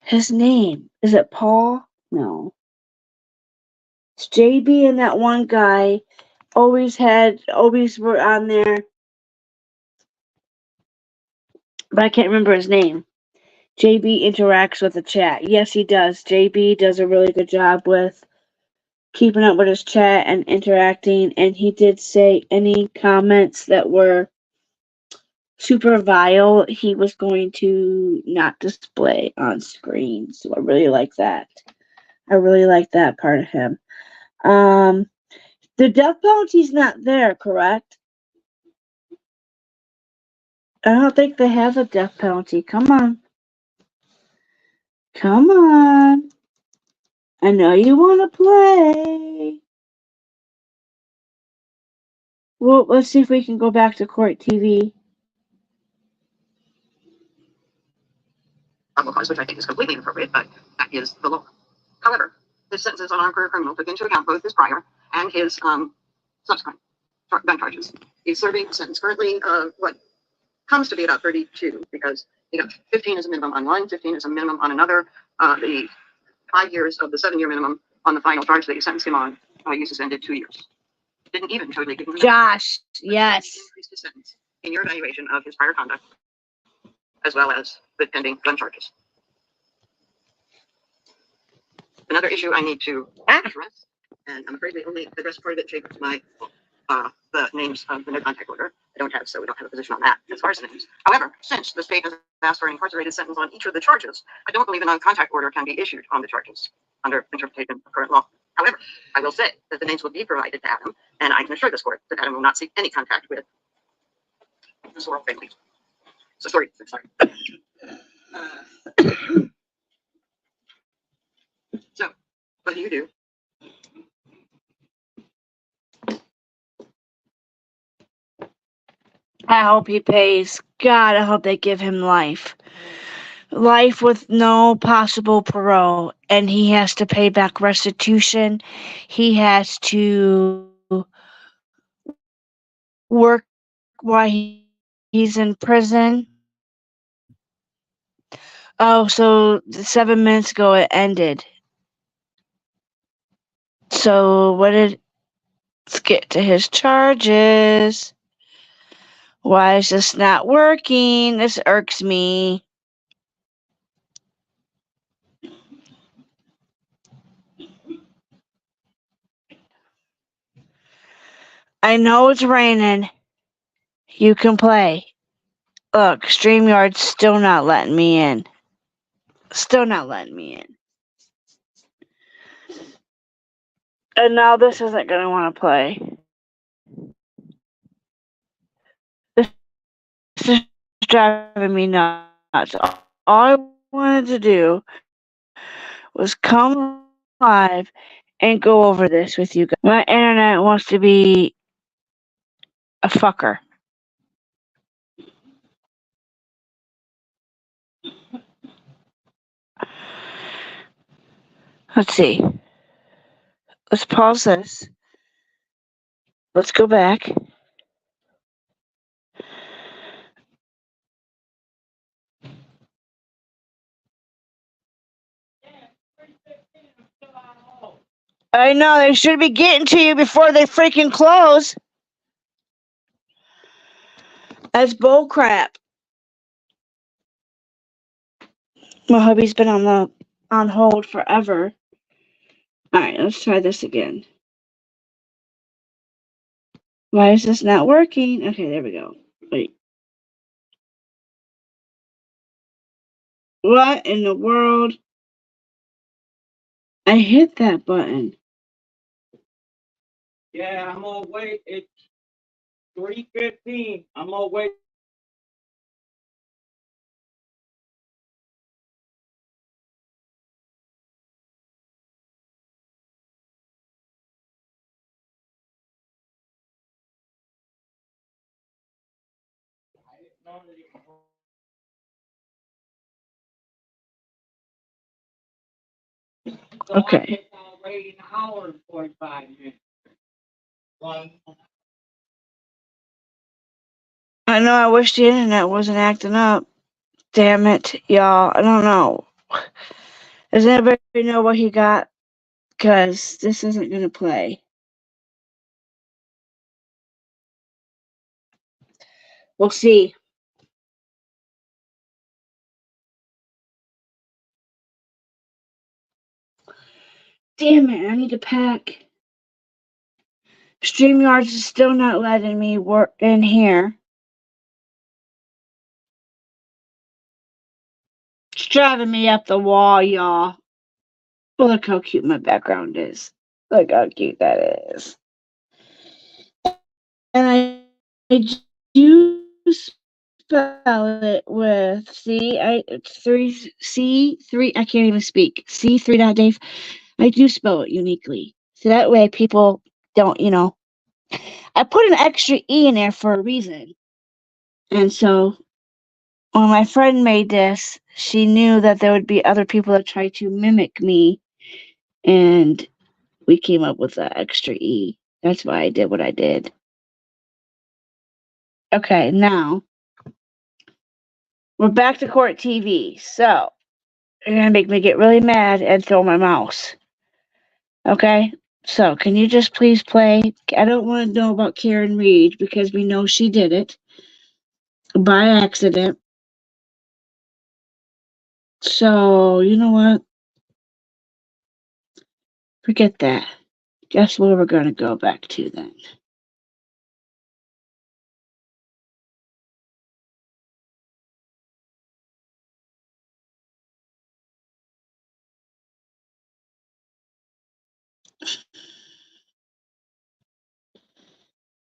his name. Is it Paul? No. It's JB and that one guy always were on there, but I can't remember his name. JB interacts with the chat. Yes, he does. JB does a really good job with keeping up with his chat and interacting, and he did say any comments that were super vile, he was going to not display on screen. So I really like that. I really like that part of him. The death penalty's not there, correct? I don't think they have a death penalty. Come on. Come on. I know you want to play. Well, let's see if we can go back to court TV. Which I think is completely inappropriate, but that is the law. However, this sentence on armed career criminal took into account both his prior and his subsequent gun charges. He's serving a sentence currently of what comes to be about 32, because he got 15 as a minimum on one, 15 as a minimum on another. The 5 years of the 7-year minimum on the final charge that he sentenced him on, you suspended 2 years. Didn't even totally give him Josh, yes. increased his sentence in your evaluation of his prior conduct, as well as the pending gun charges. Another issue I need to address, and I'm afraid they only address part of it, Jake, my the names of the no contact order. I don't have, so we don't have a position on that as far as the names. However, since the state has asked for an incarcerated sentence on each of the charges, I don't believe a non-contact order can be issued on the charges under interpretation of current law. However, I will say that the names will be provided to Adam, and I can assure this court that Adam will not seek any contact with the Sorrell family. So sorry. So, what do you do? I hope he pays. God, I hope they give him life. Life with no possible parole. And he has to pay back restitution. He has to work while he's in prison. Oh, so 7 minutes ago it ended. So let's get to his charges. Why is this not working? This irks me. I know it's raining. You can play. Look, StreamYard's still not letting me in. Still not letting me in. And now this isn't going to want to play. This is driving me nuts. All I wanted to do was come live and go over this with you guys. My internet wants to be a fucker. Let's see. Let's pause this. Let's go back. I know, they should be getting to you before they freaking close. That's bull crap. My hubby's been on hold forever. Alright, let's try this again. Why is this not working? Okay, there we go. Wait. What in the world? I hit that button. Yeah, I'm gonna wait. It's 3:15. I'm gonna wait Okay. I know, I wish the internet wasn't acting up. Damn it, y'all. I don't know. Does anybody know what he got? Because this isn't going to play. We'll see. Damn it, I need to pack. StreamYards is still not letting me work in here. It's driving me up the wall, y'all. Look how cute my background is. Look how cute that is. And I do spell it with C3, I can't even speak. C3.Dave. I do spell it uniquely. So that way people don't, I put an extra E in there for a reason. And so when my friend made this, she knew that there would be other people that tried to mimic me. And we came up with the extra E. That's why I did what I did. Okay, now we're back to court TV. So you're going to make me get really mad and throw my mouse. Okay? So can you just please play? I don't want to know about Karen Reed because we know she did it by accident. So, you know what? Forget that. Guess where we're going to go back to then?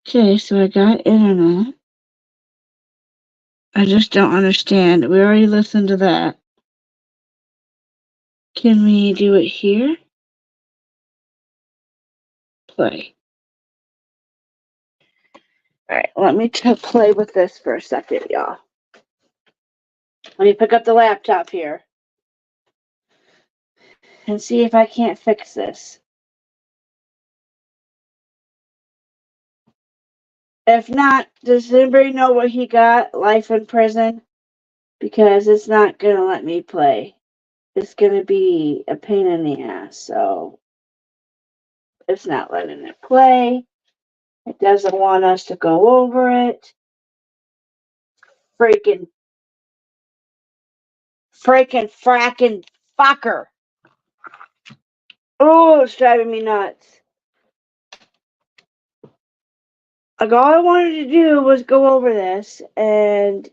Okay, so I got internet. I just don't understand. We already listened to that. Can we do it here? Play. Alright, let me play with this for a second, y'all. Let me pick up the laptop here and see if I can't fix this. If not, does anybody know what he got? Life in prison? Because it's not going to let me play. It's going to be a pain in the ass, so it's not letting it play. It doesn't want us to go over it. Fracking fracking fucker. Oh, it's driving me nuts. Like, all I wanted to do was go over this, and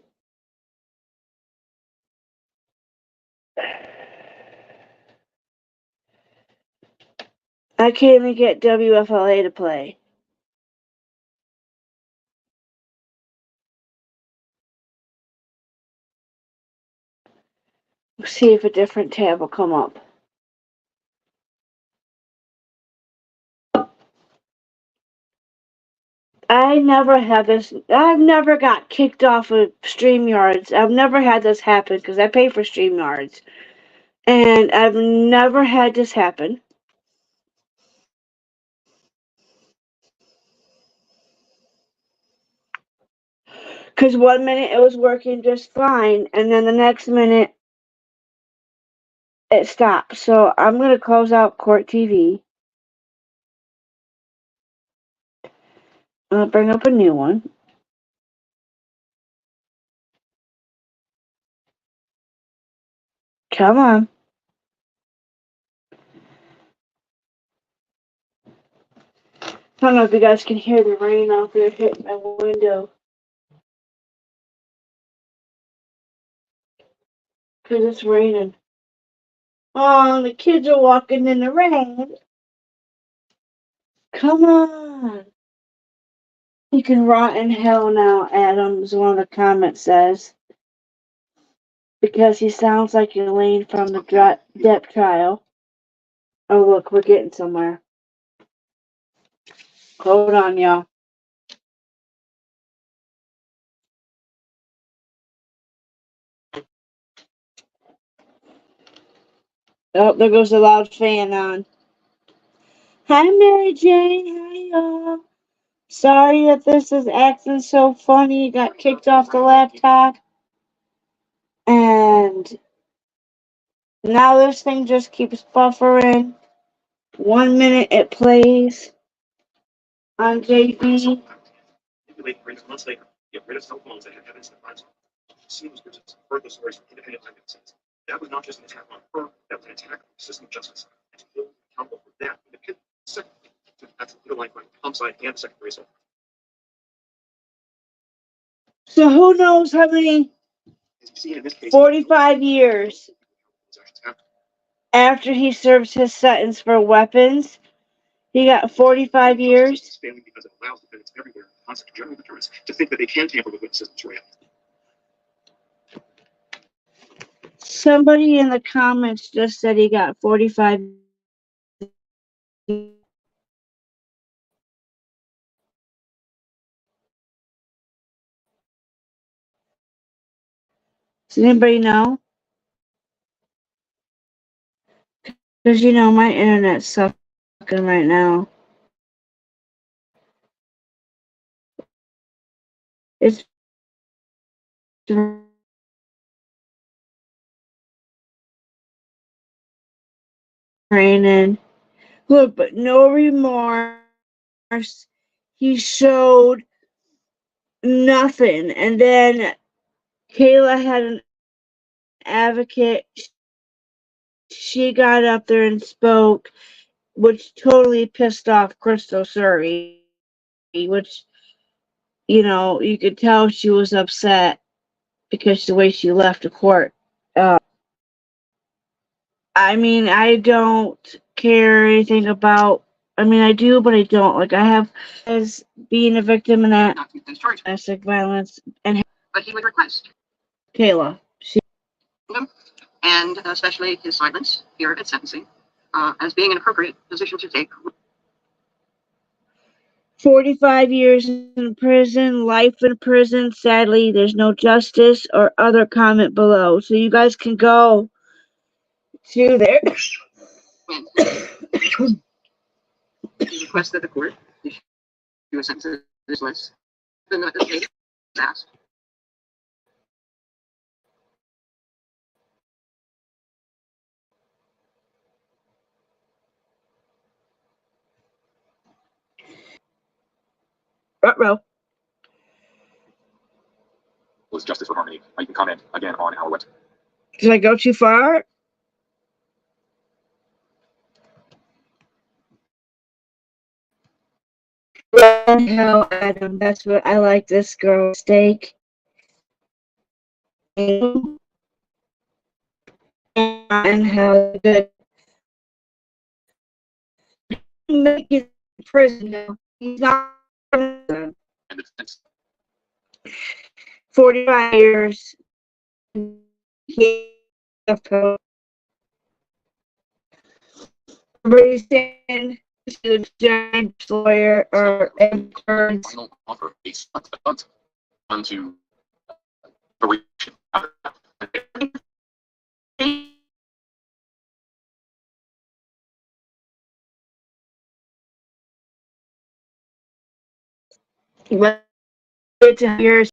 I can't even get WFLA to play. We'll see if a different tab will come up. I never had this. I've never got kicked off of StreamYards. I've never had this happen because I pay for StreamYards. And I've never had this happen. Because 1 minute it was working just fine, and then the next minute it stopped. So I'm going to close out Court TV. I'll bring up a new one. Come on. I don't know if you guys can hear the rain out there hitting my window. Because it's raining. Oh, the kids are walking in the rain. Come on. You can rot in hell now, Adams, one of the comments says. Because he sounds like Elaine from the Depp trial. Oh, look, we're getting somewhere. Hold on, y'all. Oh, there goes the loud fan on. Hi, Mary Jane. Hi, y'all. Sorry that this is acting so funny. Got kicked off the laptop. And now this thing just keeps buffering. 1 minute it plays on JB. Months later, get rid of cell phones that have evidence of crimes. Seems to heard the stories from independent eyewitnesses. That was not just an attack on her, that was an attack on the system of justice. And to hold accountable for that, independent, second, that's the underlying crime, homicide, and the secondary assault. So who knows how many 45 years after he serves his sentence for weapons, he got 45 years. Because it allows defendants everywhere, the concept of general deterrence, to think that they can tamper with witnesses and surveillance. Somebody in the comments just said he got 45 years. Does anybody know? Because you know my internet's sucking right now. It's raining. Look, but no remorse. He showed nothing. And then Kayla had an advocate. She got up there and spoke, which totally pissed off Crystal Surrey, which, you know, you could tell she was upset because the way she left the court. I mean, I don't care anything about, I mean, I do, but I don't. Like, I have as being a victim in that domestic violence, and But he would request, Kayla, and especially his silence here at sentencing, as being an appropriate position to take. 45 years in prison, life in prison. Sadly, there's no justice or other comment below. So you guys can go to there. He requests that the court issue a sentence that is less than the state asked. Ruh-roh. Was Justice for Harmony. You can comment again on our website. Did I go too far? Hell, Adam, that's what I like this girl. Steak. And how good. Make it in prison now. He's not in prison. 45 years. Everybody's saying to the judge, lawyer, or attorneys. Final offer a stunt onto duration. What years?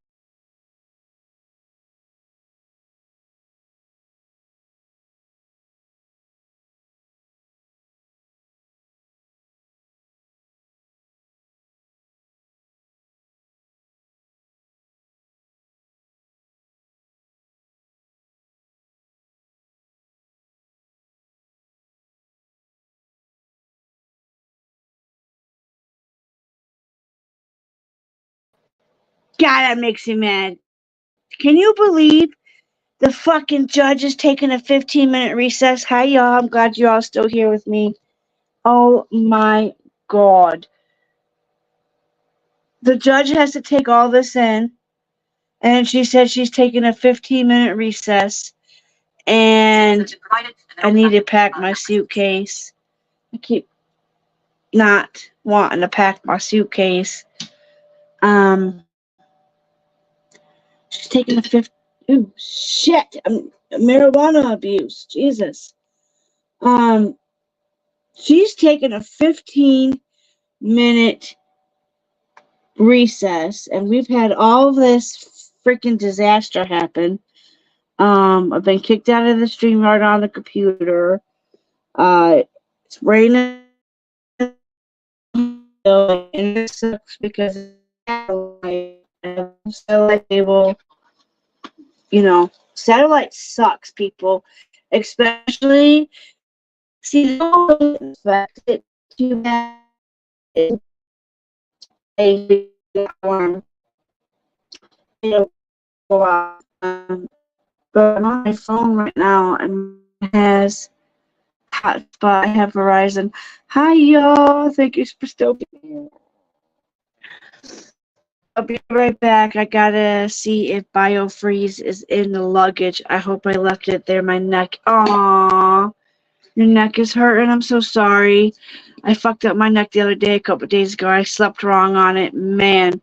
God, that makes me mad. Can you believe the fucking judge is taking a 15-minute recess? Hi, y'all. I'm glad you're all still here with me. Oh, my God. The judge has to take all this in, and she said she's taking a 15-minute recess, and I need to pack my suitcase. I keep not wanting to pack my suitcase. She's taking a fifth. Ooh, shit! Marijuana abuse. Jesus. She's taken a 15-minute recess, and we've had all this freaking disaster happen. I've been kicked out of the StreamYard on the computer. It's raining, and it sucks because satellite cable, satellite sucks, people. Especially, see, the fact it too bad. But I'm on my phone right now and it has hotspot. I have Verizon. Hi, y'all. Thank you for still being here. I'll be right back. I gotta see if BioFreeze is in the luggage. I hope I left it there. My neck. Aww. Your neck is hurting. I'm so sorry. I fucked up my neck the other day, a couple days ago. I slept wrong on it. Man.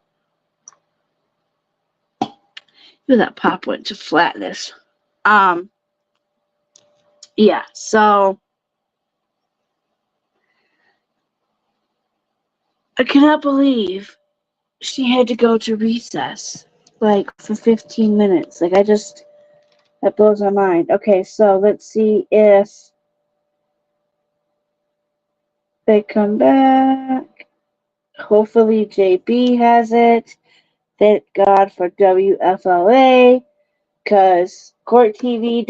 That pop went to flatness. Yeah, so I cannot believe she had to go to recess, like, for 15 minutes. Like, that blows my mind. Okay, so let's see if they come back. Hopefully JB has it. Thank God for WFLA, because Court TV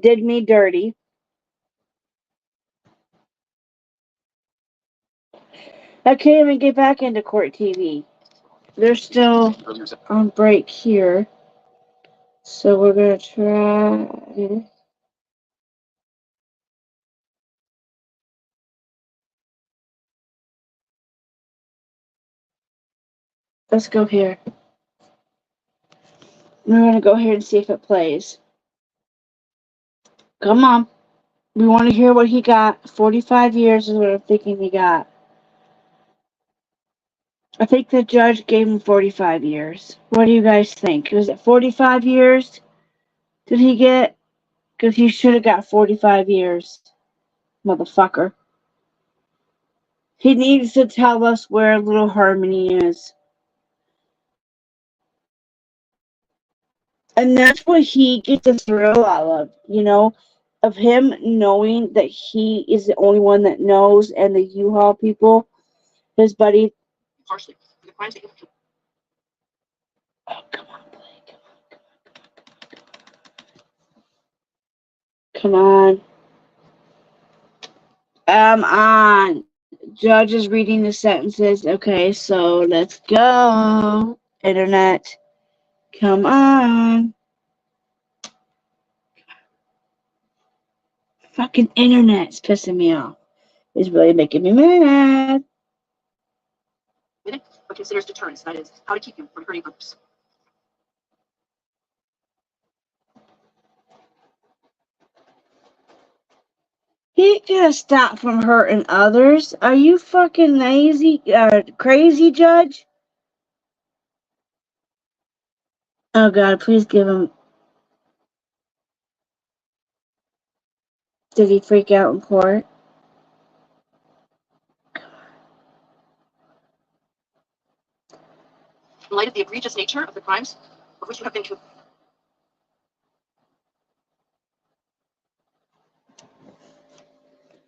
did me dirty. I can't even get back into Court TV. They're still on break here. So we're going to try. Let's go here. We're going to go here and see if it plays. Come on. We want to hear what he got. 45 years is what I'm thinking he got. I think the judge gave him 45 years. What do you guys think? Was it 45 years? Did he get? Because he should have got 45 years. Motherfucker. He needs to tell us where little Harmony is. And that's what he gets a thrill out of, of him knowing that he is the only one that knows, and the U-Haul people, his buddy. Partially. The crimes that you Oh, come on, Blake. Come on. On. Judge is reading the sentences. Okay, so let's go. Internet. Come on. Fucking internet's pissing me off. It's really making me mad. but considers deterrence, that is, how to keep you from hurting others. He gonna stop from hurting others. Are you fucking crazy, Judge? Oh God, please give him. Did he freak out in court? In light of the egregious nature of the crimes of which you have been convicted.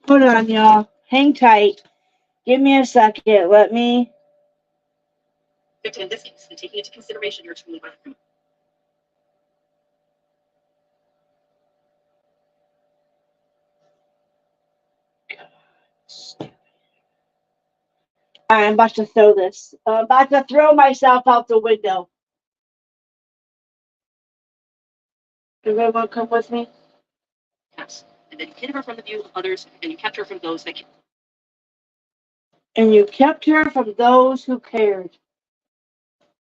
Hold on, y'all. Hang tight. Give me a second. Let me. In this case, and taking into consideration your extremely violent criminal. I'm about to throw this. I'm about to throw myself out the window. Everyone come with me? Yes. And then you hid her from the view of others, and you kept her from those that cared. And you kept her from those who cared.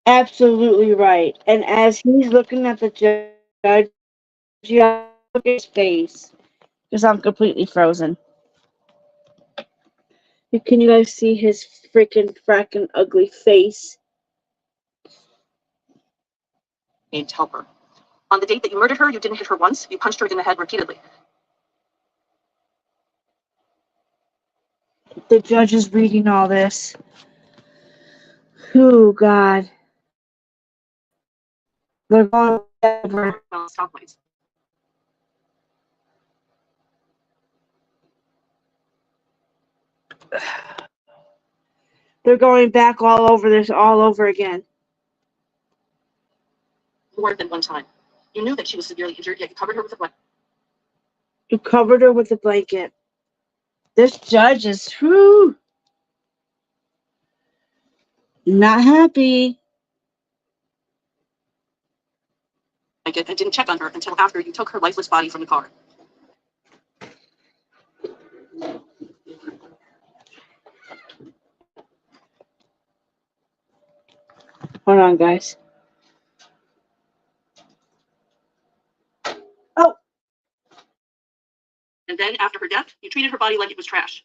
Absolutely right. And as he's looking at the judge, you look at his face, because I'm completely frozen. Can you guys see his freaking fracking ugly face? Named Helper. On the date that you murdered her, you didn't hit her once, you punched her in the head repeatedly. The judge is reading all this. Oh, God. They're going over. They're going back all over this all over again. More than one time. You knew that she was severely injured, yet you covered her with a blanket. You covered her with a blanket. This judge is whew, not happy. And didn't check on her until after you took her lifeless body from the car. Hold on, guys. Oh. And then, after her death, you treated her body like it was trash.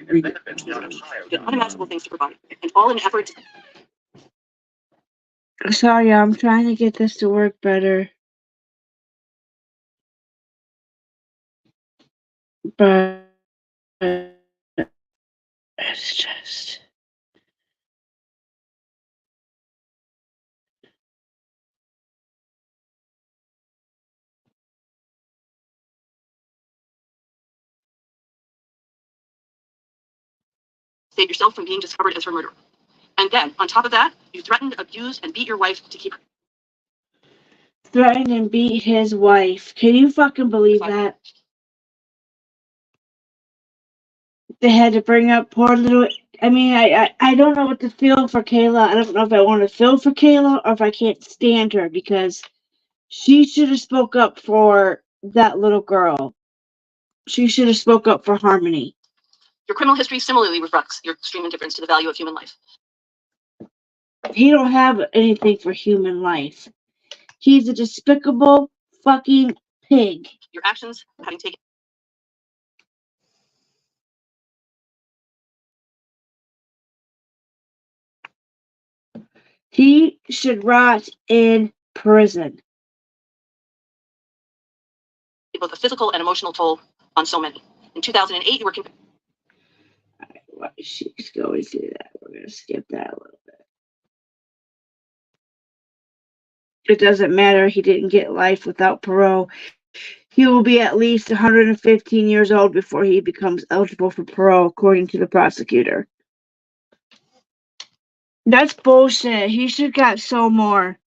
Did unimaginable things to her body, and all in an effort to Sorry, I'm trying to get this to work better. But it's just. save yourself from being discovered as her murderer. And then, on top of that, you threatened, abused, and beat your wife to keep her. Threatened and beat his wife. Can you fucking believe that? They had to bring up poor little. I mean, I don't know what to feel for Kayla. I don't know if I want to feel for Kayla or if I can't stand her because she should have spoke up for that little girl. She should have spoke up for Harmony. Your criminal history similarly reflects your extreme indifference to the value of human life. He don't have anything for human life. He's a despicable fucking pig. Your actions, having taken. He should rot in prison. Both a physical and emotional toll on so many. In 2008, you were convicted. While she's going through that, we're going to skip that a little bit. It doesn't matter. He didn't get life without parole. He will be at least 115 years old before he becomes eligible for parole, according to the prosecutor. That's bullshit. He should got so more.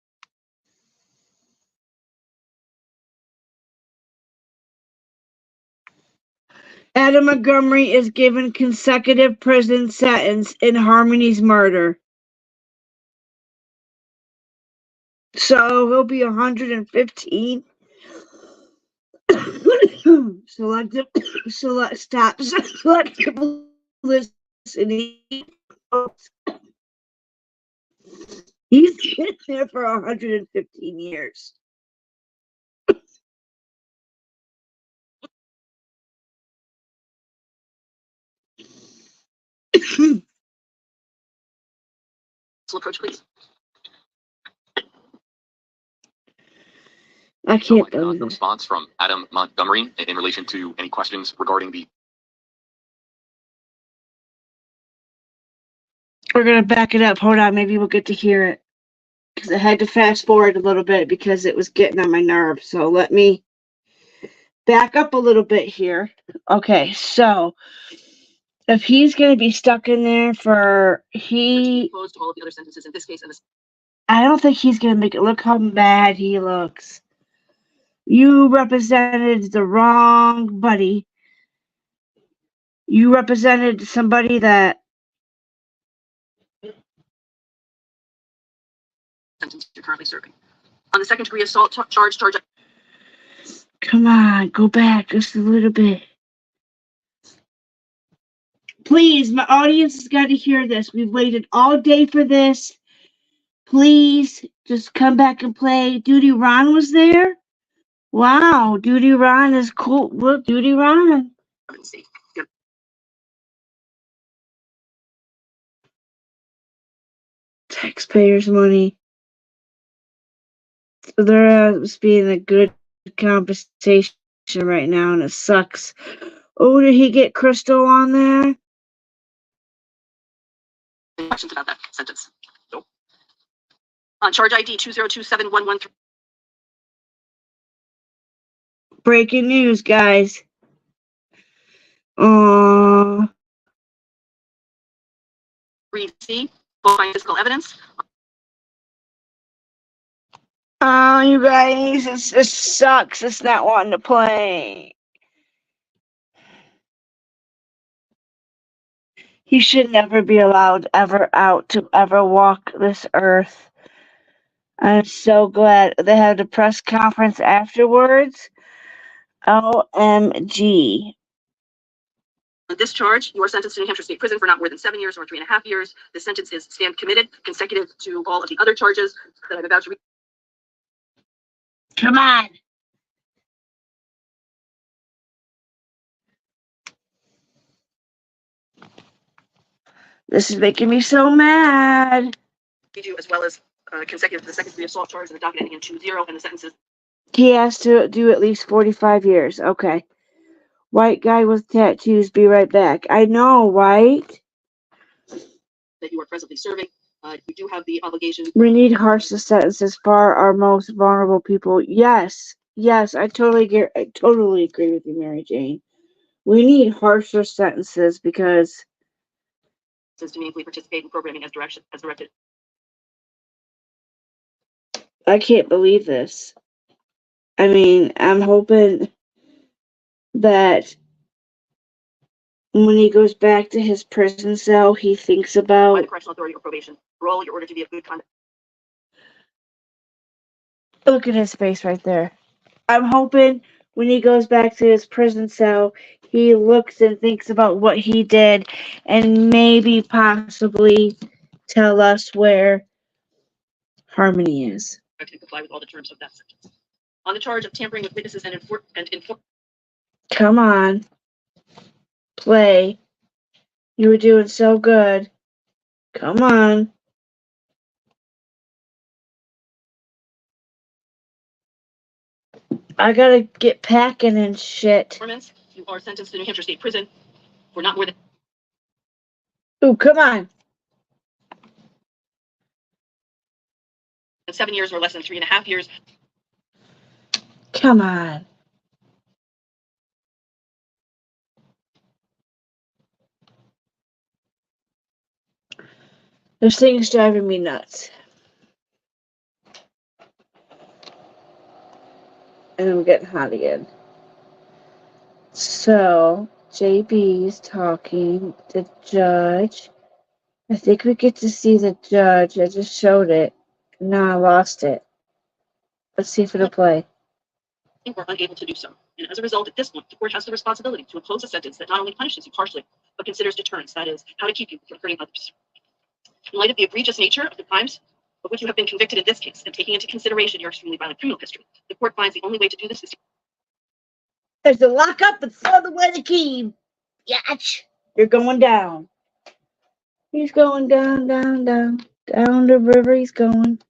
Adam Montgomery is given consecutive prison sentence in Harmony's murder. So he'll be 115. Selective listening. He's been there for 115 years. Approach, please. I can't believe the it. response from Adam Montgomery in relation to any questions regarding the. We're going to back it up. Hold on. Maybe we'll get to hear it. Because I had to fast forward a little bit because it was getting on my nerves. So let me back up a little bit here. Okay, so if he's going to be stuck in there for Opposed to all of the other sentences in this case and this. I don't think he's going to make it. Look how bad he looks. You represented the wrong buddy. You represented somebody that. Sentence you're currently serving. On the second degree assault charge. Come on, go back just a little bit. Please, my audience has got to hear this. We've waited all day for this. Please, just come back and play. Duty Ron was there? Wow, Duty Ron is cool. Look, Duty Ron. taxpayers' money. So there is being a good compensation right now, and it sucks. Oh, did he get Crystal on there? Questions about that sentence? Nope. On charge ID 2027113. Breaking news, guys. Read C. Falsifying physical evidence. Oh, you guys, it sucks. It's not wanting to play. He should never be allowed ever out to ever walk this earth. I'm so glad they had a press conference afterwards. OMG. On this charge, you are sentenced to New Hampshire State Prison for not more than 7 years or 3.5 years. The sentence is stand committed, consecutive to all of the other charges that I'm about to read. Come on. This is making me so mad. You as well as consecutive to the second degree assault charge and the docket ending in 2-0 and the sentences. He has to do at least 45 years. Okay. White guy with tattoos, be right back. I know, right? That you are presently serving. You do have the obligation. We need harsher sentences for our most vulnerable people. Yes, I totally agree with you, Mary Jane. We need harsher sentences because To meaningfully participate in programming as directed. I can't believe this. I mean, I'm hoping that when he goes back to his prison cell, he thinks By about the correctional authority or probation. Parole, your order to be of good conduct. look at his face right there. I'm hoping when he goes back to his prison cell, he looks and thinks about what he did and maybe possibly tell us where Harmony is. To comply with all the terms of that sentence. On the charge of tampering with witnesses and Come on. Play. You were doing so good. Come on. I gotta get packing and shit. You are sentenced to New Hampshire State Prison for not more than. Ooh, come on. 7 years or less than 3.5 years. Come on. This thing's driving me nuts. And I'm getting hot again. So, JB's talking. The judge. I think we get to see the judge. I just showed it. Now I lost it. Let's see if it'll play. Were unable to do so. And as a result, at this point, the court has the responsibility to impose a sentence that not only punishes you harshly, but considers deterrence, that is, how to keep you from hurting others. In light of the egregious nature of the crimes of which you have been convicted in this case, and taking into consideration your extremely violent criminal history, the court finds the only way to do this is There's the lockup and throw away the key. Yatch. You're going down. He's going down, down, down. Down the river he's going.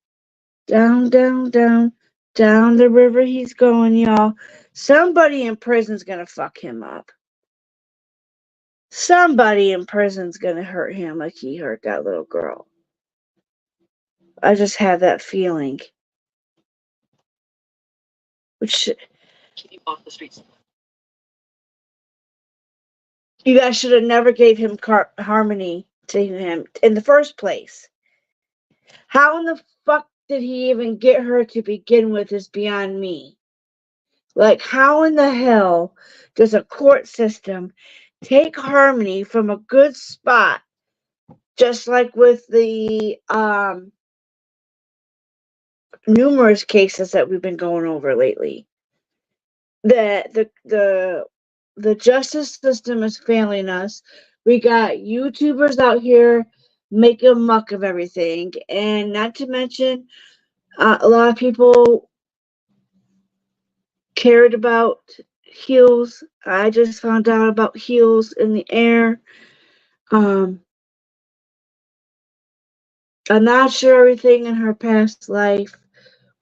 Down, down, down. Down the river he's going, y'all. Somebody in prison's gonna fuck him up. Somebody in prison's gonna hurt him like he hurt that little girl. I just have that feeling. Which keep you off the streets. you guys should have never gave him Harmony to him in the first place. How in the fuck did he even get her to begin with is beyond me. Like, how in the hell does a court system take Harmony from a good spot, just like with the numerous cases that we've been going over lately? The justice system is failing us. We got YouTubers out here making muck of everything, and not to mention a lot of people cared about heels. I just found out about heels in the air. I'm not sure everything in her past life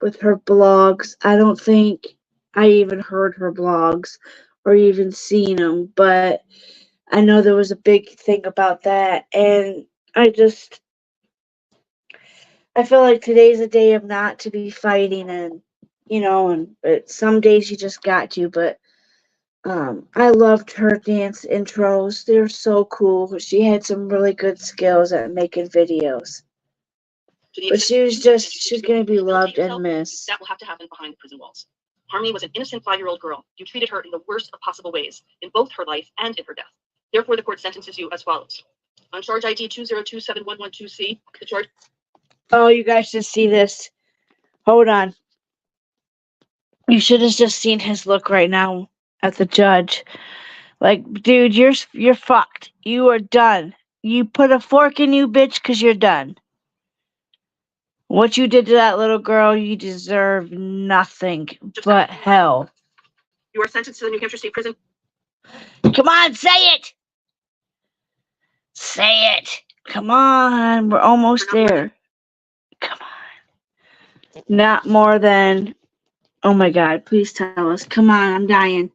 with her blogs. I don't think I even heard her blogs or even seen them, but I know there was a big thing about that, and I feel like today's a day of not to be fighting, and but some days you just got to. But I loved her dance intros; they're so cool. She had some really good skills at making videos, but she's gonna be loved and missed. That will have to happen behind the prison walls. Harmony was an innocent 5-year-old girl. You treated her in the worst of possible ways, in both her life and in her death. Therefore, the court sentences you as follows. On charge ID 2027112C, the charge. Oh, you guys should see this. Hold on. You should have just seen his look right now at the judge. Like, dude, you're fucked. You are done. You put a fork in you, bitch, because you're done. What you did to that little girl, you deserve nothing but hell. You are sentenced to the New Hampshire State Prison. Come on, say it! Say it! Come on, we're almost there. Come on. Not more than... Oh my God, please tell us. Come on, I'm dying.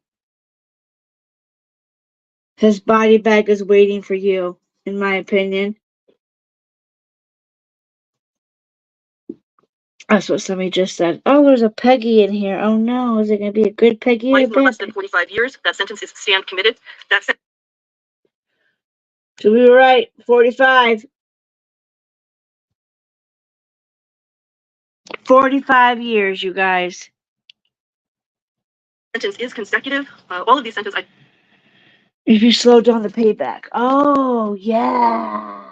His body bag is waiting for you, in my opinion. That's what somebody just said. Oh, there's a Peggy in here. Oh no, is it going to be a good Peggy or a Life no bad less than Peggy? 45 years. That sentence is stand committed. That sentence. So we were right, 45. 45 years, you guys. Sentence is consecutive. All of these sentences. If you slow down the payback. Oh, yeah.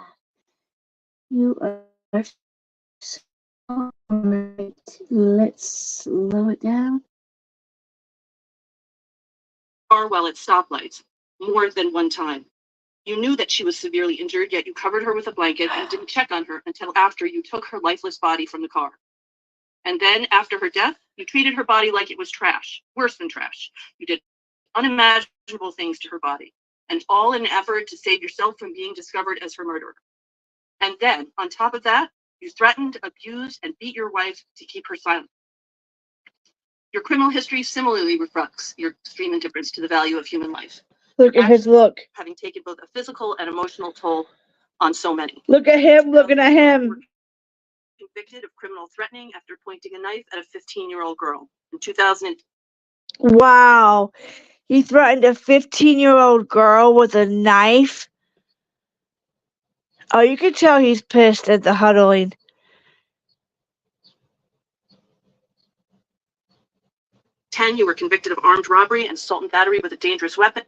You are so right. Let's slow it down. Car while at stoplights more than one time. You knew that she was severely injured, yet you covered her with a blanket and didn't check on her until after you took her lifeless body from the car. And then, after her death, you treated her body like it was trash, worse than trash. You did unimaginable things to her body, and all in an effort to save yourself from being discovered as her murderer. And then, on top of that, you threatened, abused, and beat your wife to keep her silent. Your criminal history similarly reflects your extreme indifference to the value of human life. Look at his look. Having taken both a physical and emotional toll on so many. Look at him looking at him. Convicted of criminal threatening after pointing a knife at a 15-year-old girl in 2000. Wow. He threatened a 15-year-old girl with a knife. Oh, you can tell he's pissed at the huddling. You were convicted of armed robbery and assault and battery with a dangerous weapon.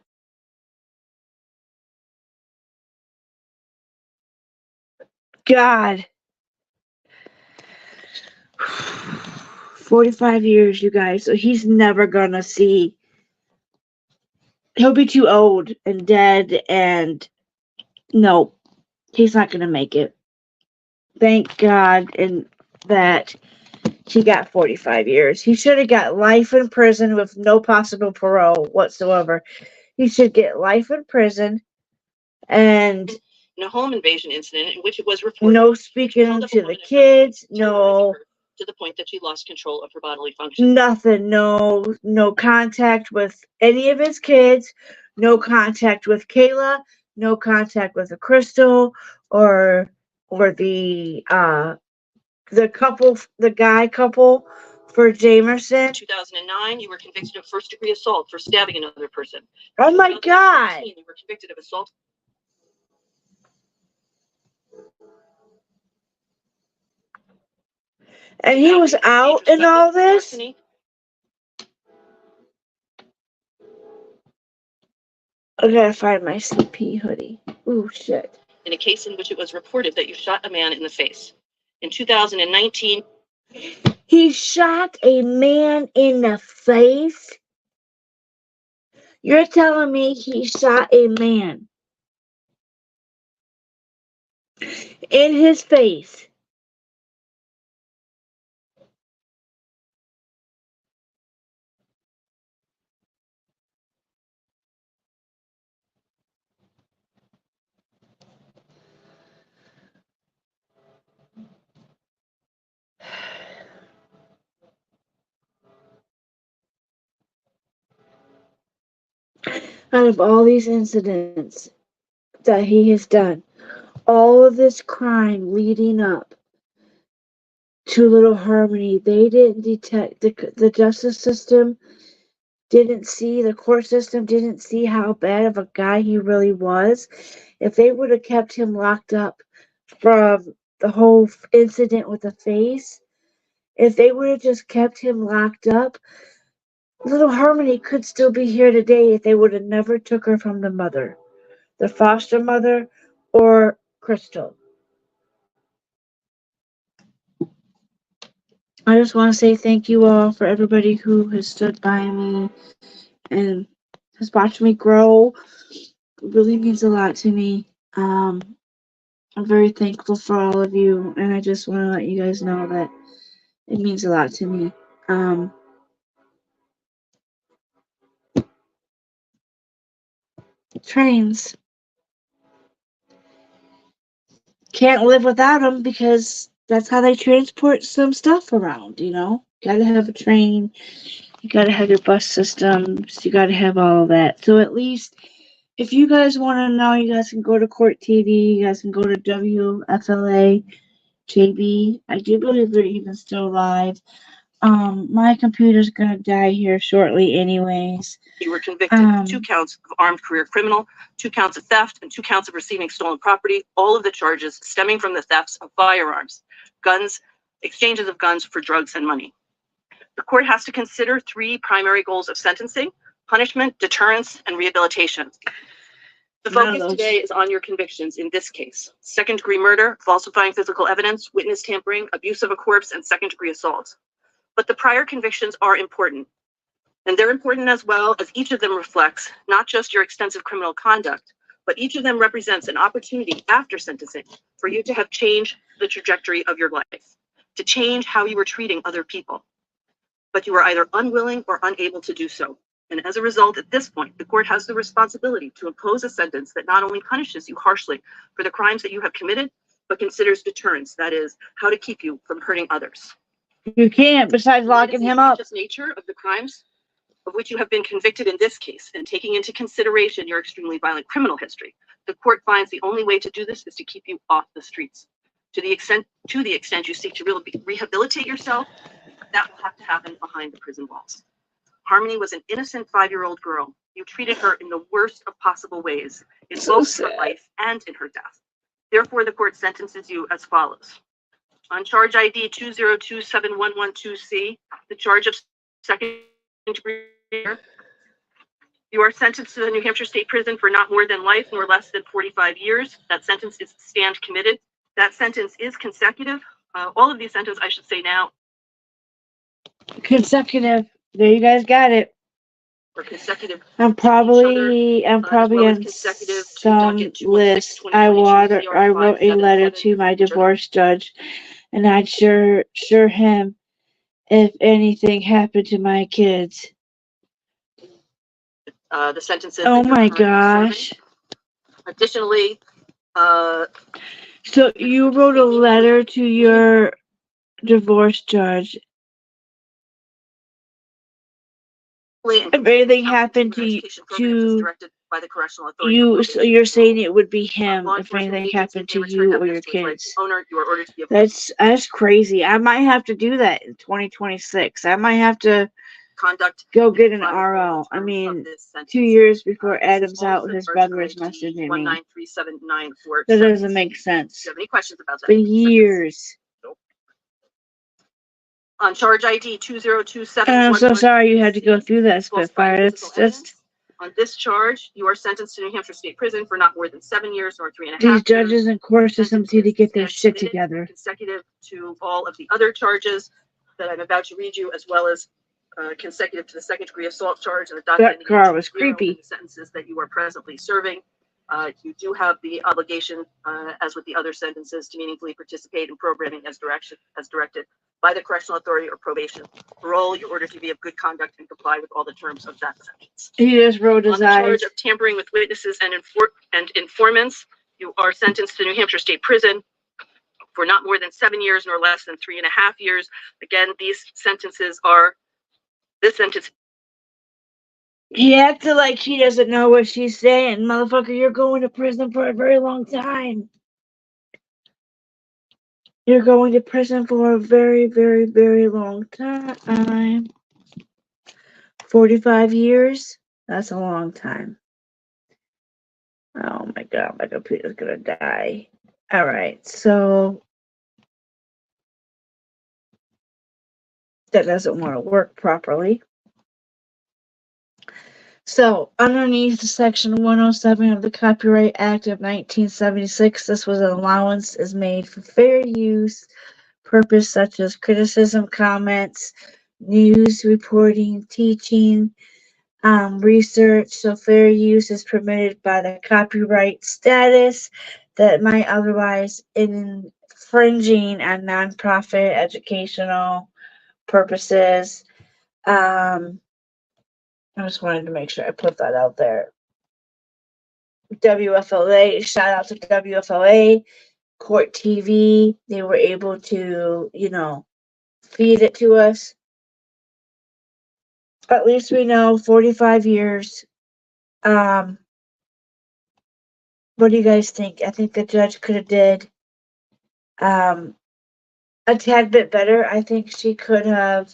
God. 45 years, you guys. So he's never gonna see. He'll be too old and dead, and no, he's not gonna make it. Thank God and that he got 45 years. He should have got life in prison with no possible parole whatsoever. He should get life in prison and in a home invasion incident in which it was reported no speaking to the kids, no to the point that she lost control of her bodily function. Nothing, no contact with any of his kids, no contact with Kayla, no contact with the Crystal or the couple, the guy couple for Jamerson. In 2009, you were convicted of first-degree assault for stabbing another person. Oh my God! You were convicted of assault. And he was out in all this? I gotta find my CP hoodie. Ooh, shit. In a case in which it was reported that you shot a man in the face. In 2019, he shot a man in the face? You're telling me he shot a man in his face? out of all these incidents that he has done, all of this crime leading up to Little Harmony, they didn't detect, the justice system didn't see, the court system didn't see how bad of a guy he really was. If they would have kept him locked up from the whole incident with the face, if they would have just kept him locked up, Little Harmony could still be here today if they would have never took her from the mother, the foster mother, or Crystal. I just want to say thank you all for everybody who has stood by me and has watched me grow. It really means a lot to me. I'm very thankful for all of you, and I just want to let you guys know that it means a lot to me. Trains. Can't live without them because that's how they transport some stuff around, you know? Gotta have a train, you gotta have your bus systems, you gotta have all of that. So at least if you guys want to know, you guys can go to Court TV, you guys can go to WFLA JB. I do believe they're even still live. My computer's gonna die here shortly anyways. You were convicted of 2 counts of armed career criminal, 2 counts of theft, and 2 counts of receiving stolen property, all of the charges stemming from the thefts of firearms, guns, exchanges of guns for drugs and money. The court has to consider 3 primary goals of sentencing: punishment, deterrence, and rehabilitation. The focus today is on your convictions in this case: second-degree murder, falsifying physical evidence, witness tampering, abuse of a corpse, and second-degree assault. But the prior convictions are important, and they're important as well as each of them reflects not just your extensive criminal conduct, but each of them represents an opportunity after sentencing for you to have changed the trajectory of your life, to change how you were treating other people. But you were either unwilling or unable to do so. And as a result, at this point, the court has the responsibility to impose a sentence that not only punishes you harshly for the crimes that you have committed, but considers deterrence, that is, how to keep you from hurting others. You can't, besides locking him up. The nature of the crimes of which you have been convicted in this case, and taking into consideration your extremely violent criminal history, the court finds the only way to do this is to keep you off the streets. To the extent you seek to rehabilitate yourself, that will have to happen behind the prison walls. Harmony was an innocent 5-year-old girl. You treated her in the worst of possible ways, in both her life and in her death. Therefore, the court sentences you as follows. On charge ID 2027112C, the charge of second-degree murder, you are sentenced to the New Hampshire State Prison for not more than life nor less than 45 years. That sentence is stand committed. That sentence is consecutive. All of these sentences, I should say now. Consecutive. There, you guys got it. Or consecutive. I'm probably on some list. I wrote a letter to my divorce judge, and I'd sure him if anything happened to my kids. The sentences. Oh my gosh. Additionally, so you wrote a letter to your divorce judge. If anything happened to you, so you're saying it would be him if anything happened to you or your kids. That's crazy. I might have to do that in 2026. I might have to go get an RO. I mean, 2 years before Adam's out, his brother is messaging me. That doesn't make sense. Do you have any questions about that? For years. On charge ID 2027. I'm so sorry you had to go through that, Spitfire. It's just. On this charge, you are sentenced to New Hampshire State Prison for not more than 7 years or 3.5 years. These judges and court systems need to get their shit together. Consecutive to all of the other charges that I'm about to read you, as well as consecutive to the second-degree assault charge and the That car was creepy. Sentences that you are presently serving. You do have the obligation, as with the other sentences, to meaningfully participate in programming as directed by the correctional authority or probation. Parole, you're ordered to be of good conduct and comply with all the terms of that sentence. He just rolled his eyes. On the charge of tampering with witnesses and informants, you are sentenced to New Hampshire State Prison for not more than 7 years nor less than 3.5 years. Again, this sentence He acted like she doesn't know what she's saying. Motherfucker, you're going to prison for a very long time. You're going to prison for a very, very, very long time. 45 years? That's a long time. Oh my god, my computer's gonna die. Alright, so that doesn't want to work properly. So, underneath Section 107 of the Copyright Act of 1976, this was an allowance is made for fair use purpose such as criticism, comments, news reporting, teaching, research. So, fair use is permitted by the copyright status that might otherwise infringing on nonprofit educational purposes. I just wanted to make sure I put that out there. WFLA, shout out to WFLA, Court TV. They were able to, feed it to us. At least we know 45 years. What do you guys think? I think the judge could have did a tad bit better. I think she could have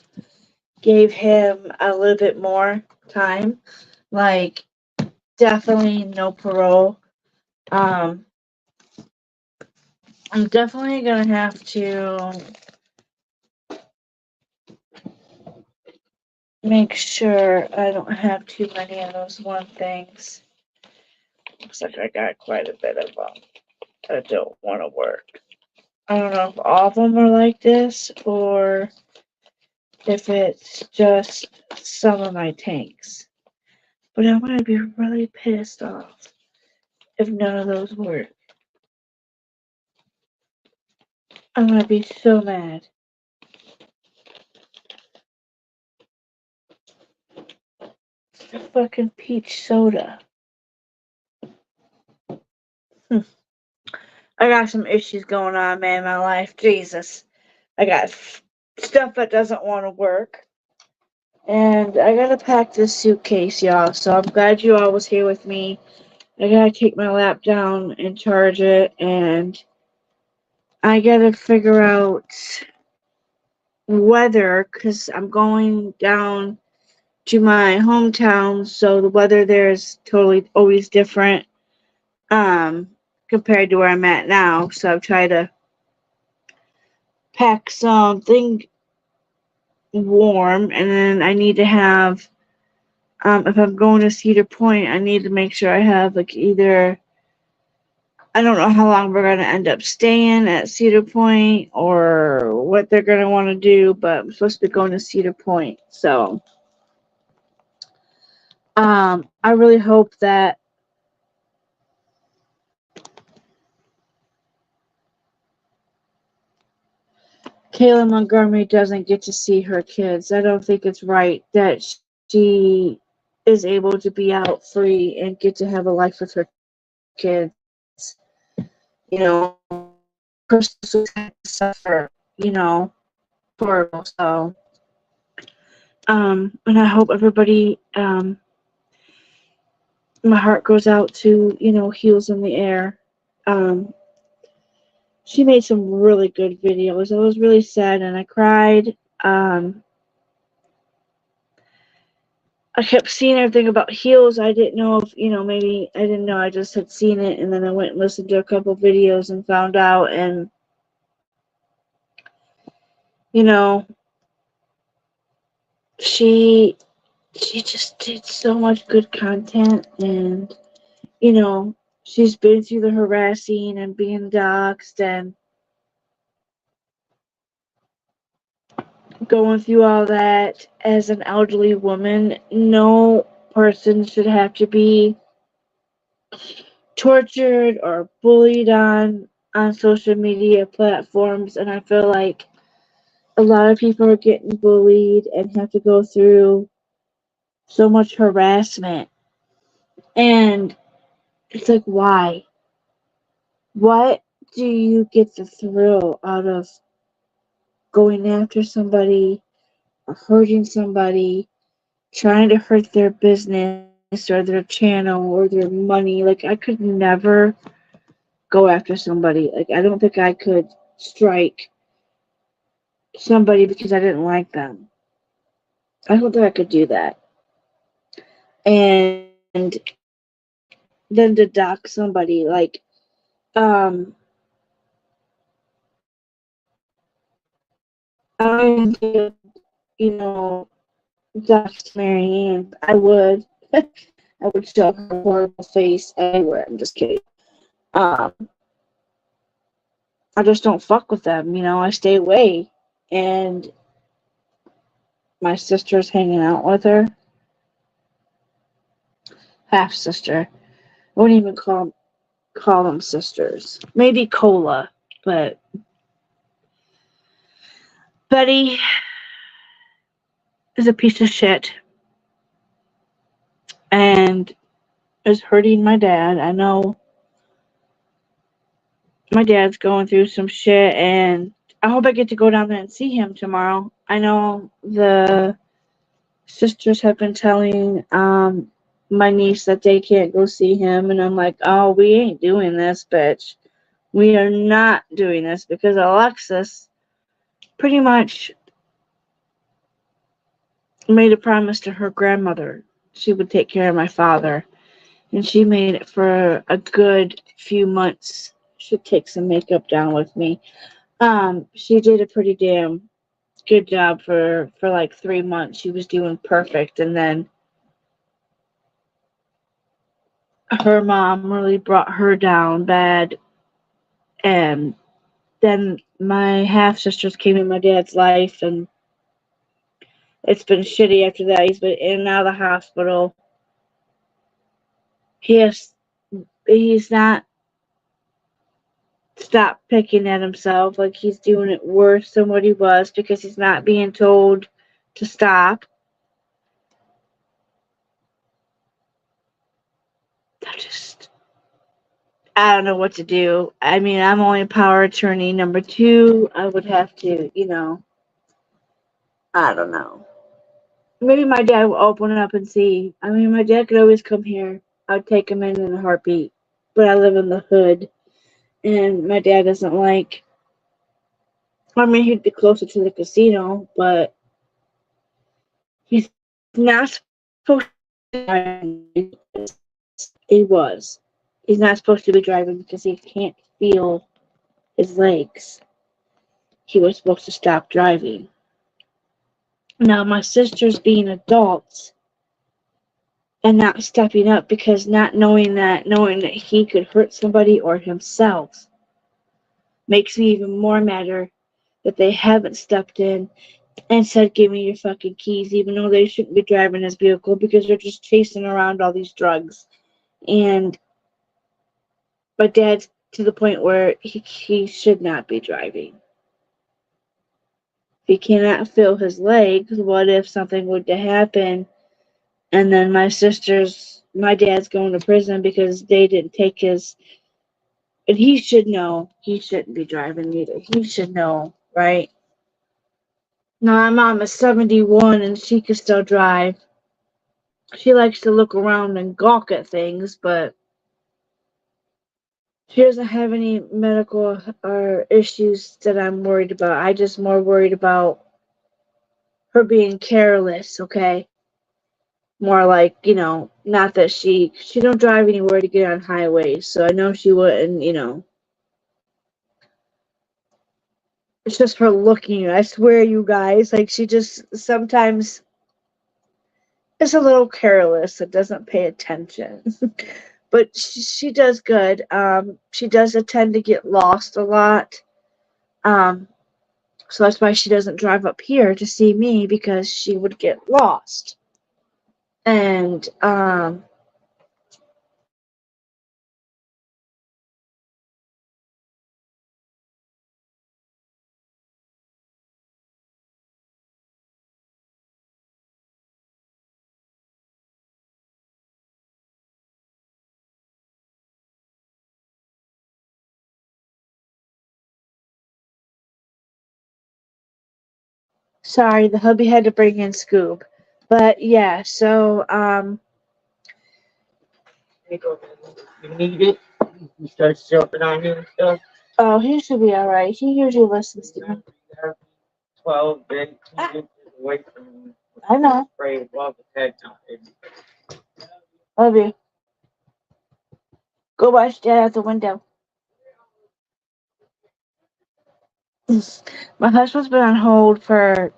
gave him a little bit more time. Like, definitely no parole. I'm definitely gonna have to make sure I don't have too many of those one things. Looks like I got quite a bit of them that don't want to work. I don't know if all of them are like this or if it's just some of my tanks. But I'm gonna be really pissed off if none of those work. I'm gonna be so mad. The fucking peach soda. I got some issues going on, man, in my life. Jesus. I got stuff that doesn't want to work. And I gotta pack this suitcase, y'all. So I'm glad you all was here with me. I gotta take my lap down and charge it. And I gotta figure out weather because I'm going down to my hometown. So the weather there is totally always different compared to where I'm at now. So I've tried to pack something warm, and then I need to have if I'm going to Cedar Point, I need to make sure I have like either I don't know how long we're going to end up staying at Cedar Point or what they're going to want to do, but I'm supposed to be going to Cedar Point. So I really hope that Kayla Montgomery doesn't get to see her kids. I don't think it's right that she is able to be out free and get to have a life with her kids. You know, Crystal had to suffer, horrible. So, and I hope everybody, my heart goes out to, Heels in the Air. She made some really good videos. I was really sad and I cried. I kept seeing everything about Heels. I didn't know if, maybe I didn't know. I just had seen it, and then I went and listened to a couple videos and found out. And, she just did so much good content, and, she's been through the harassing and being doxxed and going through all that as an elderly woman. No person should have to be tortured or bullied on social media platforms, and I feel like a lot of people are getting bullied and have to go through so much harassment, and it's like, why? What do you get the thrill out of going after somebody or hurting somebody trying to hurt their business or their channel or their money. Like, I could never go after somebody. Like, I don't think I could strike somebody because I didn't like them. I don't think I could do that. And then to dock somebody, like, I did, you know, dox Marianne. I would. I would show her horrible face anywhere. I'm just kidding. Um, I just don't fuck with them, you know. I stay away. And my sister's hanging out with her. Half sister. I wouldn't even call them sisters. Maybe Cola, but Betty is a piece of shit and is hurting my dad. I know my dad's going through some shit, and I hope I get to go down there and see him tomorrow. I know the sisters have been telling my niece that they can't go see him, and I'm like, oh, we ain't doing this, bitch. We are not doing this because Alexis pretty much made a promise to her grandmother she would take care of my father, and she made it for a good few months. She'd take some makeup down with me. She did a pretty damn good job for like 3 months. She was doing perfect, and then her mom really brought her down bad, and then my half sisters came in my dad's life, and it's been shitty after that. He's been in and out of the hospital. He's not stopped picking at himself. Like, he's doing it worse than what he was because he's not being told to stop. I don't know what to do. I mean, I'm only a power attorney. Number 2, I would have to, I don't know. Maybe my dad will open up and see. I mean, my dad could always come here. I'd take him in a heartbeat. But I live in the hood, and my dad doesn't like. I mean, he'd be closer to the casino, but he's not supposed to. He was. He's not supposed to be driving because he can't feel his legs. He was supposed to stop driving. Now, my sisters being adults and not stepping up because knowing that he could hurt somebody or himself makes me even more madder that they haven't stepped in and said, give me your fucking keys, even though they shouldn't be driving his vehicle because they're just chasing around all these drugs. And my dad's to the point where he should not be driving. If he cannot feel his legs, what if something were to happen and then my dad's going to prison because they didn't take his, and he should know he shouldn't be driving either. He should know, right? Now, my mom is 71 and she can still drive. She likes to look around and gawk at things, but she doesn't have any medical or issues that I'm worried about. I just more worried about her being careless, okay? More like, not that she don't drive anywhere to get on highways, so I know she wouldn't, It's just her looking. I swear, you guys, like, she just sometimes is a little careless and doesn't pay attention. But she does good. She does tend to get lost a lot. So that's why she doesn't drive up here to see me, because she would get lost. And sorry, the hubby had to bring in Scoob. But yeah, so You need it? You start jumping on you and stuff? oh, he should be all right. He usually listens to me. 12 big inches away from you. I know. Spray above his head now, baby. Love you. Go watch Dad out the window. My husband's been on hold for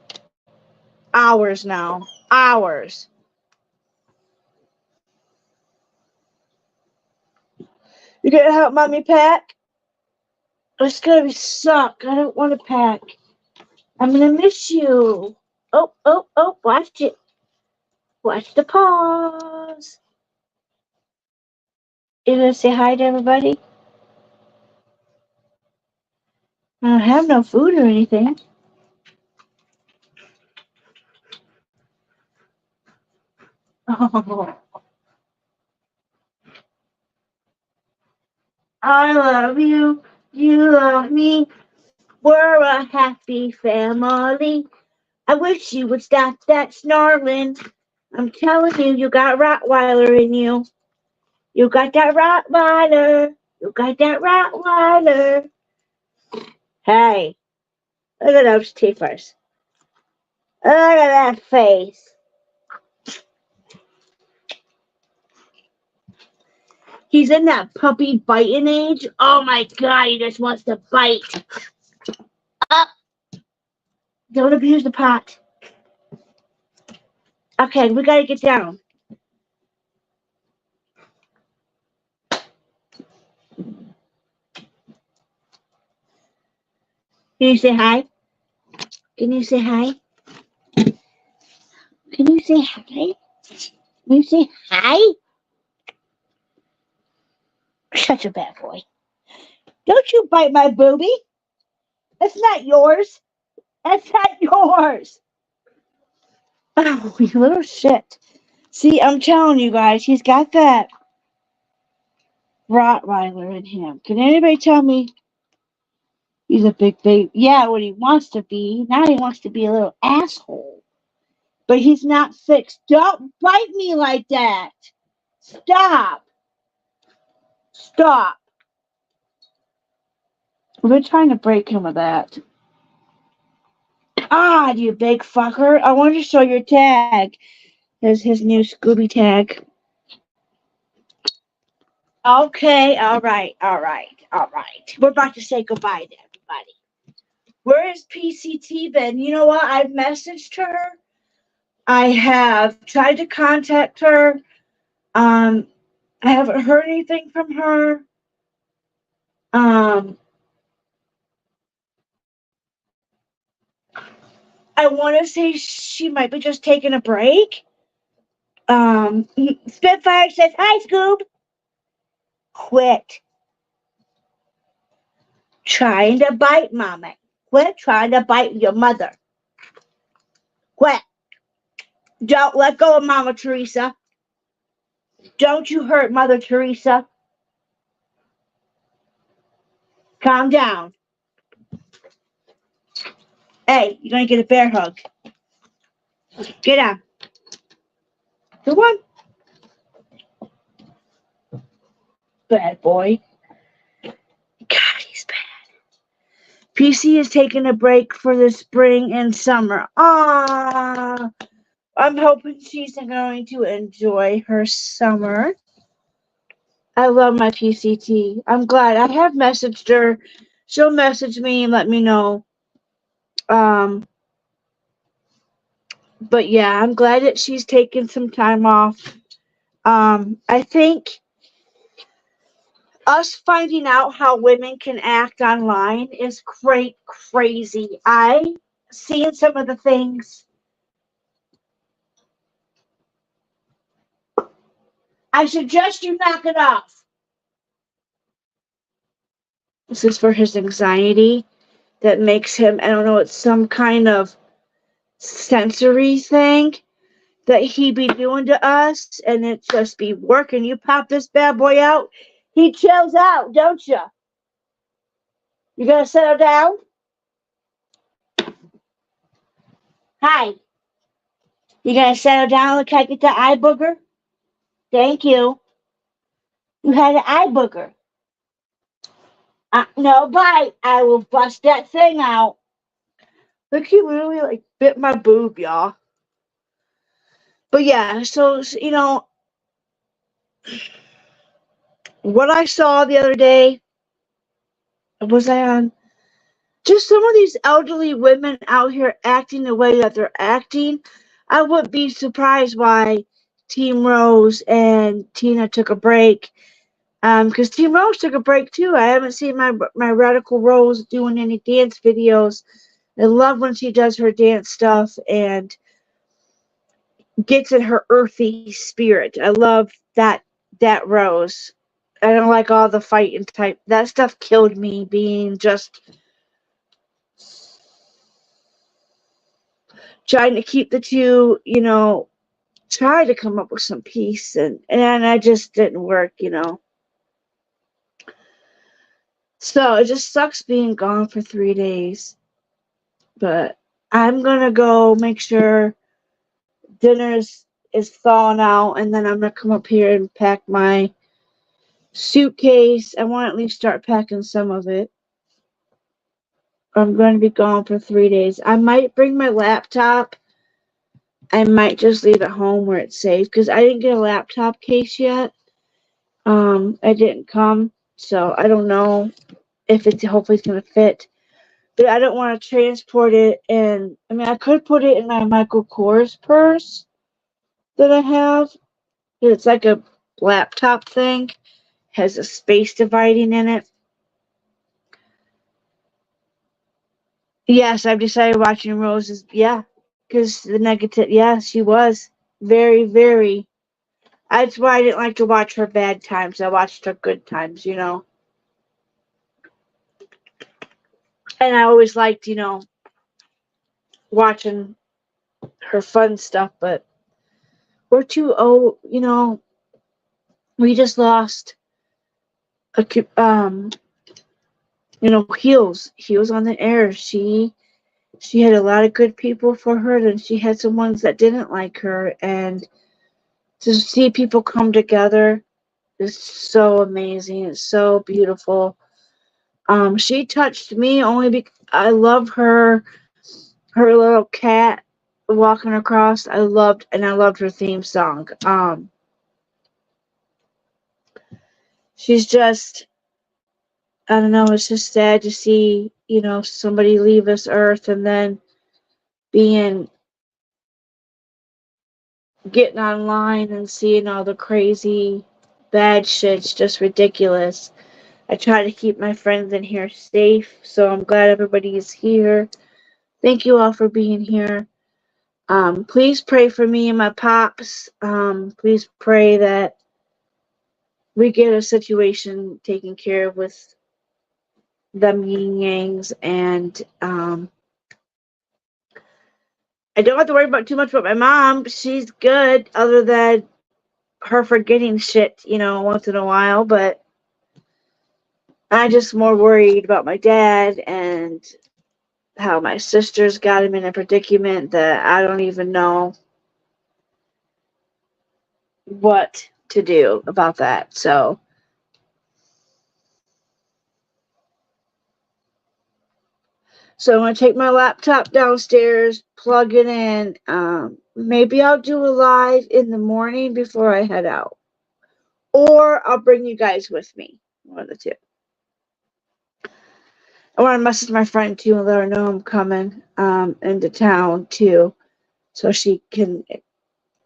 hours now. Hours. You gonna help mommy pack? It's gonna suck. I don't want to pack. I'm gonna miss you. Oh, oh, oh, watch it. Watch the paws. You gonna say hi to everybody? I don't have no food or anything. Oh, I love you. You love me. We're a happy family. I wish you would stop that snarling. I'm telling you, you got Rottweiler in you. You got that Rottweiler. You got that Rottweiler. Hey, look at those teethers. Look at that face. He's in that puppy biting age. Oh my God, he just wants to bite. Up. Don't abuse the pot. Okay, we gotta get down. Can you say hi? Can you say hi? Can you say hi? Can you say hi? Such a bad boy. Don't you bite my booby. That's not yours. That's not yours. Oh, you little shit. See, I'm telling you guys, he's got that Rottweiler in him. Can anybody tell me he's a big baby? Yeah, what he wants to be. Now he wants to be a little asshole. But he's not fixed. Don't bite me like that. Stop. Stop. We're trying to break him of that. Ah, you big fucker. I want to show your tag. There's his new Scooby tag. Okay, all right. We're about to say goodbye to everybody. Where is PCT been? You know what? I've messaged her. I have tried to contact her. I haven't heard anything from her. I want to say she might be just taking a break. Spitfire says, hi, Scoob. Quit trying to bite Mama. Quit trying to bite your mother. Quit. Don't let go of Mama Teresa. Don't you hurt Mother Teresa. Calm down. Hey, you're going to get a bear hug. Get up. Come on. Bad boy. God, he's bad. PC is taking a break for the spring and summer. Ah, I'm hoping she's going to enjoy her summer. I love my PCT. I'm glad. I have messaged her. She'll message me and let me know. But yeah, I'm glad that she's taking some time off. I think us finding out how women can act online is crazy. I seen some of the things. I suggest you knock it off. This is for his anxiety that makes him, I don't know, it's some kind of sensory thing that he be doing to us, and it just be working. You pop this bad boy out, he chills out, don't you? You gonna settle down? Hi. You gonna settle down? Can I get the eye booger? Thank you. You had an eye booger. No bite. I will bust that thing out. Look, he literally like bit my boob, y'all. But yeah, so you know what I saw the other day. Was I on? Just some of these elderly women out here acting the way that they're acting. I wouldn't be surprised why Team Rose and Tina took a break. Because Team Rose took a break too. I haven't seen my Radical Rose doing any dance videos. I love when she does her dance stuff and gets in her earthy spirit. I love that Rose. I don't like all the fighting type. That stuff killed me, being just trying to keep the two, you know, try to come up with some peace, and I just didn't work, you know. So it just sucks being gone for 3 days. But I'm gonna go make sure dinner is thawing out, and then I'm gonna come up here and pack my suitcase. I want to at least start packing some of it. I'm going to be gone for 3 days. I might bring my laptop. I might just leave it home where it's safe, because I didn't get a laptop case yet. I didn't come, so I don't know if hopefully it's going to fit. But I don't want to transport it, and I mean, I could put it in my Michael Kors purse that I have. It's like a laptop thing, has a space dividing in it. Yes, I've decided watching Roses. Yeah, because the negative. Yeah, she was very, very. That's why I didn't like to watch her bad times. I watched her good times, you know. And I always liked, you know, watching her fun stuff. But we're too old, you know. We just lost a you know, Heels on the air. She had a lot of good people for her, and she had some ones that didn't like her, and to see people come together is so amazing. It's so beautiful. She touched me only because I love her little cat walking across. I loved her theme song. She's just, I don't know, it's just sad to see, you know, somebody leave this earth and then getting online and seeing all the crazy bad shit's just ridiculous. I try to keep my friends in here safe, so I'm glad everybody is here. Thank you all for being here. Please pray for me and my pops. Please pray that we get a situation taken care of with them yin yangs, and I don't have to worry about too much about my mom. She's good, other than her forgetting shit, you know, once in a while, but I'm just more worried about my dad and how my sisters got him in a predicament that I don't even know what to do about that. So I'm going to take my laptop downstairs, plug it in. Maybe I'll do a live in the morning before I head out. Or I'll bring you guys with me. One of the two. I want to message my friend too and let her know I'm coming into town too, so she can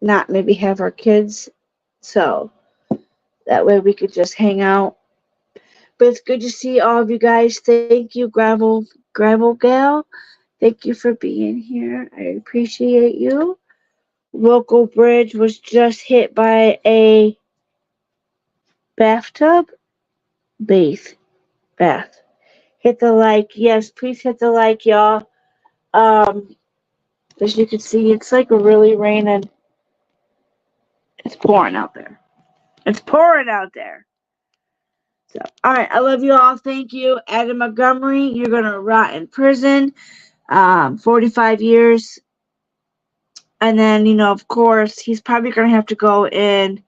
not maybe have her kids. So that way we could just hang out. But it's good to see all of you guys. Thank you, Gravel Gal. Thank you for being here. I appreciate you. Local bridge was just hit by a bathtub. Bath. Hit the like. Yes, please hit the like, y'all. As you can see, it's like really raining. It's pouring out there. So, all right, I love you all. Thank you. Adam Montgomery, you're going to rot in prison. 45 years. And then, you know, of course, he's probably going to have to go in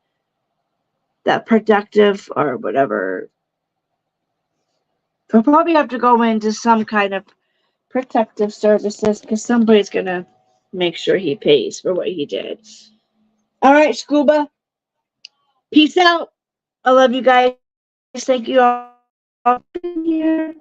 that productive or whatever. He'll probably have to go into some kind of protective services because somebody's going to make sure he pays for what he did. All right, Scuba. Peace out. I love you guys. Thank you all for being here.